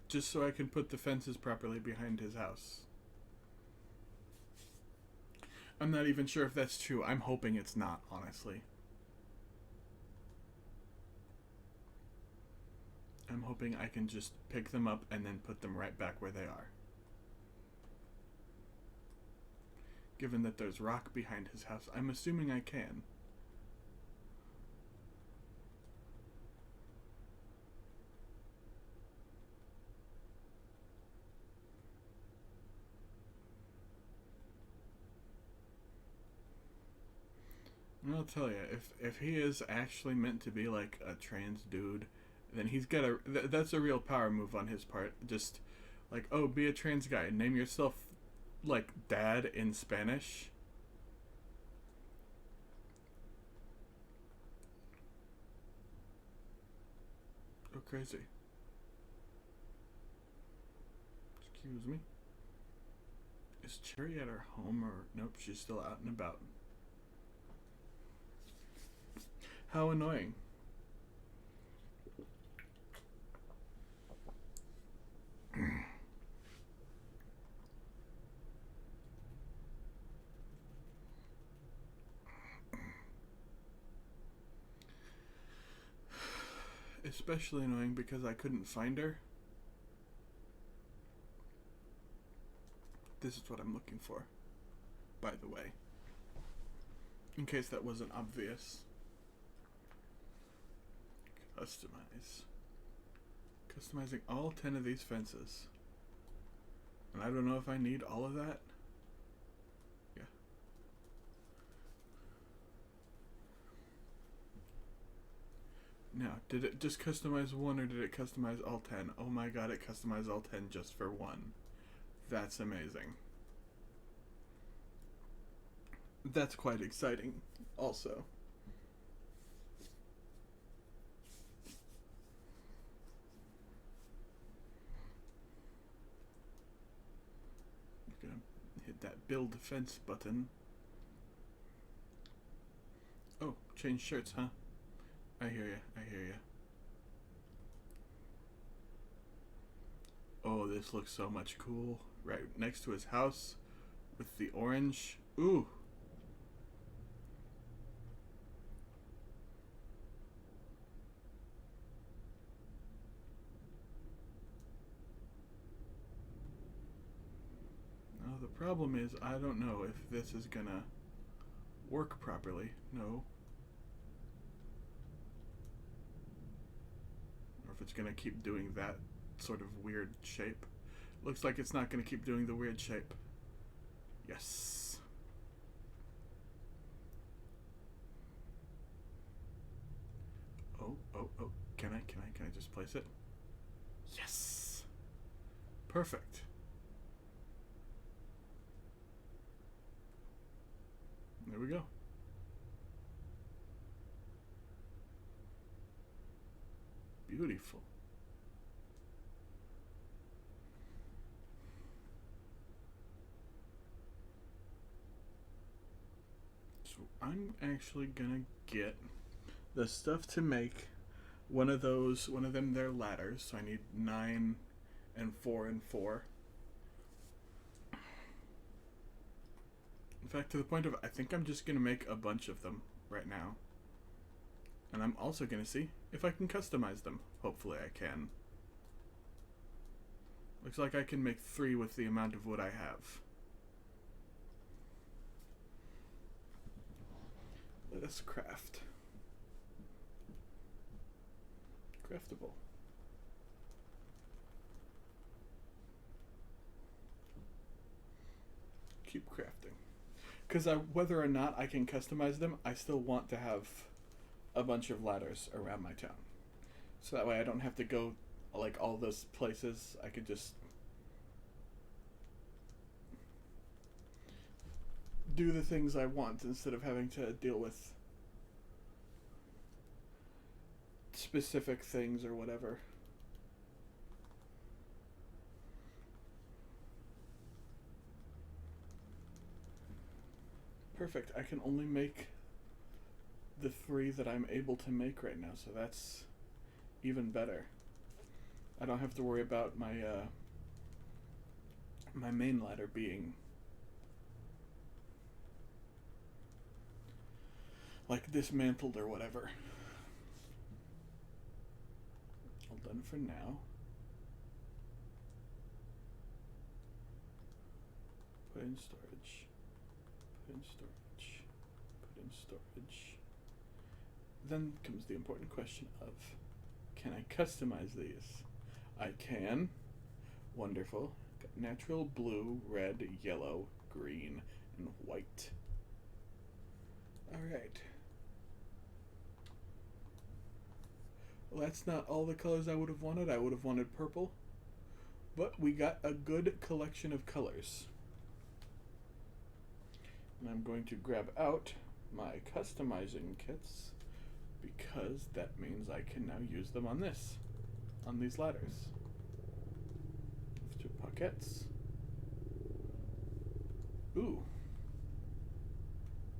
Just so I can put the fences properly behind his house. I'm not even sure if that's true. I'm hoping it's not, honestly. I'm hoping I can just pick them up and then put them right back where they are. Given that there's rock behind his house, I'm assuming I can. I'll tell you, if he is actually meant to be like a trans dude, then he's got that's a real power move on his part. Just like, oh, be a trans guy. Name yourself like dad in Spanish. Oh, crazy. Excuse me. Is Cherry at her home or nope, she's still out and about. How annoying. Especially annoying because I couldn't find her. This is what I'm looking for, by the way. In case that wasn't obvious. Customize. Customizing all 10 of these fences. And I don't know if I need all of that. Yeah. Now, did it just customize one or did it customize all 10? Oh my god, it customized all 10 just for one. That's amazing. That's quite exciting, also. Hit that build fence button. Oh, change shirts, huh? I hear ya, I hear ya. Oh, this looks so much cool. Right next to his house with the orange. Ooh. Now the problem is I don't know if this is gonna work properly. No. Or if it's gonna keep doing that sort of weird shape. Looks like it's not gonna keep doing the weird shape. Yes. Oh, oh, oh. Can I just place it? Yes. Perfect. There we go. Beautiful. So I'm actually gonna get the stuff to make one of them their ladders. So I need 9 and 4 and 4. In fact, to the point of I think I'm just going to make a bunch of them right now. And I'm also going to see if I can customize them. Hopefully I can. Looks like I can make 3 with the amount of wood I have. Let us craft. Craftable. Keep crafting. Because whether or not I can customize them, I still want to have a bunch of ladders around my town. So that way I don't have to go like all those places. I could just do the things I want instead of having to deal with specific things or whatever. Perfect. I can only make the 3 that I'm able to make right now, so that's even better. I don't have to worry about my my main ladder being like dismantled or whatever. All done for now. Put in storage. Put in storage. Put in storage. Then comes the important question of, can I customize these? I can. Wonderful. Got natural blue, red, yellow, green, and white. Alright. Well, that's not all the colors I would have wanted. I would have wanted purple. But we got a good collection of colors. And I'm going to grab out my customizing kits because that means I can now use them on these ladders. Move to pockets. Ooh.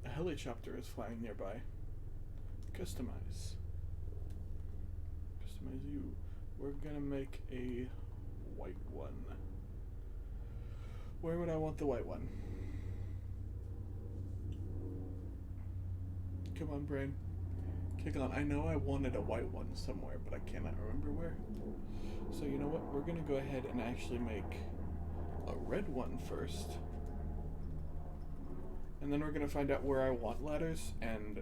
A helicopter is flying nearby. Customize. Customize you. We're gonna make a white one. Where would I want the white one? Come on, brain. Kick on. I know I wanted a white one somewhere, but I cannot remember where. So you know what? We're gonna go ahead and actually make a red one first. And then we're gonna find out where I want ladders and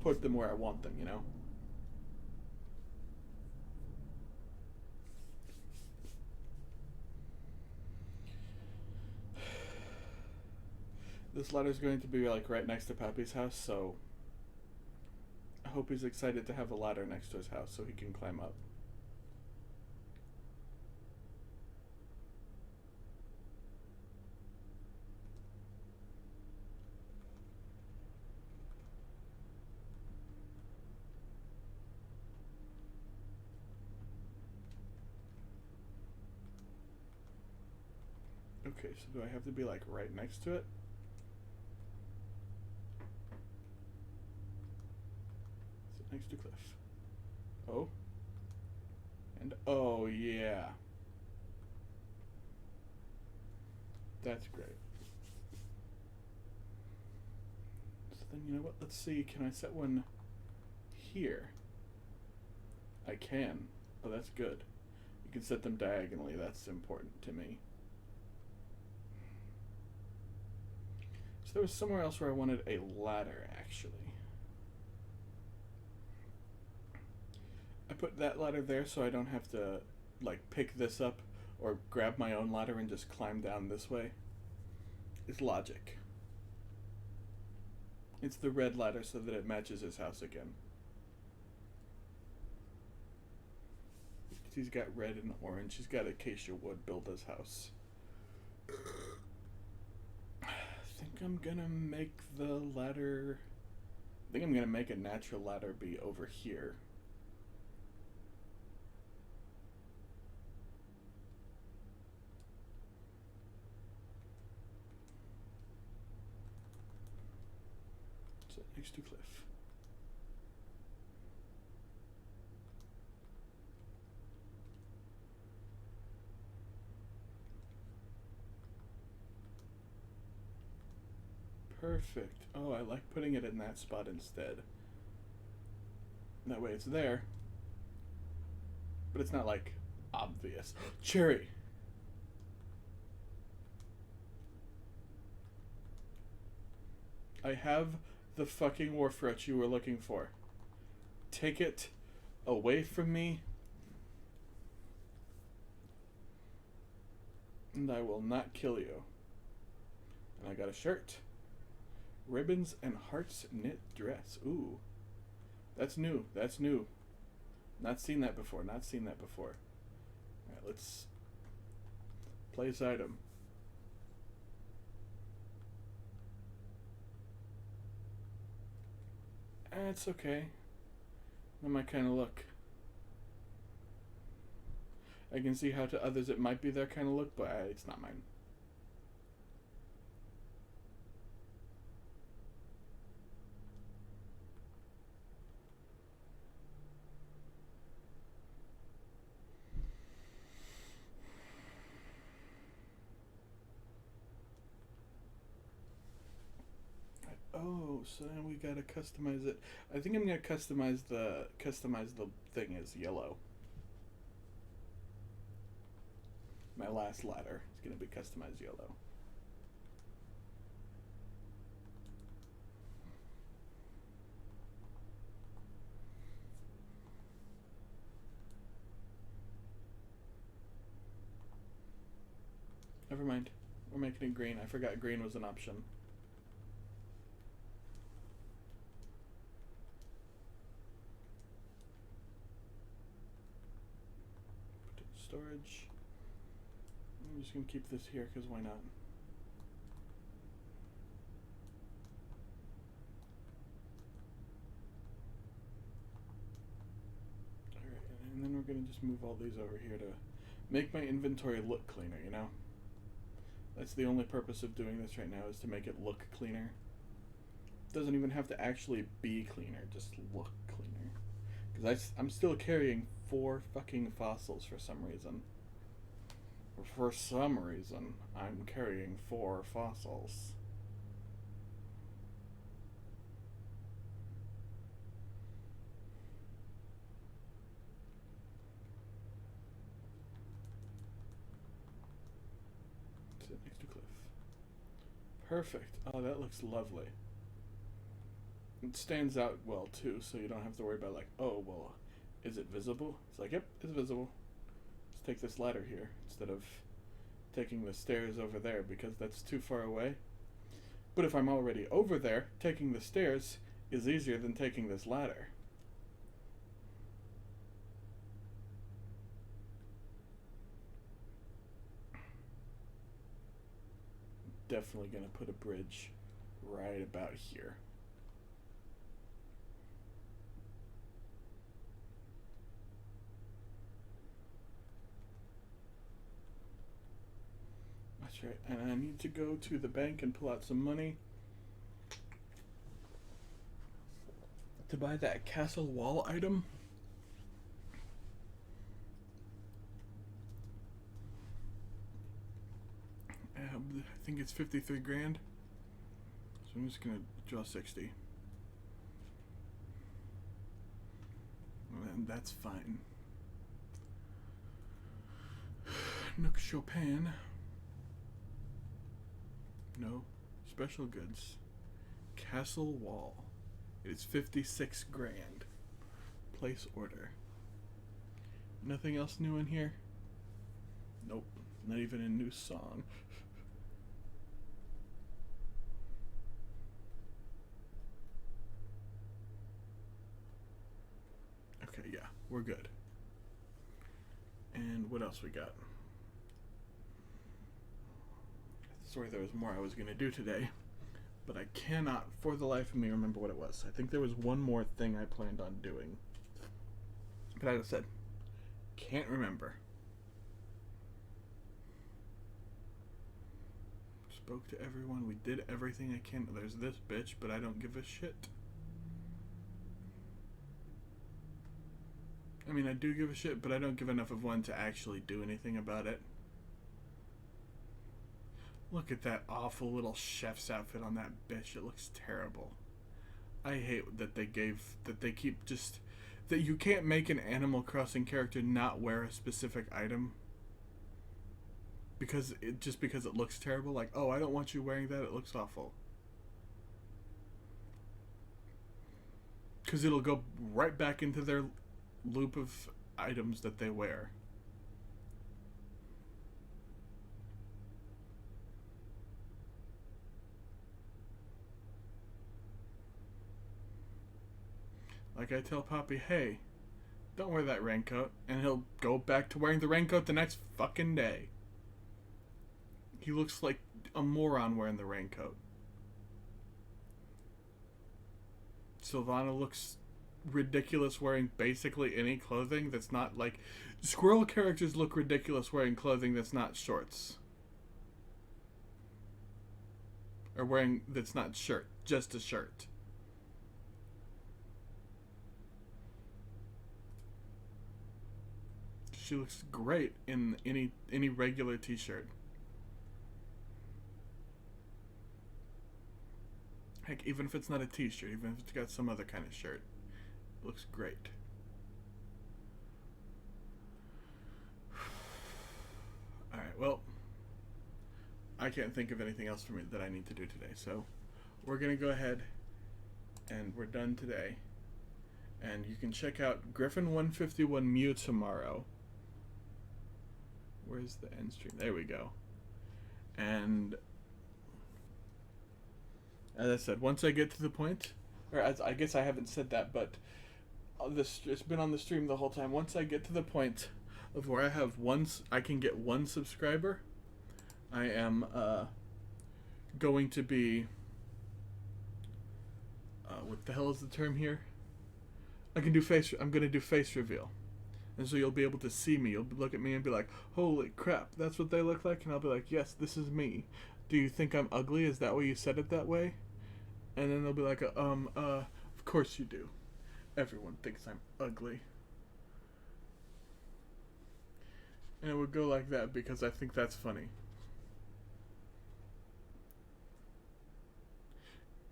put them where I want them, you know? This ladder's going to be like right next to Pappy's house, so I hope he's excited to have a ladder next to his house so he can climb up. Okay, so do I have to be like right next to it? Is it next to Cliff? Oh. And oh yeah. That's great. So then you know what? Let's see, can I set one here? I can. Oh, that's good. You can set them diagonally, that's important to me. So there was somewhere else where I wanted a ladder, actually. I put that ladder there so I don't have to, like, pick this up or grab my own ladder and just climb down this way. It's logic. It's the red ladder so that it matches his house again. He's got red and orange. He's got acacia wood build his house. I think I'm gonna make the ladder... I think I'm gonna make a natural ladder be over here. So next to Cliff. Perfect. Oh, I like putting it in that spot instead. That way it's there. But it's not, like, obvious. Cherry! I have the fucking Warfret you were looking for. Take it away from me, and I will not kill you. And I got a shirt. Ribbons and hearts knit dress. Ooh. That's new. That's new. Not seen that before. Not seen that before. Alright, let's place item. It's okay. Not my kind of look. I can see how to others it might be their kind of look, but it's not mine. Oh, so then we gotta customize it. I think I'm gonna customize the thing as yellow. My last ladder is gonna be customized yellow. Never mind. We're making it green. I forgot green was an option. Put it in storage. I'm just gonna keep this here because why not? Alright, and then we're gonna just move all these over here to make my inventory look cleaner, you know? That's the only purpose of doing this right now, is to make it look cleaner. It doesn't even have to actually be cleaner, just look cleaner. Because I'm still carrying 4 fucking fossils for some reason. For some reason, I'm carrying 4 fossils. Sit next to cliff. Perfect. Oh, that looks lovely. It stands out well too, so you don't have to worry about like, oh, well, is it visible? It's like, yep, it's visible. Let's take this ladder here instead of taking the stairs over there because that's too far away. But if I'm already over there, taking the stairs is easier than taking this ladder. Definitely gonna put a bridge right about here. That's right, and I need to go to the bank and pull out some money to buy that castle wall item. I think it's 53 grand. So I'm just gonna draw 60. And that's fine. Nook Chopin. No. Special goods. Castle wall. It is 56 grand. Place order. Nothing else new in here? Nope. Not even a new song. Okay, yeah, we're good. And what else we got? Sorry, there was more I was going to do today, but I cannot, for the life of me, remember what it was. I think there was one more thing I planned on doing. But as I said, can't remember. Spoke to everyone. We did everything I can. There's this bitch, but I don't give a shit. I mean, I do give a shit, but I don't give enough of one to actually do anything about it. Look at that awful little chef's outfit on that bitch. It looks terrible. I hate that they keep just that you can't make an Animal Crossing character not wear a specific item because it looks terrible. Like, oh, I don't want you wearing that. It looks awful. Because it'll go right back into their loop of items that they wear. Like I tell Poppy, hey, don't wear that raincoat, and he'll go back to wearing the raincoat the next fucking day. He looks like a moron wearing the raincoat. Sylvana looks ridiculous wearing basically any clothing that's not like... Squirrel characters look ridiculous wearing clothing that's not shorts. Or wearing... that's not shirt. Just a shirt. She looks great in any regular t-shirt. Heck, even if it's not a t-shirt, even if it's got some other kind of shirt, it looks great. Alright, well, I can't think of anything else for me that I need to do today, so we're going to go ahead and we're done today. And you can check out Griffin 151 Mew tomorrow. Where's the end stream? There we go. And as I said, once I get to the point, or as I guess I haven't said that, but it's been on the stream the whole time. Once I get to the point of where I can get one subscriber, I am going to be what the hell is the term here? I'm going to do face reveal. And so you'll be able to see me. You'll look at me and be like, holy crap, that's what they look like? And I'll be like, yes, this is me. Do you think I'm ugly? Is that why you said it that way? And then they'll be like, of course you do. Everyone thinks I'm ugly. And it would go like that because I think that's funny.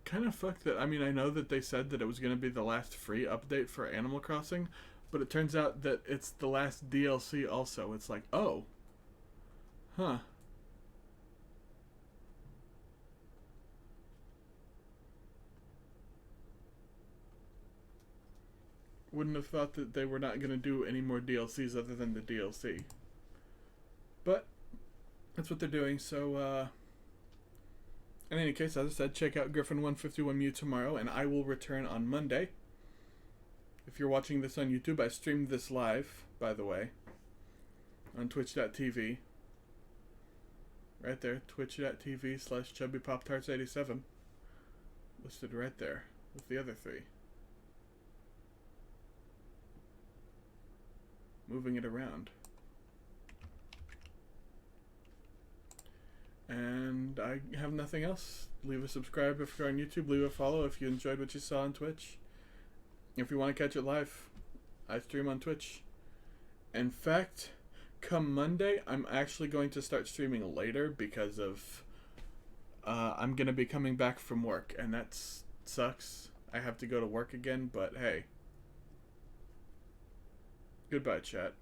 Kind of fucked that. I mean, I know that they said that it was going to be the last free update for Animal Crossing, but it turns out that it's the last DLC also. It's like, oh. Huh. Wouldn't have thought that they were not going to do any more DLCs other than the DLC. But that's what they're doing, so in any case, as I said, check out Griffin 151 Mew tomorrow, and I will return on Monday. If you're watching this on YouTube, I streamed this live, by the way, on twitch.tv. Right there, twitch.tv/chubbypoptarts87. Listed right there, with the other three. Moving it around. And I have nothing else. Leave a subscribe if you're on YouTube. Leave a follow if you enjoyed what you saw on Twitch. If you want to catch it live, I stream on Twitch. In fact, come Monday, I'm actually going to start streaming later because of I'm going to be coming back from work, and that sucks. I have to go to work again, but hey. Goodbye, chat.